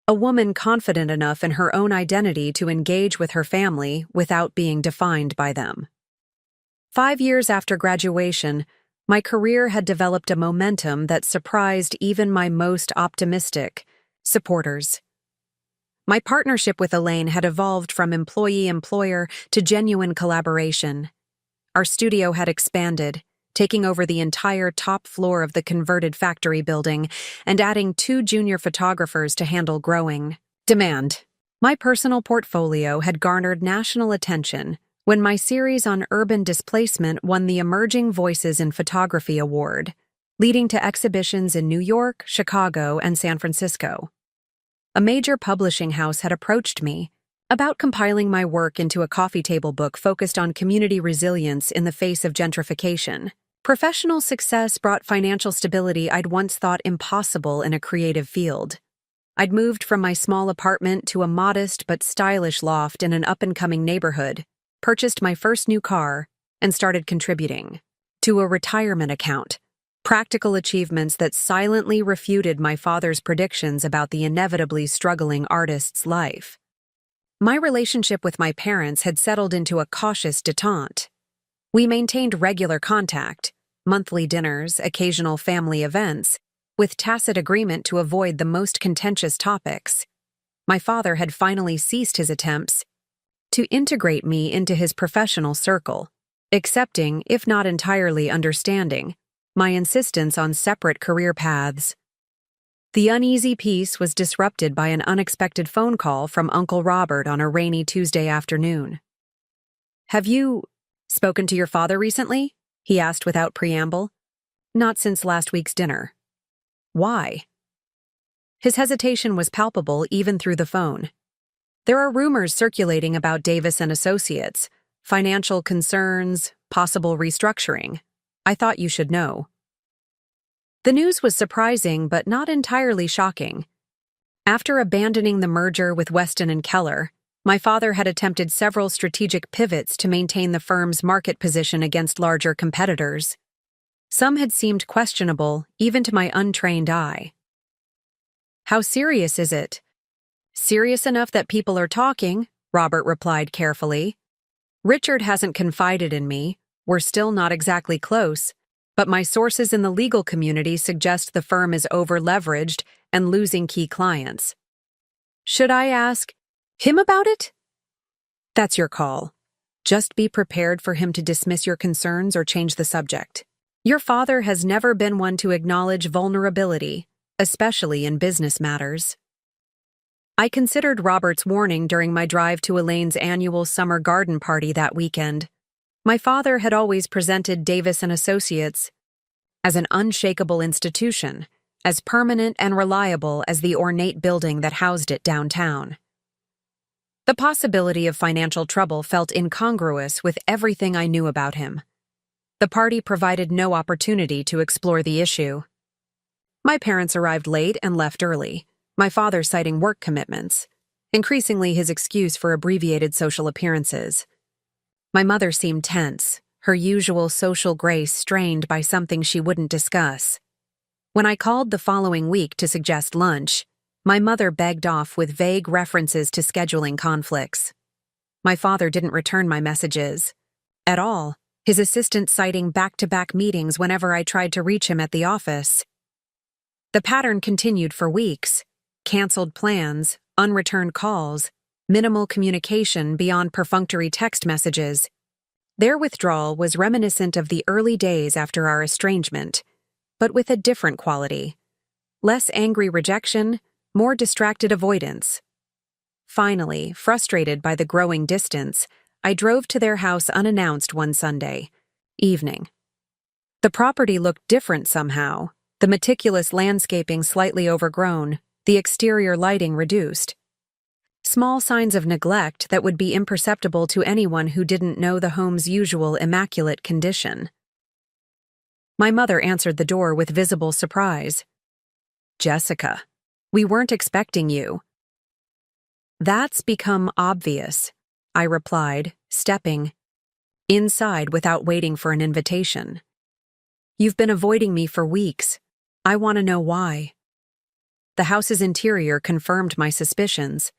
a woman confident enough in her own identity to engage with her family without being defined by them. 5 years after graduation, my career had developed a momentum that surprised even my most optimistic supporters. My partnership with Elaine had evolved from employee-employer to genuine collaboration. Our studio had expanded, taking over the entire top floor of the converted factory building and adding 2 junior photographers to handle growing demand. My personal portfolio had garnered national attention when my series on urban displacement won the Emerging Voices in Photography Award, leading to exhibitions in New York, Chicago, and San Francisco. A major publishing house had approached me about compiling my work into a coffee table book focused on community resilience in the face of gentrification. Professional success brought financial stability I'd once thought impossible in a creative field. I'd moved from my small apartment to a modest but stylish loft in an up-and-coming neighborhood, purchased my first new car, and started contributing to a retirement account, practical achievements that silently refuted my father's predictions about the inevitably struggling artist's life. My relationship with my parents had settled into a cautious detente. We maintained regular contact, monthly dinners, occasional family events, with tacit agreement to avoid the most contentious topics. My father had finally ceased his attempts to integrate me into his professional circle, accepting, if not entirely understanding, my insistence on separate career paths. The uneasy peace was disrupted by an unexpected phone call from Uncle Robert on a rainy Tuesday afternoon. "Have you spoken to your father recently?" he asked without preamble. "Not since last week's dinner." "Why?" His hesitation was palpable even through the phone. "There are rumors circulating about Davis and Associates, financial concerns, possible restructuring. I thought you should know." The news was surprising but not entirely shocking. After abandoning the merger with Weston and Keller, my father had attempted several strategic pivots to maintain the firm's market position against larger competitors. Some had seemed questionable, even to my untrained eye. "How serious is it?" "Serious enough that people are talking," Robert replied carefully. "Richard hasn't confided in me. We're still not exactly close, but my sources in the legal community suggest the firm is over-leveraged and losing key clients." "Should I ask him about it?" "That's your call. Just be prepared for him to dismiss your concerns or change the subject. Your father has never been one to acknowledge vulnerability, especially in business matters." I considered Robert's warning during my drive to Elaine's annual summer garden party that weekend. My father had always presented Davis and Associates as an unshakable institution, as permanent and reliable as the ornate building that housed it downtown. The possibility of financial trouble felt incongruous with everything I knew about him. The party provided no opportunity to explore the issue. My parents arrived late and left early, my father citing work commitments, increasingly his excuse for abbreviated social appearances. My mother seemed tense, her usual social grace strained by something she wouldn't discuss. When I called the following week to suggest lunch, my mother begged off with vague references to scheduling conflicts. My father didn't return my messages at all, his assistant citing back-to-back meetings whenever I tried to reach him at the office. The pattern continued for weeks: canceled plans, unreturned calls, minimal communication beyond perfunctory text messages. Their withdrawal was reminiscent of the early days after our estrangement, but with a different quality. Less angry rejection, more distracted avoidance. Finally, frustrated by the growing distance, I drove to their house unannounced one Sunday evening. The property looked different somehow, the meticulous landscaping slightly overgrown, the exterior lighting reduced. Small signs of neglect that would be imperceptible to anyone who didn't know the home's usual immaculate condition. My mother answered the door with visible surprise. "Jessica, we weren't expecting you." "That's become obvious," I replied, stepping inside without waiting for an invitation. "You've been avoiding me for weeks. I want to know why." The house's interior confirmed my suspicions,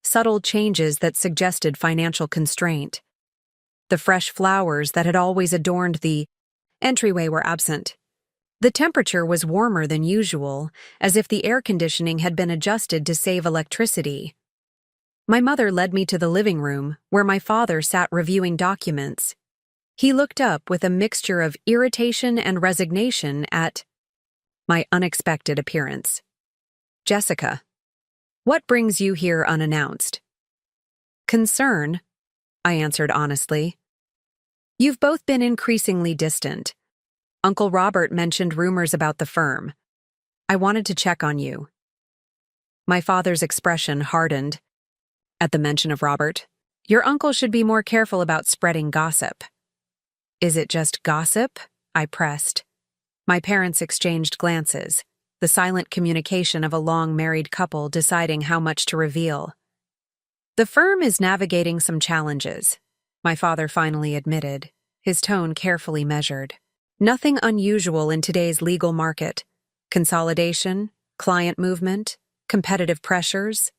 subtle changes that suggested financial constraint. The fresh flowers that had always adorned the entryway were absent. The temperature was warmer than usual, as if the air conditioning had been adjusted to save electricity. My mother led me to the living room, where my father sat reviewing documents. He looked up with a mixture of irritation and resignation at my unexpected appearance. "Jessica, what brings you here unannounced?" "Concern," I answered honestly. "You've both been increasingly distant. Uncle Robert mentioned rumors about the firm. I wanted to check on you." My father's expression hardened at the mention of Robert. "Your uncle should be more careful about spreading gossip." "Is it just gossip?" I pressed. My parents exchanged glances, the silent communication of a long-married couple deciding how much to reveal. "The firm is navigating some challenges," my father finally admitted, his tone carefully measured. "Nothing unusual in today's legal market. Consolidation, client movement, competitive pressures."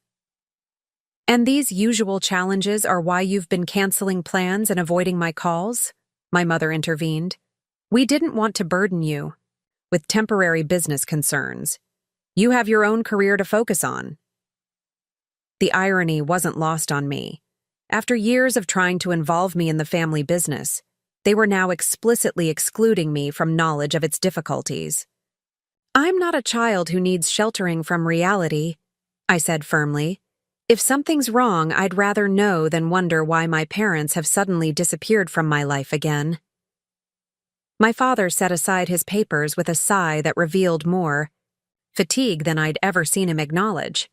"And these usual challenges are why you've been canceling plans and avoiding my calls?" my mother intervened. "We didn't want to burden you with temporary business concerns. You have your own career to focus on." The irony wasn't lost on me. After years of trying to involve me in the family business, they were now explicitly excluding me from knowledge of its difficulties. "I'm not a child who needs sheltering from reality," I said firmly. "If something's wrong, I'd rather know than wonder why my parents have suddenly disappeared from my life again." My father set aside his papers with a sigh that revealed more fatigue than I'd ever seen him acknowledge.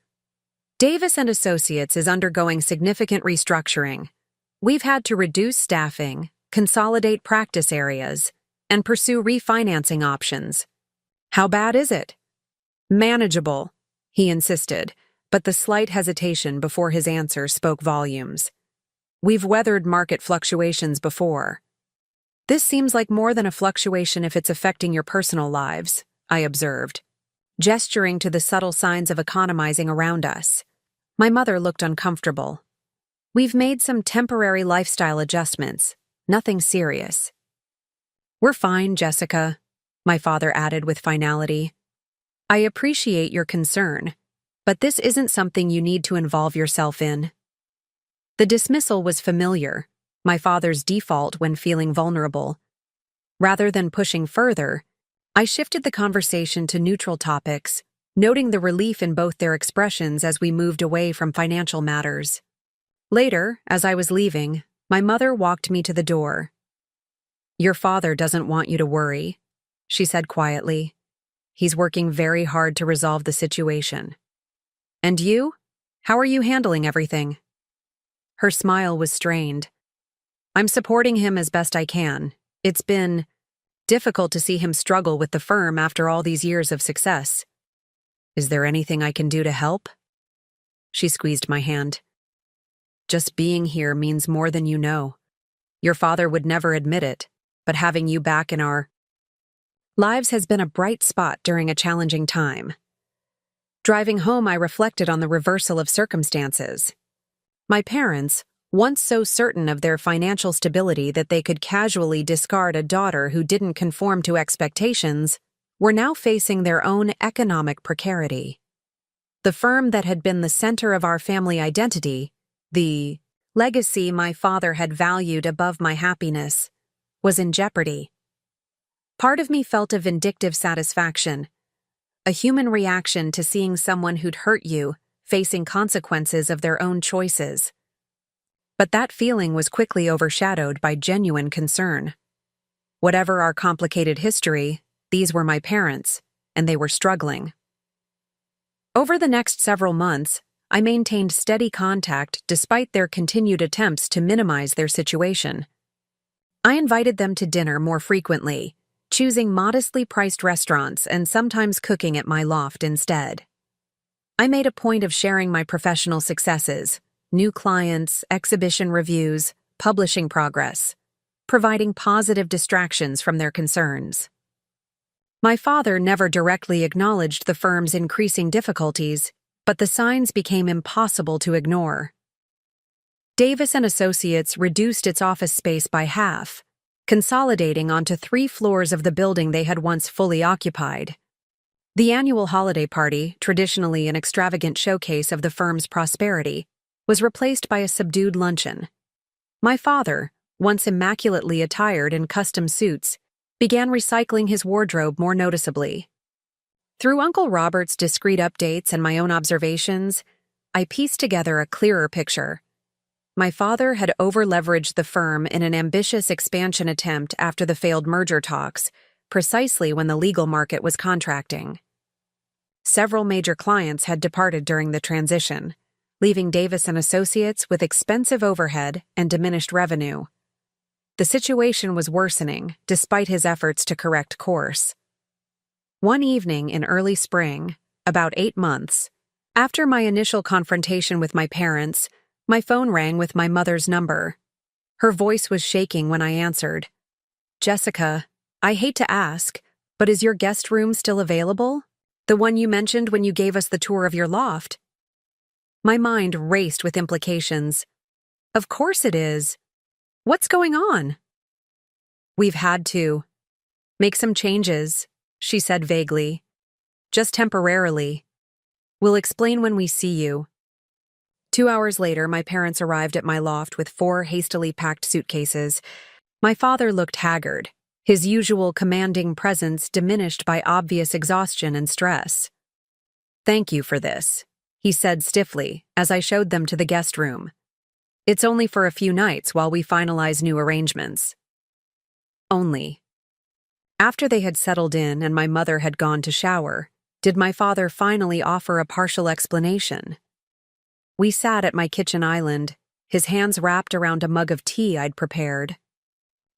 "Davis and Associates is undergoing significant restructuring. We've had to reduce staffing, consolidate practice areas, and pursue refinancing options." "How bad is it?" "Manageable," he insisted, but the slight hesitation before his answer spoke volumes. "We've weathered market fluctuations before." "This seems like more than a fluctuation if it's affecting your personal lives," I observed, gesturing to the subtle signs of economizing around us. My mother looked uncomfortable. "We've made some temporary lifestyle adjustments, nothing serious." "We're fine, Jessica," my father added with finality. "I appreciate your concern, but this isn't something you need to involve yourself in." The dismissal was familiar, my father's default when feeling vulnerable. Rather than pushing further, I shifted the conversation to neutral topics, noting the relief in both their expressions as we moved away from financial matters. Later, as I was leaving, my mother walked me to the door. "Your father doesn't want you to worry," she said quietly. "He's working very hard to resolve the situation." "And you? How are you handling everything?" Her smile was strained. "I'm supporting him as best I can. It's been Difficult to see him struggle with the firm after all these years of success. Is there anything I can do to help? She squeezed my hand. Just being here means more than you know. Your father would never admit it, but having you back in our lives has been a bright spot during a challenging time. Driving home, I reflected on the reversal of circumstances. My parents, once so certain of their financial stability that they could casually discard a daughter who didn't conform to expectations, were now facing their own economic precarity. The firm that had been the center of our family identity, the legacy my father had valued above my happiness, was in jeopardy. Part of me felt a vindictive satisfaction, a human reaction to seeing someone who'd hurt you facing consequences of their own choices. But that feeling was quickly overshadowed by genuine concern. Whatever our complicated history, these were my parents, and they were struggling. Over the next several months, I maintained steady contact despite their continued attempts to minimize their situation. I invited them to dinner more frequently, choosing modestly priced restaurants and sometimes cooking at my loft instead. I made a point of sharing my professional successes, new clients, exhibition reviews, publishing progress, providing positive distractions from their concerns. My father never directly acknowledged the firm's increasing difficulties, but the signs became impossible to ignore. Davis & Associates reduced its office space by half, consolidating onto 3 floors of the building they had once fully occupied. The annual holiday party, traditionally an extravagant showcase of the firm's prosperity, was replaced by a subdued luncheon. My father, once immaculately attired in custom suits, began recycling his wardrobe more noticeably. Through Uncle Robert's discreet updates and my own observations, I pieced together a clearer picture. My father had over-leveraged the firm in an ambitious expansion attempt after the failed merger talks, precisely when the legal market was contracting. Several major clients had departed during the transition, leaving Davis & Associates with expensive overhead and diminished revenue. The situation was worsening, despite his efforts to correct course. One evening in early spring, about 8 months, after my initial confrontation with my parents, my phone rang with my mother's number. Her voice was shaking when I answered. "Jessica, I hate to ask, but is your guest room still available? The one you mentioned when you gave us the tour of your loft?" My mind raced with implications. Of course it is. What's going on? We've had to make some changes, she said vaguely. Just temporarily. We'll explain when we see you. 2 hours later, my parents arrived at my loft with 4 hastily packed suitcases. My father looked haggard, his usual commanding presence diminished by obvious exhaustion and stress. "Thank you for this," he said stiffly as I showed them to the guest room. "It's only for a few nights while we finalize new arrangements." Only. After they had settled in and my mother had gone to shower, did my father finally offer a partial explanation. We sat at my kitchen island, his hands wrapped around a mug of tea I'd prepared.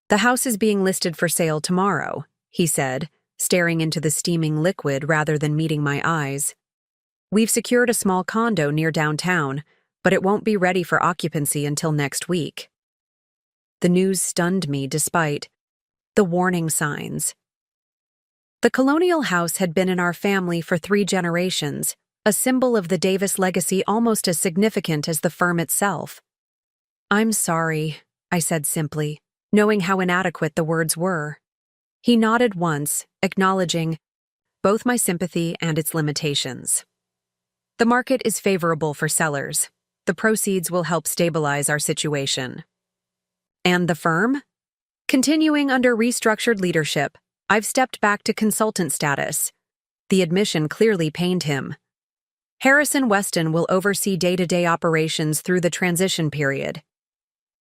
"The house is being listed for sale tomorrow," he said, staring into the steaming liquid rather than meeting my eyes. "We've secured a small condo near downtown, but it won't be ready for occupancy until next week." The news stunned me despite the warning signs. The colonial house had been in our family for 3 generations, a symbol of the Davis legacy almost as significant as the firm itself. "I'm sorry," I said simply, knowing how inadequate the words were. He nodded once, acknowledging both my sympathy and its limitations. "The market is favorable for sellers. The proceeds will help stabilize our situation." "And the firm?" "Continuing under restructured leadership, I've stepped back to consultant status." The admission clearly pained him. "Harrison Weston will oversee day-to-day operations through the transition period."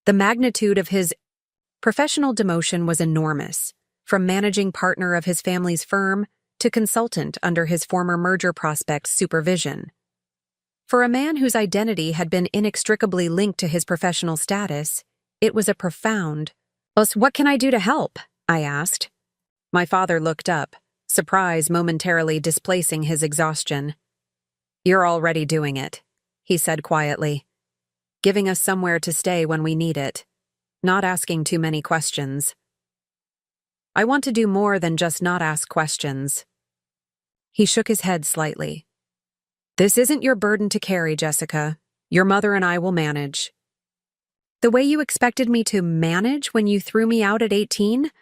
The magnitude of his professional demotion was enormous, from managing partner of his family's firm to consultant under his former merger prospect's supervision. For a man whose identity had been inextricably linked to his professional status, it was a profound, "What can I do to help?" I asked. My father looked up, surprise momentarily displacing his exhaustion. "You're already doing it," he said quietly, "giving us somewhere to stay when we need it, not asking too many questions." "I want to do more than just not ask questions." He shook his head slightly. "This isn't your burden to carry, Jessica. Your mother and I will manage." "The way you expected me to manage when you threw me out at 18?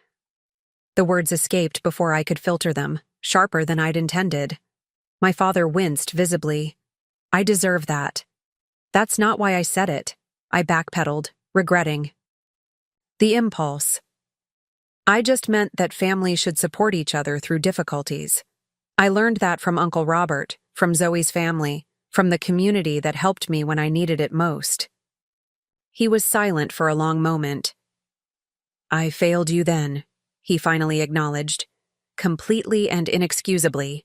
The words escaped before I could filter them, sharper than I'd intended. My father winced visibly. "I deserve that." "That's not why I said it," I backpedaled, regretting. The impulse. "I just meant that families should support each other through difficulties. I learned that from Uncle Robert, from Zoe's family, from the community that helped me when I needed it most." He was silent for a long moment. "I failed you then," he finally acknowledged, completely and inexcusably.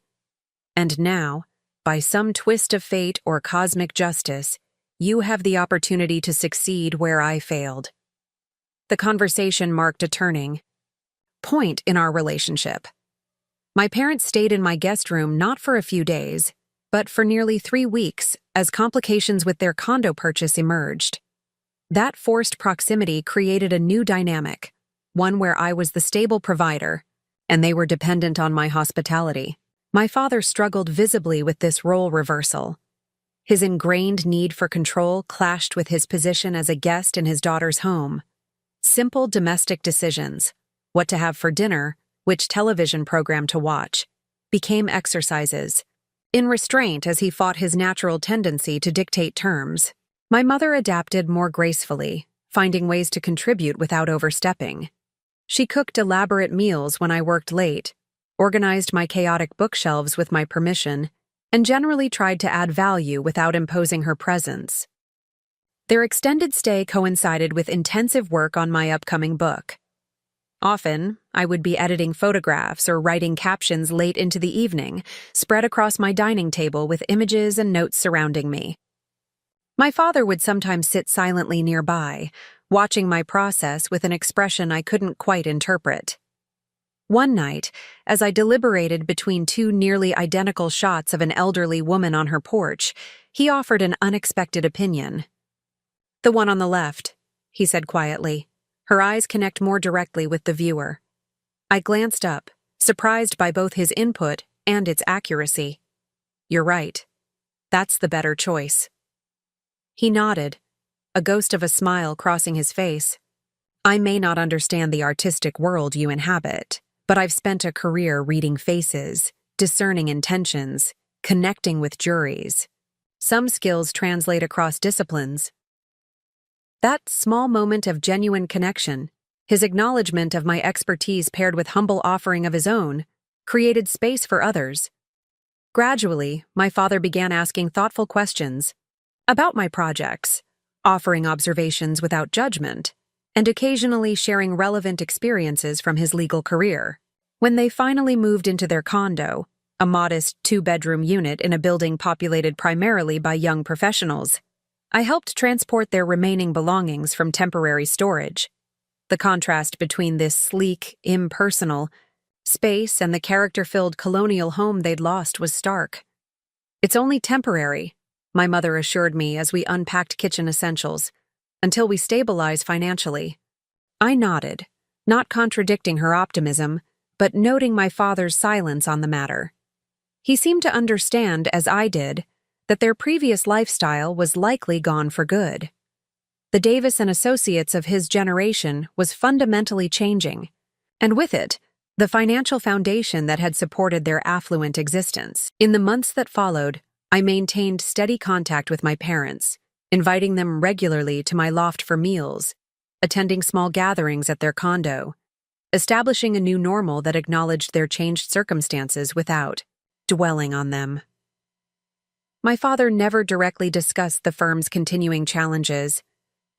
"And now, by some twist of fate or cosmic justice, you have the opportunity to succeed where I failed." The conversation marked a turning point in our relationship. My parents stayed in my guest room not for a few days, but for nearly 3 weeks as complications with their condo purchase emerged. That forced proximity created a new dynamic, one where I was the stable provider, and they were dependent on my hospitality. My father struggled visibly with this role reversal. His ingrained need for control clashed with his position as a guest in his daughter's home. Simple domestic decisions, what to have for dinner, which television program to watch, became exercises, in restraint as he fought his natural tendency to dictate terms. My mother adapted more gracefully, finding ways to contribute without overstepping. She cooked elaborate meals when I worked late, organized my chaotic bookshelves with my permission, and generally tried to add value without imposing her presence. Their extended stay coincided with intensive work on my upcoming book. Often, I would be editing photographs or writing captions late into the evening, spread across my dining table with images and notes surrounding me. My father would sometimes sit silently nearby, watching my process with an expression I couldn't quite interpret. One night, as I deliberated between 2 nearly identical shots of an elderly woman on her porch, he offered an unexpected opinion. "The one on the left," he said quietly. Her eyes connect more directly with the viewer. I glanced up, surprised by both his input and its accuracy. "You're right. That's the better choice." He nodded, a ghost of a smile crossing his face. "I may not understand the artistic world you inhabit, but I've spent a career reading faces, discerning intentions, connecting with juries. Some skills translate across disciplines." That small moment of genuine connection, his acknowledgement of my expertise paired with humble offering of his own, created space for others. Gradually, my father began asking thoughtful questions about my projects, offering observations without judgment, and occasionally sharing relevant experiences from his legal career. When they finally moved into their condo, a modest 2-bedroom unit in a building populated primarily by young professionals, I helped transport their remaining belongings from temporary storage. The contrast between this sleek, impersonal space and the character-filled colonial home they'd lost was stark. "It's only temporary," my mother assured me as we unpacked kitchen essentials, "until we stabilize financially." I nodded, not contradicting her optimism, but noting my father's silence on the matter. He seemed to understand, as I did, that their previous lifestyle was likely gone for good. The Davis and Associates of his generation was fundamentally changing, and with it, the financial foundation that had supported their affluent existence. In the months that followed, I maintained steady contact with my parents, inviting them regularly to my loft for meals, attending small gatherings at their condo, establishing a new normal that acknowledged their changed circumstances without dwelling on them. My father never directly discussed the firm's continuing challenges,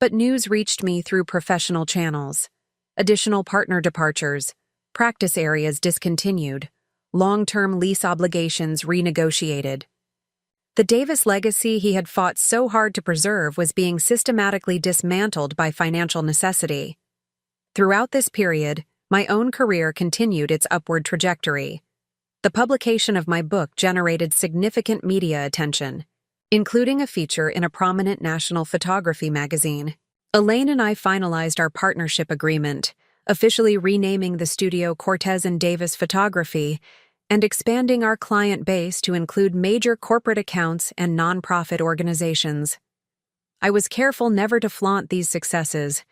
but news reached me through professional channels. Additional partner departures, practice areas discontinued, long-term lease obligations renegotiated. The Davis legacy he had fought so hard to preserve was being systematically dismantled by financial necessity. Throughout this period, my own career continued its upward trajectory. The publication of my book generated significant media attention, including a feature in a prominent national photography magazine. Elaine and I finalized our partnership agreement, officially renaming the studio Cortez and Davis Photography and expanding our client base to include major corporate accounts and nonprofit organizations. I was careful never to flaunt these successes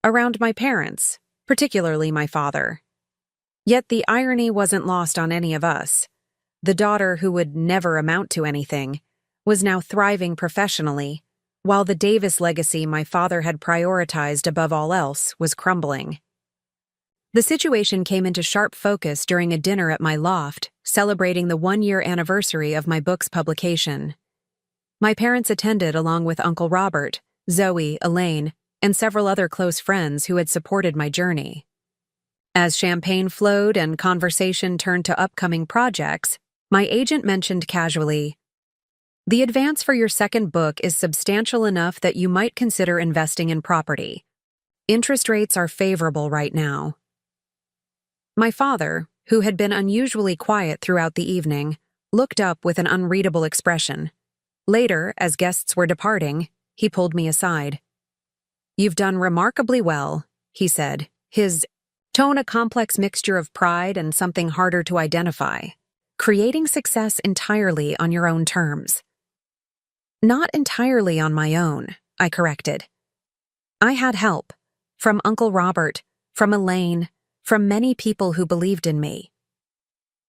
around my parents, particularly my father. Yet the irony wasn't lost on any of us. The daughter who would never amount to anything was now thriving professionally, while the Davis legacy my father had prioritized above all else was crumbling. The situation came into sharp focus during a dinner at my loft, celebrating the one-year anniversary of my book's publication. My parents attended along with Uncle Robert, Zoe, Elaine, and several other close friends who had supported my journey. As champagne flowed and conversation turned to upcoming projects, my agent mentioned casually, "The advance for your second book is substantial enough that you might consider investing in property. Interest rates are favorable right now." My father, who had been unusually quiet throughout the evening, looked up with an unreadable expression. Later, as guests were departing, he pulled me aside. "You've done remarkably well," he said, his tone a complex mixture of pride and something harder to identify. "Creating success entirely on your own terms." "Not entirely on my own," I corrected. "I had help. From Uncle Robert, from Elaine, from many people who believed in me."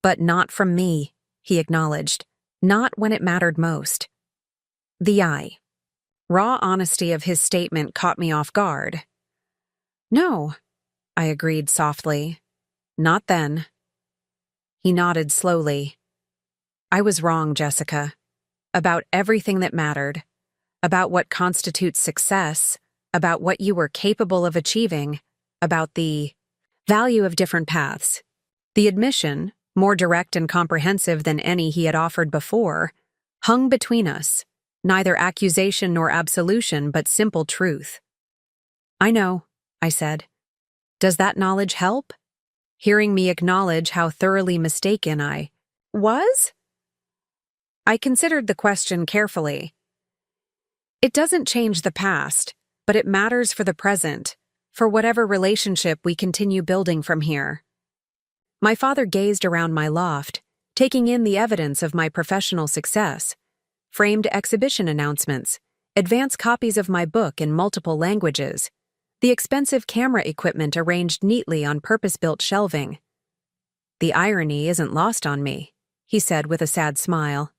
"But not from me," he acknowledged. "Not when it mattered most." The raw honesty of his statement caught me off guard. "No," I agreed softly. "Not then." He nodded slowly. "I was wrong, Jessica. About everything that mattered. About what constitutes success. About what you were capable of achieving. About the value of different paths." The admission, more direct and comprehensive than any he had offered before, hung between us, neither accusation nor absolution but simple truth. "I know," I said. "Does that knowledge help?" Hearing me acknowledge how thoroughly mistaken I was? I considered the question carefully. "It doesn't change the past, but it matters for the present, for whatever relationship we continue building from here." My father gazed around my loft, taking in the evidence of my professional success. Framed exhibition announcements, advance copies of my book in multiple languages, the expensive camera equipment arranged neatly on purpose-built shelving. "The irony isn't lost on me," he said with a sad smile.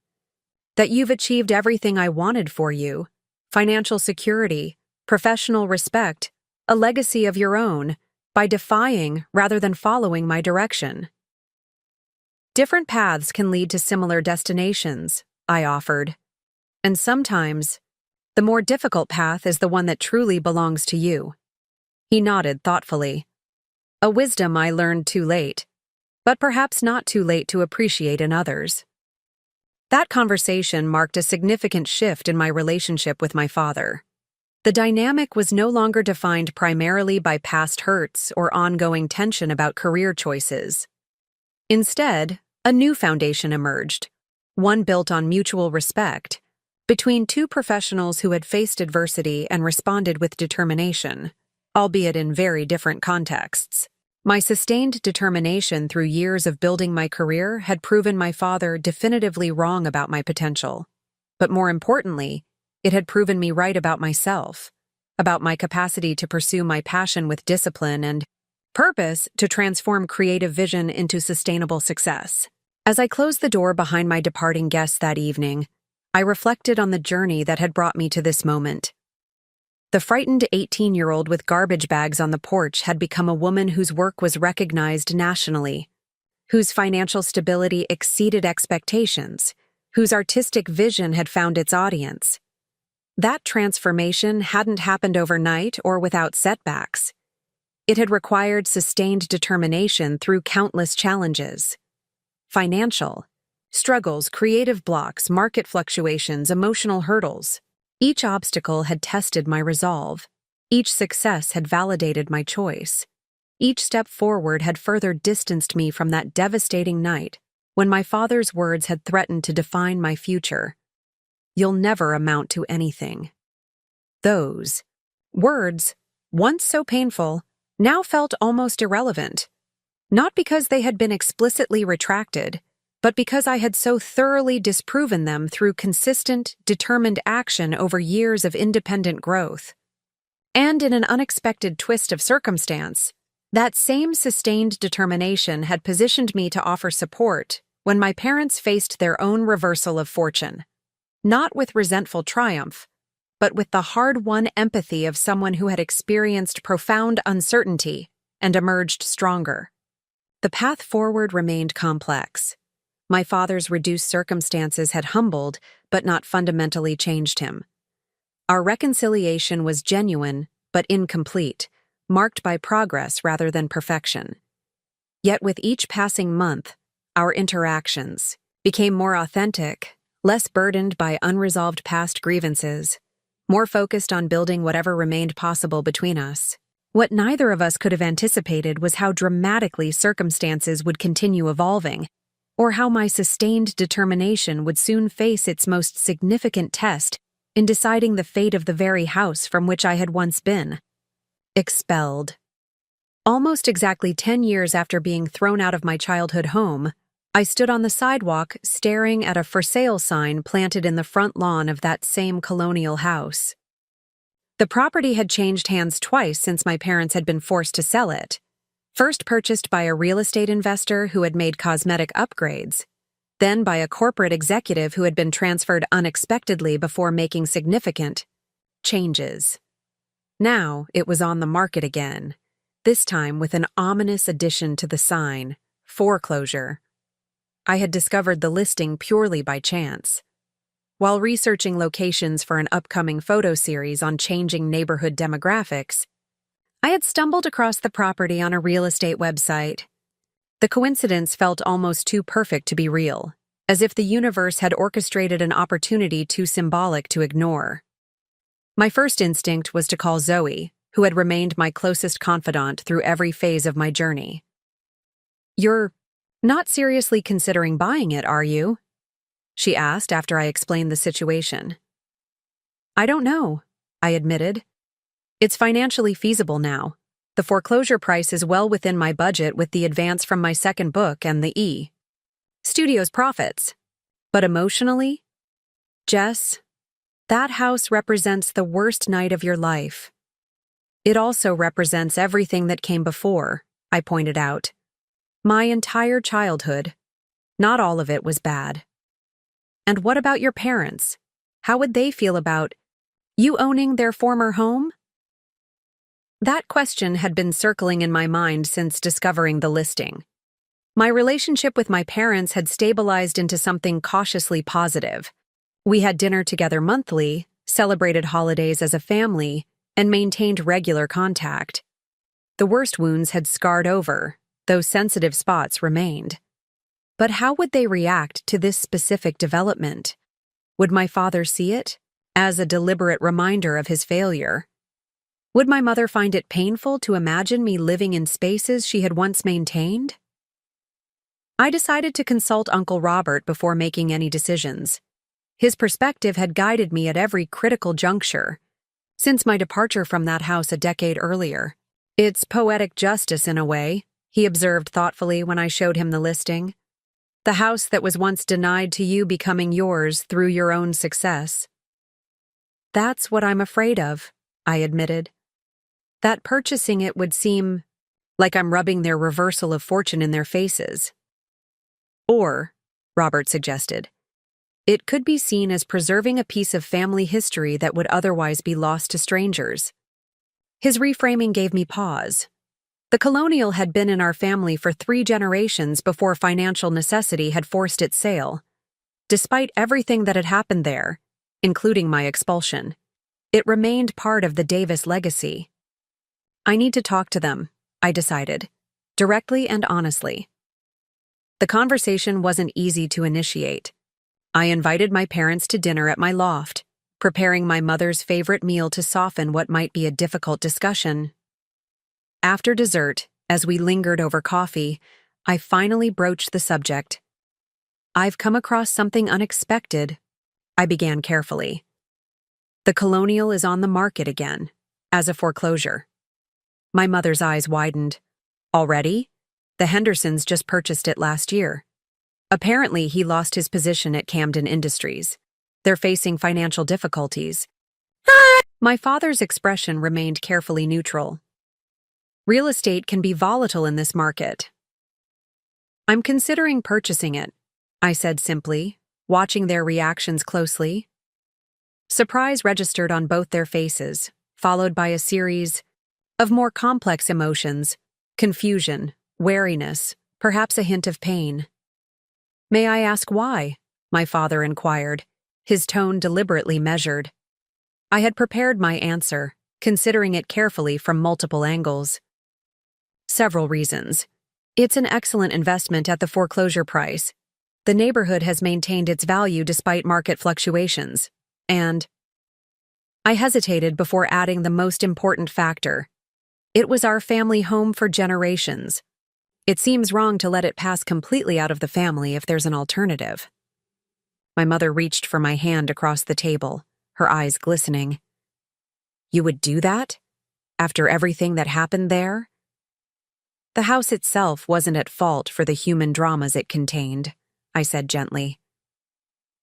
"That you've achieved everything I wanted for you: financial security, professional respect, a legacy of your own, by defying rather than following my direction." "Different paths can lead to similar destinations," I offered. "And sometimes, the more difficult path is the one that truly belongs to you." He nodded thoughtfully. A wisdom I learned too late, but perhaps not too late to appreciate in others. That conversation marked a significant shift in my relationship with my father. The dynamic was no longer defined primarily by past hurts or ongoing tension about career choices. Instead, a new foundation emerged, one built on mutual respect, between two professionals who had faced adversity and responded with determination, albeit in very different contexts. My sustained determination through years of building my career had proven my father definitively wrong about my potential. But more importantly, it had proven me right about myself, about my capacity to pursue my passion with discipline and purpose to transform creative vision into sustainable success. As I closed the door behind my departing guests that evening, I reflected on the journey that had brought me to this moment. The frightened 18-year-old with garbage bags on the porch had become a woman whose work was recognized nationally, whose financial stability exceeded expectations, whose artistic vision had found its audience. That transformation hadn't happened overnight or without setbacks. It had required sustained determination through countless challenges. Financial struggles, creative blocks, market fluctuations, emotional hurdles. Each obstacle had tested my resolve. Each success had validated my choice. Each step forward had further distanced me from that devastating night when my father's words had threatened to define my future. "You'll never amount to anything." Those words, once so painful, now felt almost irrelevant. Not because they had been explicitly retracted, but because I had so thoroughly disproven them through consistent, determined action over years of independent growth. And in an unexpected twist of circumstance, that same sustained determination had positioned me to offer support when my parents faced their own reversal of fortune, not with resentful triumph, but with the hard-won empathy of someone who had experienced profound uncertainty and emerged stronger. The path forward remained complex. My father's reduced circumstances had humbled, but not fundamentally changed him. Our reconciliation was genuine, but incomplete, marked by progress rather than perfection. Yet with each passing month, our interactions became more authentic, less burdened by unresolved past grievances, more focused on building whatever remained possible between us. What neither of us could have anticipated was how dramatically circumstances would continue evolving, or how my sustained determination would soon face its most significant test in deciding the fate of the very house from which I had once been. Expelled. Almost exactly 10 years after being thrown out of my childhood home, I stood on the sidewalk staring at a for sale sign planted in the front lawn of that same colonial house. The property had changed hands twice since my parents had been forced to sell it. First purchased by a real estate investor who had made cosmetic upgrades, then by a corporate executive who had been transferred unexpectedly before making significant changes. Now it was on the market again, this time with an ominous addition to the sign: foreclosure. I had discovered the listing purely by chance. While researching locations for an upcoming photo series on changing neighborhood demographics, I had stumbled across the property on a real estate website. The coincidence felt almost too perfect to be real, as if the universe had orchestrated an opportunity too symbolic to ignore. My first instinct was to call Zoe, who had remained my closest confidant through every phase of my journey. "You're not seriously considering buying it, are you?" she asked after I explained the situation. "I don't know," I admitted. "It's financially feasible now. The foreclosure price is well within my budget with the advance from my second book and the studio's profits. But emotionally, Jess, that house represents the worst night of your life. It also represents everything that came before," I pointed out. "My entire childhood. Not all of it was bad." "And what about your parents? How would they feel about you owning their former home?" That question had been circling in my mind since discovering the listing. My relationship with my parents had stabilized into something cautiously positive. We had dinner together monthly, celebrated holidays as a family, and maintained regular contact. The worst wounds had scarred over, though sensitive spots remained. But how would they react to this specific development? Would my father see it as a deliberate reminder of his failure? Would my mother find it painful to imagine me living in spaces she had once maintained? I decided to consult Uncle Robert before making any decisions. His perspective had guided me at every critical juncture, since my departure from that house a decade earlier. "It's poetic justice in a way," he observed thoughtfully when I showed him the listing. "The house that was once denied to you becoming yours through your own success." "That's what I'm afraid of," I admitted. "That purchasing it would seem like I'm rubbing their reversal of fortune in their faces." "Or," Robert suggested, "it could be seen as preserving a piece of family history that would otherwise be lost to strangers." His reframing gave me pause. The colonial had been in our family for 3 generations before financial necessity had forced its sale. Despite everything that had happened there, including my expulsion, it remained part of the Davis legacy. I need to talk to them, I decided, directly and honestly. The conversation wasn't easy to initiate. I invited my parents to dinner at my loft, preparing my mother's favorite meal to soften what might be a difficult discussion. After dessert, As we lingered over coffee, I finally broached the subject. "I've come across something unexpected," I began carefully. "The Colonial is on the market again, as a foreclosure." My mother's eyes widened. "Already? The Hendersons just purchased it last year. Apparently, he lost his position at Camden Industries. They're facing financial difficulties." My father's expression remained carefully neutral. "Real estate can be volatile in this market." "I'm considering purchasing it," I said simply, watching their reactions closely. Surprise registered on both their faces, followed by a series of more complex emotions: confusion, wariness, perhaps a hint of pain. "May I ask why?" my father inquired, his tone deliberately measured. I had prepared my answer, considering it carefully from multiple angles. "Several reasons. It's an excellent investment at the foreclosure price. The neighborhood has maintained its value despite market fluctuations. And—" I hesitated before adding the most important factor. "It was our family home for generations. It seems wrong to let it pass completely out of the family if there's an alternative." My mother reached for my hand across the table, her eyes glistening. "You would do that? After everything that happened there?" "The house itself wasn't at fault for the human dramas it contained," I said gently.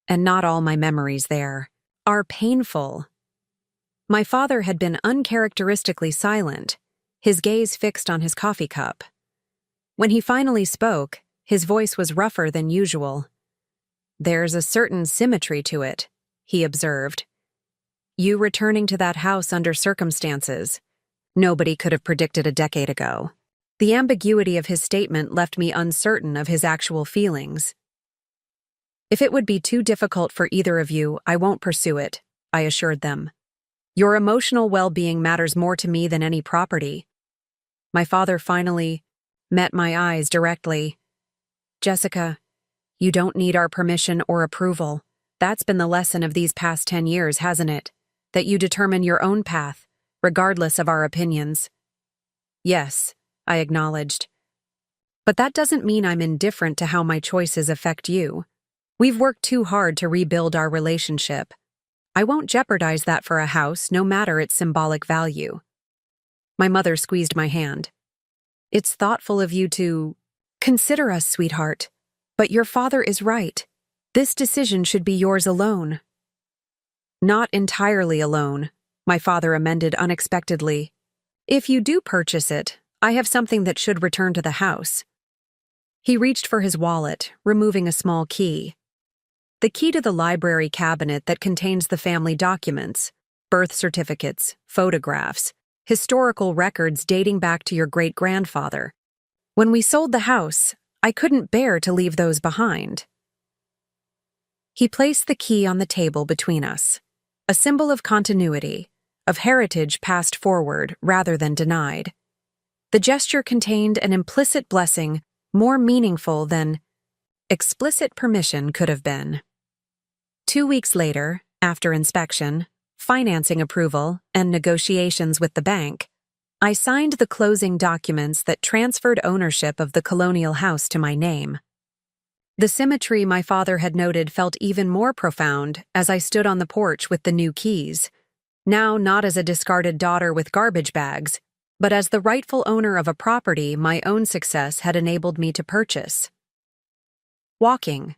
"And not all my memories there are painful." My father had been uncharacteristically silent, his gaze fixed on his coffee cup. When he finally spoke, his voice was rougher than usual. "There's a certain symmetry to it," he observed. "You returning to that house under circumstances nobody could have predicted a decade ago." The ambiguity of his statement left me uncertain of his actual feelings. "If it would be too difficult for either of you, I won't pursue it," I assured them. "Your emotional well-being matters more to me than any property." My father finally met my eyes directly. "Jessica, you don't need our permission or approval. That's been the lesson of these past 10 years, hasn't it? That you determine your own path, regardless of our opinions." "Yes," I acknowledged. "But that doesn't mean I'm indifferent to how my choices affect you. We've worked too hard to rebuild our relationship. I won't jeopardize that for a house, no matter its symbolic value." My mother squeezed my hand. "It's thoughtful of you to consider us, sweetheart. But your father is right. This decision should be yours alone." "Not entirely alone," my father amended unexpectedly. "If you do purchase it, I have something that should return to the house." He reached for his wallet, removing a small key. The key to the library cabinet that contains the family documents, birth certificates, photographs, historical records dating back to your great-grandfather. When we sold the house, I couldn't bear to leave those behind. He placed the key on the table between us, a symbol of continuity, of heritage passed forward rather than denied. The gesture contained an implicit blessing more meaningful than explicit permission could have been. 2 weeks later, after inspection, financing approval, and negotiations with the bank, I signed the closing documents that transferred ownership of the Colonial house to my name. The symmetry my father had noted felt even more profound as I stood on the porch with the new keys, now not as a discarded daughter with garbage bags, but as the rightful owner of a property my own success had enabled me to purchase. Walking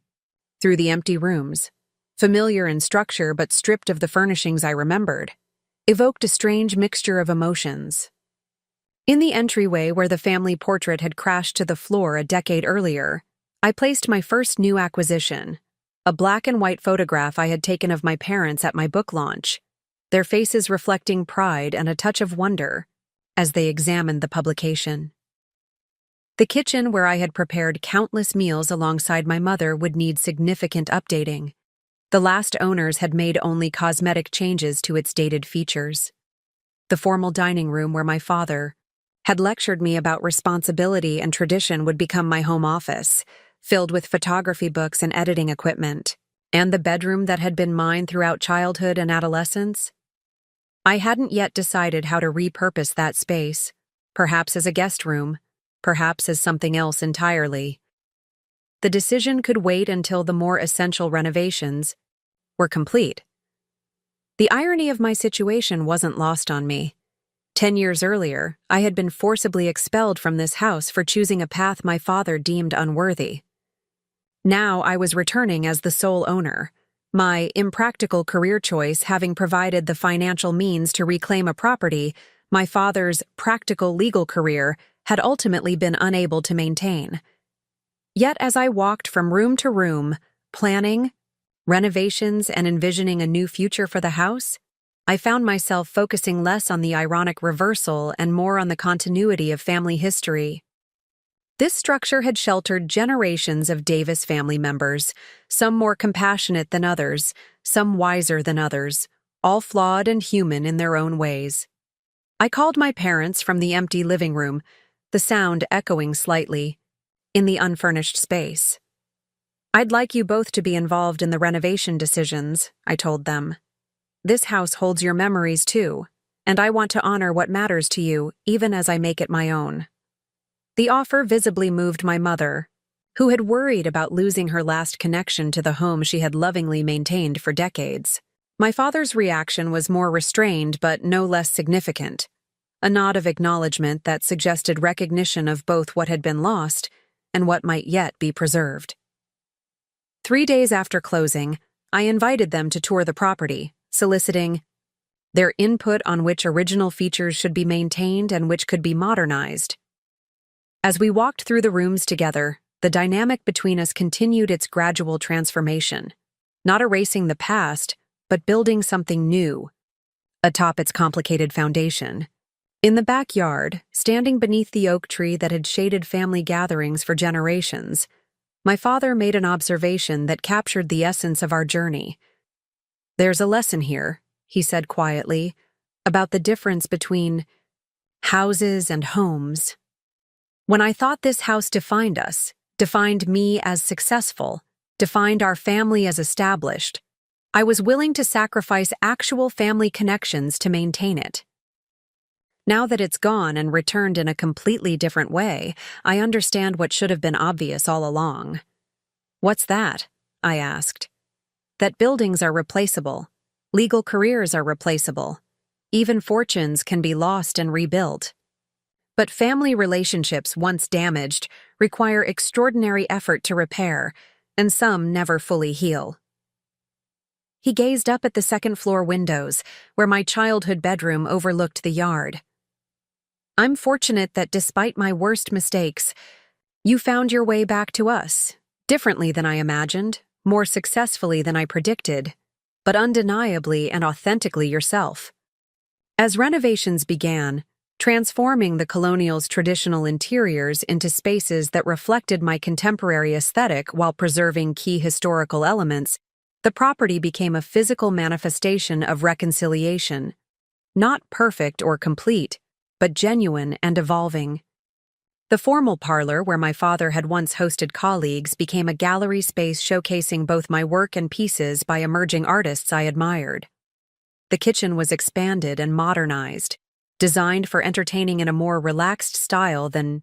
through the empty rooms, familiar in structure but stripped of the furnishings I remembered, evoked a strange mixture of emotions. In the entryway where the family portrait had crashed to the floor a decade earlier, I placed my first new acquisition, a black and white photograph I had taken of my parents at my book launch, their faces reflecting pride and a touch of wonder as they examined the publication. The kitchen where I had prepared countless meals alongside my mother would need significant updating. The last owners had made only cosmetic changes to its dated features. The formal dining room where my father had lectured me about responsibility and tradition would become my home office, filled with photography books and editing equipment. And the bedroom that had been mine throughout childhood and adolescence? I hadn't yet decided how to repurpose that space, perhaps as a guest room, perhaps as something else entirely. The decision could wait until the more essential renovations were complete. The irony of my situation wasn't lost on me. 10 years earlier, I had been forcibly expelled from this house for choosing a path my father deemed unworthy. Now I was returning as the sole owner, my impractical career choice having provided the financial means to reclaim a property my father's practical legal career had ultimately been unable to maintain. Yet as I walked from room to room, planning, renovations, and envisioning a new future for the house, I found myself focusing less on the ironic reversal and more on the continuity of family history. This structure had sheltered generations of Davis family members, some more compassionate than others, some wiser than others, all flawed and human in their own ways. I called my parents from the empty living room, the sound echoing slightly, in the unfurnished space. "I'd like you both to be involved in the renovation decisions," I told them. "This house holds your memories too, and I want to honor what matters to you, even as I make it my own." The offer visibly moved my mother, who had worried about losing her last connection to the home she had lovingly maintained for decades. My father's reaction was more restrained but no less significant, a nod of acknowledgement that suggested recognition of both what had been lost and what might yet be preserved. 3 days after closing, I invited them to tour the property, soliciting their input on which original features should be maintained and which could be modernized. As we walked through the rooms together, the dynamic between us continued its gradual transformation, not erasing the past, but building something new atop its complicated foundation. In the backyard, standing beneath the oak tree that had shaded family gatherings for generations, my father made an observation that captured the essence of our journey. "There's a lesson here," he said quietly, "about the difference between houses and homes. When I thought this house defined us, defined me as successful, defined our family as established, I was willing to sacrifice actual family connections to maintain it. Now that it's gone and returned in a completely different way, I understand what should have been obvious all along." "What's that?" I asked. "That buildings are replaceable. Legal careers are replaceable. Even fortunes can be lost and rebuilt. But family relationships, once damaged, require extraordinary effort to repair, and some never fully heal." He gazed up at the second-floor windows, where my childhood bedroom overlooked the yard. "I'm fortunate that despite my worst mistakes, you found your way back to us, differently than I imagined, more successfully than I predicted, but undeniably and authentically yourself." As renovations began, transforming the colonial's traditional interiors into spaces that reflected my contemporary aesthetic while preserving key historical elements, the property became a physical manifestation of reconciliation. Not perfect or complete, but genuine and evolving. The formal parlor where my father had once hosted colleagues became a gallery space showcasing both my work and pieces by emerging artists I admired. The kitchen was expanded and modernized, designed for entertaining in a more relaxed style than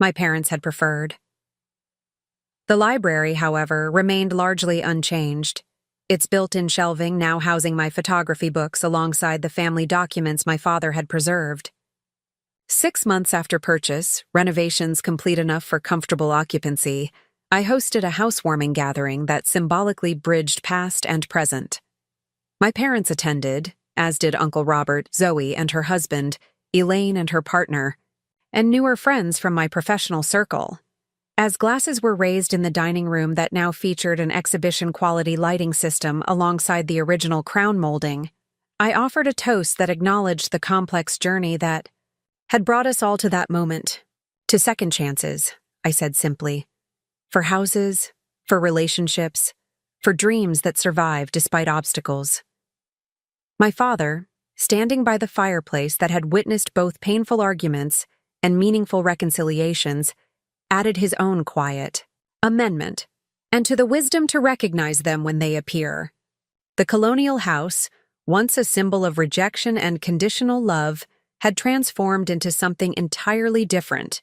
my parents had preferred. The library, however, remained largely unchanged, its built-in shelving now housing my photography books alongside the family documents my father had preserved. 6 months after purchase, renovations complete enough for comfortable occupancy, I hosted a housewarming gathering that symbolically bridged past and present. My parents attended, as did Uncle Robert, Zoe, and her husband, Elaine and her partner, and newer friends from my professional circle. As glasses were raised in the dining room that now featured an exhibition-quality lighting system alongside the original crown molding, I offered a toast that acknowledged the complex journey that had brought us all to that moment. "To second chances," I said simply. "For houses, for relationships, for dreams that survive despite obstacles." My father, standing by the fireplace that had witnessed both painful arguments and meaningful reconciliations, added his own quiet amendment, and to the wisdom to recognize them when they appear. The colonial house, once a symbol of rejection and conditional love, had transformed into something entirely different,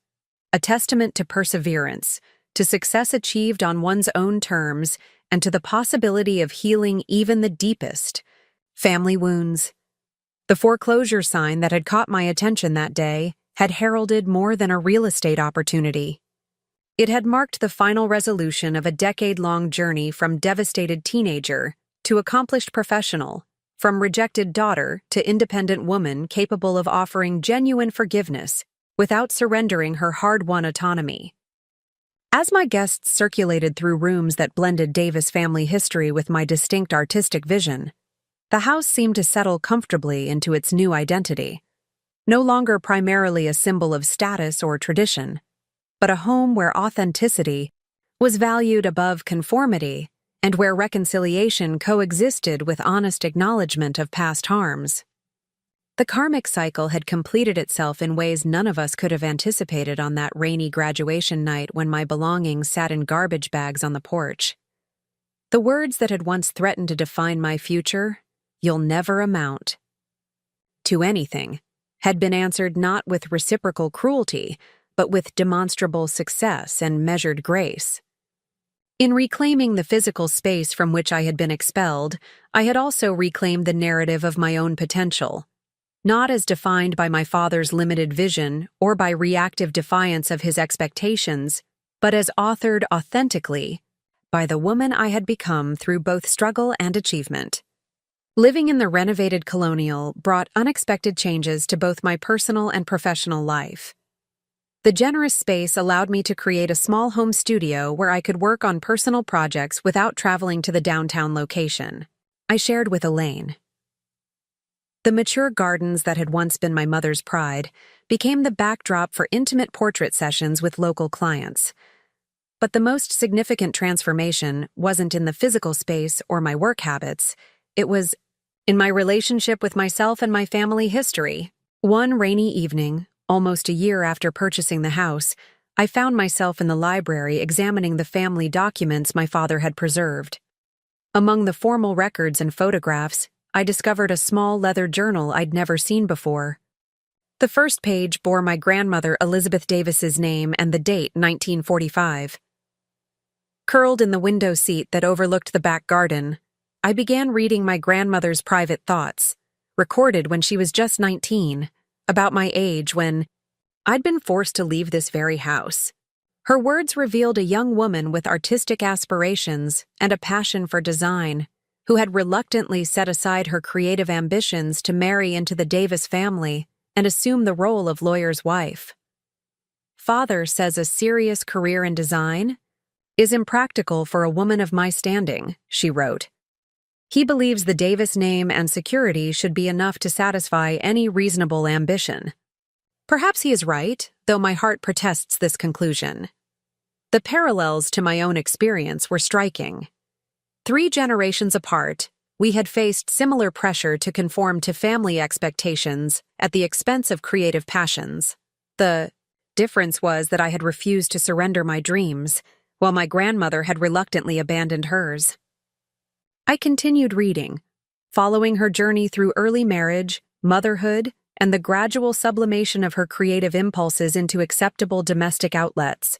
a testament to perseverance, to success achieved on one's own terms, and to the possibility of healing even the deepest family wounds. The foreclosure sign that had caught my attention that day had heralded more than a real estate opportunity. It had marked the final resolution of a decade-long journey from devastated teenager to accomplished professional, from rejected daughter to independent woman capable of offering genuine forgiveness without surrendering her hard-won autonomy. As my guests circulated through rooms that blended Davis family history with my distinct artistic vision, the house seemed to settle comfortably into its new identity, no longer primarily a symbol of status or tradition, but a home where authenticity was valued above conformity and where reconciliation coexisted with honest acknowledgement of past harms. The karmic cycle had completed itself in ways none of us could have anticipated on that rainy graduation night when my belongings sat in garbage bags on the porch. The words that had once threatened to define my future, "You'll never amount to anything," had been answered not with reciprocal cruelty, but with demonstrable success and measured grace. In reclaiming the physical space from which I had been expelled, I had also reclaimed the narrative of my own potential, not as defined by my father's limited vision or by reactive defiance of his expectations, but as authored authentically by the woman I had become through both struggle and achievement. Living in the renovated Colonial brought unexpected changes to both my personal and professional life. The generous space allowed me to create a small home studio where I could work on personal projects without traveling to the downtown location. I shared with Elaine. The mature gardens that had once been my mother's pride became the backdrop for intimate portrait sessions with local clients. But the most significant transformation wasn't in the physical space or my work habits. It was in my relationship with myself and my family history. One rainy evening, almost a year after purchasing the house, I found myself in the library examining the family documents my father had preserved. Among the formal records and photographs, I discovered a small leather journal I'd never seen before. The first page bore my grandmother Elizabeth Davis's name and the date 1945. Curled in the window seat that overlooked the back garden, I began reading my grandmother's private thoughts, recorded when she was just 19, about my age when I'd been forced to leave this very house. Her words revealed a young woman with artistic aspirations and a passion for design, who had reluctantly set aside her creative ambitions to marry into the Davis family and assume the role of lawyer's wife. "Father says a serious career in design is impractical for a woman of my standing," she wrote. "He believes the Davis name and security should be enough to satisfy any reasonable ambition." Perhaps he is right, though my heart protests this conclusion. The parallels to my own experience were striking. 3 generations apart, we had faced similar pressure to conform to family expectations at the expense of creative passions. The difference was that I had refused to surrender my dreams, while my grandmother had reluctantly abandoned hers. I continued reading, following her journey through early marriage, motherhood, and the gradual sublimation of her creative impulses into acceptable domestic outlets,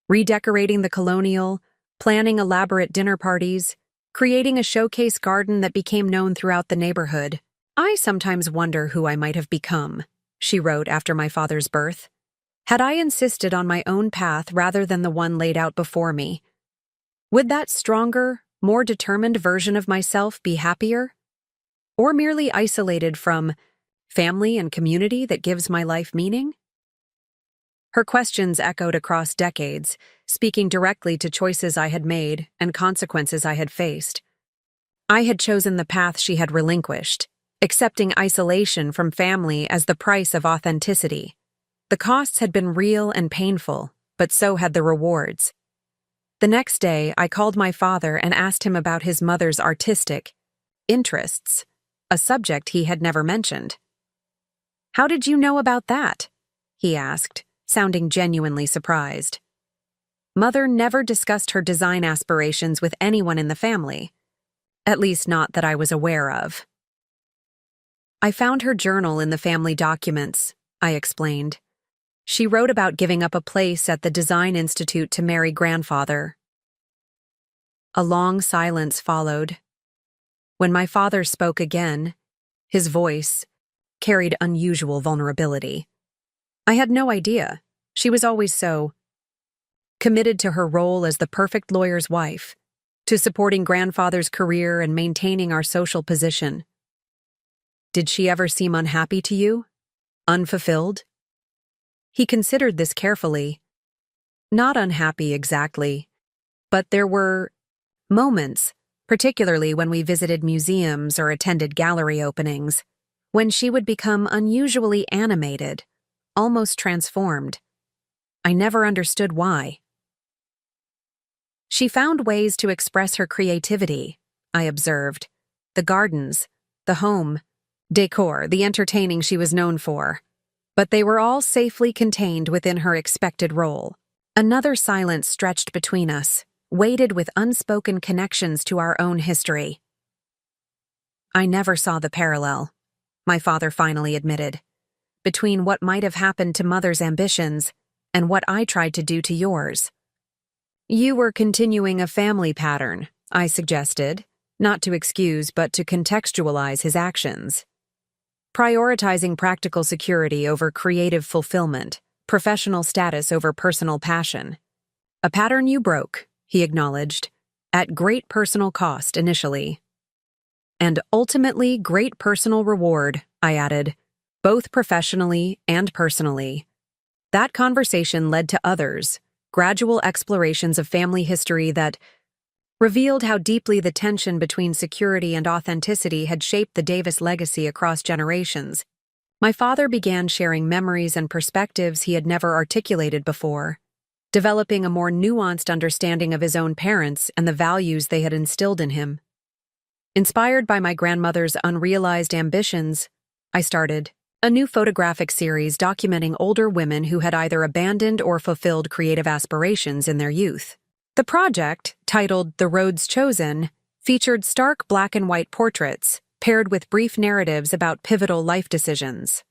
redecorating the Colonial, planning elaborate dinner parties, creating a showcase garden that became known throughout the neighborhood. "I sometimes wonder who I might have become," she wrote after my father's birth, "had I insisted on my own path rather than the one laid out before me. Would that stronger, more determined version of myself be happier? Or merely isolated from family and community that gives my life meaning?" Her questions echoed across decades, speaking directly to choices I had made and consequences I had faced. I had chosen the path she had relinquished, accepting isolation from family as the price of authenticity. The costs had been real and painful, but so had the rewards. The next day, I called my father and asked him about his mother's artistic interests, a subject he had never mentioned. "How did you know about that?" he asked, sounding genuinely surprised. Mother never discussed her design aspirations with anyone in the family, at least not that I was aware of. "I found her journal in the family documents," I explained. She wrote about giving up a place at the Design Institute to marry grandfather. A long silence followed. When my father spoke again, his voice carried unusual vulnerability. I had no idea. She was always so committed to her role as the perfect lawyer's wife, to supporting grandfather's career and maintaining our social position. Did she ever seem unhappy to you? Unfulfilled? He considered this carefully. Not unhappy exactly, but there were moments, particularly when we visited museums or attended gallery openings, when she would become unusually animated, almost transformed. I never understood why. She found ways to express her creativity, I observed. The gardens, the home, decor, the entertaining she was known for. But they were all safely contained within her expected role. Another silence stretched between us, weighted with unspoken connections to our own history. I never saw the parallel, my father finally admitted, between what might have happened to Mother's ambitions and what I tried to do to yours. You were continuing a family pattern, I suggested, not to excuse but to contextualize his actions. Prioritizing practical security over creative fulfillment, professional status over personal passion. A pattern you broke, he acknowledged, at great personal cost initially. And ultimately great personal reward, I added, both professionally and personally. That conversation led to others, gradual explorations of family history that revealed how deeply the tension between security and authenticity had shaped the Davis legacy across generations. My father began sharing memories and perspectives he had never articulated before, developing a more nuanced understanding of his own parents and the values they had instilled in him. Inspired by my grandmother's unrealized ambitions, I started a new photographic series documenting older women who had either abandoned or fulfilled creative aspirations in their youth. The project, titled The Roads Chosen, featured stark black and white portraits, paired with brief narratives about pivotal life decisions.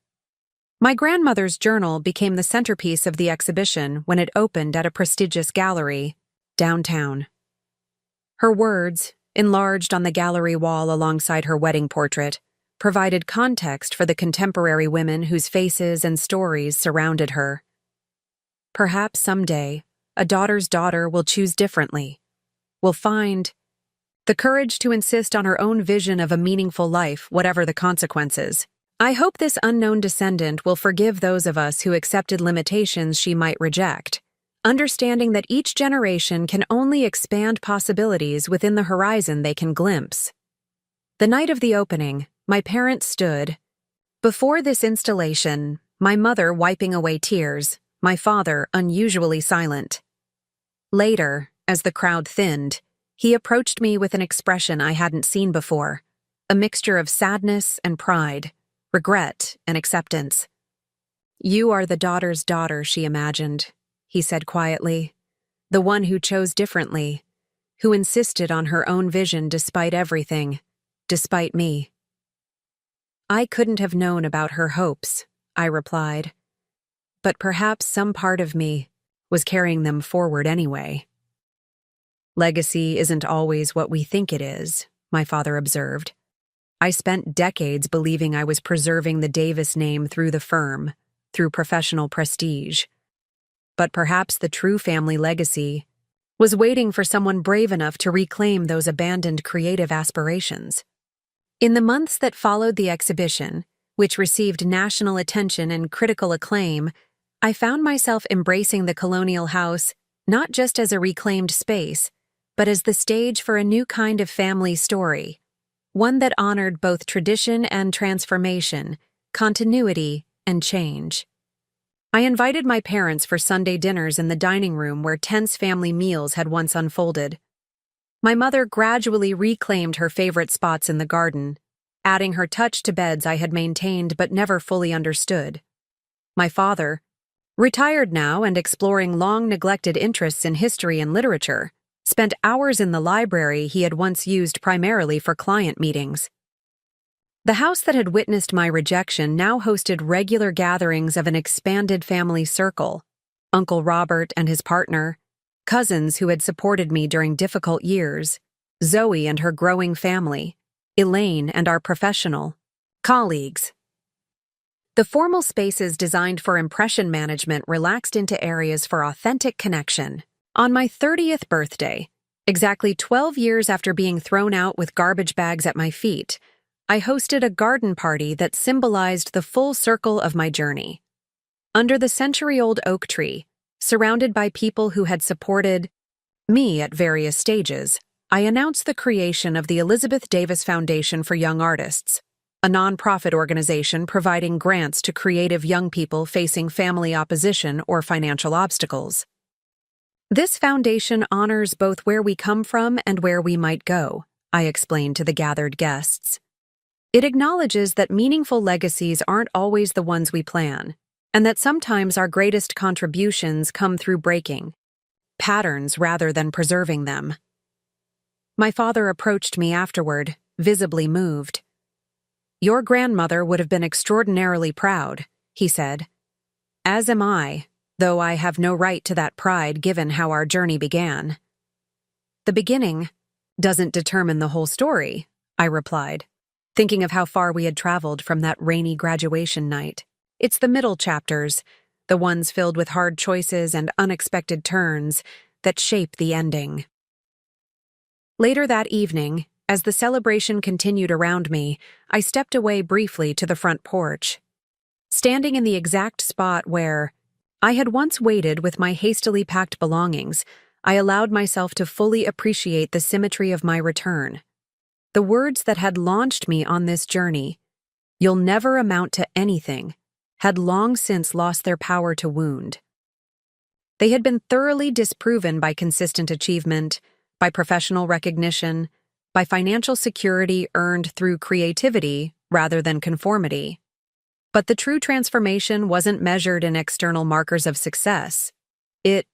My grandmother's journal became the centerpiece of the exhibition when it opened at a prestigious gallery downtown. Her words, enlarged on the gallery wall alongside her wedding portrait, provided context for the contemporary women whose faces and stories surrounded her. Perhaps someday, a daughter's daughter will choose differently, will find the courage to insist on her own vision of a meaningful life, whatever the consequences. I hope this unknown descendant will forgive those of us who accepted limitations she might reject, understanding that each generation can only expand possibilities within the horizon they can glimpse. The night of the opening, my parents stood before this installation, my mother wiping away tears, my father unusually silent. Later, as the crowd thinned, he approached me with an expression I hadn't seen before, a mixture of sadness and pride, regret and acceptance. "You are the daughter's daughter," she imagined, he said quietly, "the one who chose differently, who insisted on her own vision despite everything, despite me." I couldn't have known about her hopes, I replied, but perhaps some part of me was carrying them forward anyway. Legacy isn't always what we think it is, my father observed. I spent decades believing I was preserving the Davis name through the firm, through professional prestige. But perhaps the true family legacy was waiting for someone brave enough to reclaim those abandoned creative aspirations. In the months that followed the exhibition, which received national attention and critical acclaim, I found myself embracing the colonial house not just as a reclaimed space, but as the stage for a new kind of family story, one that honored both tradition and transformation, continuity and change. I invited my parents for Sunday dinners in the dining room where tense family meals had once unfolded. My mother gradually reclaimed her favorite spots in the garden, adding her touch to beds I had maintained but never fully understood. My father, retired now and exploring long-neglected interests in history and literature, spent hours in the library he had once used primarily for client meetings. The house that had witnessed my rejection now hosted regular gatherings of an expanded family circle: Uncle Robert and his partner, cousins who had supported me during difficult years, Zoe and her growing family, Elaine and our professional colleagues. The formal spaces designed for impression management relaxed into areas for authentic connection. On my 30th birthday, exactly 12 years after being thrown out with garbage bags at my feet, I hosted a garden party that symbolized the full circle of my journey. Under the century-old oak tree, surrounded by people who had supported me at various stages, I announced the creation of the Elizabeth Davis Foundation for Young Artists, a nonprofit organization providing grants to creative young people facing family opposition or financial obstacles. This foundation honors both where we come from and where we might go, I explained to the gathered guests. It acknowledges that meaningful legacies aren't always the ones we plan, and that sometimes our greatest contributions come through breaking patterns rather than preserving them. My father approached me afterward, visibly moved. "Your grandmother would have been extraordinarily proud," he said. "As am I, though I have no right to that pride given how our journey began." "The beginning doesn't determine the whole story," I replied, thinking of how far we had traveled from that rainy graduation night. "It's the middle chapters, the ones filled with hard choices and unexpected turns, that shape the ending." Later that evening, as the celebration continued around me, I stepped away briefly to the front porch. Standing in the exact spot where I had once waited with my hastily packed belongings, I allowed myself to fully appreciate the symmetry of my return. The words that had launched me on this journey, "You'll never amount to anything," had long since lost their power to wound. They had been thoroughly disproven by consistent achievement, by professional recognition, by financial security earned through creativity rather than conformity. But the true transformation wasn't measured in external markers of success. It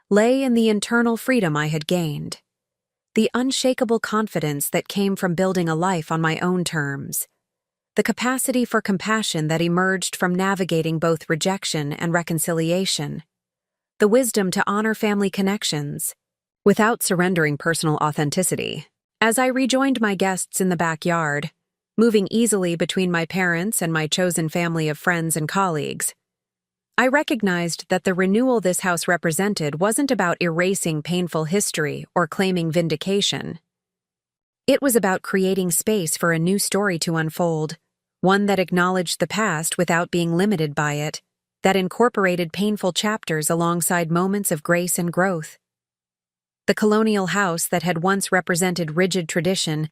lay in the internal freedom I had gained, the unshakable confidence that came from building a life on my own terms, the capacity for compassion that emerged from navigating both rejection and reconciliation, the wisdom to honor family connections without surrendering personal authenticity. As I rejoined my guests in the backyard, moving easily between my parents and my chosen family of friends and colleagues, I recognized that the renewal this house represented wasn't about erasing painful history or claiming vindication. It was about creating space for a new story to unfold, one that acknowledged the past without being limited by it, that incorporated painful chapters alongside moments of grace and growth. The colonial house that had once represented rigid tradition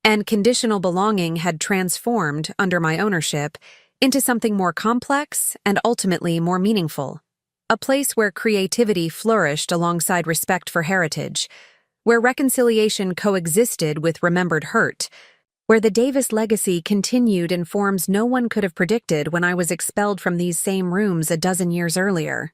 and conditional belonging had transformed, under my ownership, into something more complex and ultimately more meaningful. A place where creativity flourished alongside respect for heritage, where reconciliation coexisted with remembered hurt, where the Davis legacy continued in forms no one could have predicted when I was expelled from these same rooms a dozen years earlier.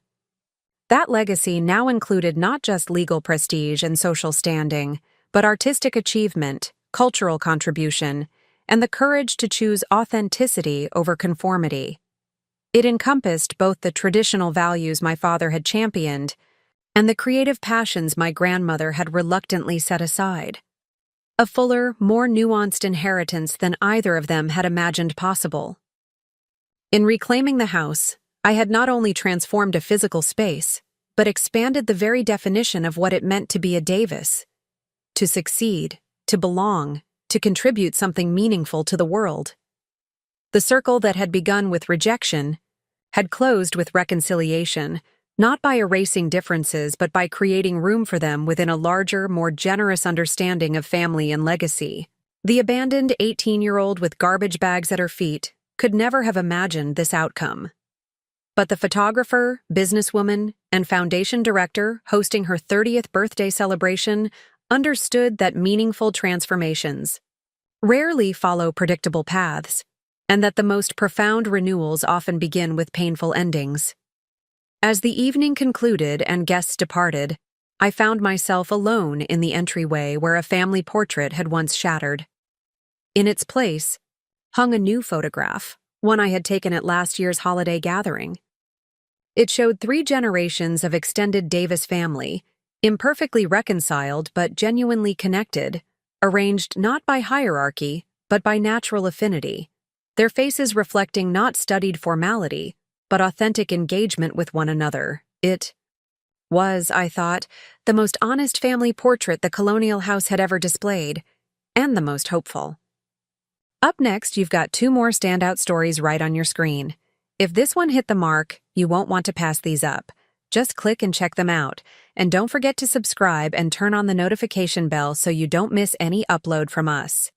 That legacy now included not just legal prestige and social standing, but artistic achievement, cultural contribution, and the courage to choose authenticity over conformity. It encompassed both the traditional values my father had championed and the creative passions my grandmother had reluctantly set aside. A fuller, more nuanced inheritance than either of them had imagined possible. In reclaiming the house, I had not only transformed a physical space, but expanded the very definition of what it meant to be a Davis, to succeed, to belong, to contribute something meaningful to the world. The circle that had begun with rejection had closed with reconciliation, not by erasing differences but by creating room for them within a larger, more generous understanding of family and legacy. The abandoned 18-year-old with garbage bags at her feet could never have imagined this outcome. But the photographer, businesswoman, and foundation director hosting her 30th birthday celebration understood that meaningful transformations rarely follow predictable paths, and that the most profound renewals often begin with painful endings. As the evening concluded and guests departed, I found myself alone in the entryway where a family portrait had once shattered. In its place, hung a new photograph, one I had taken at last year's holiday gathering. It showed 3 generations of extended Davis family, imperfectly reconciled but genuinely connected, arranged not by hierarchy, but by natural affinity, their faces reflecting not studied formality, but authentic engagement with one another. It was, I thought, the most honest family portrait the colonial house had ever displayed, and the most hopeful. Up next, you've got 2 more standout stories right on your screen. If this one hit the mark, you won't want to pass these up. Just click and check them out, and don't forget to subscribe and turn on the notification bell so you don't miss any upload from us.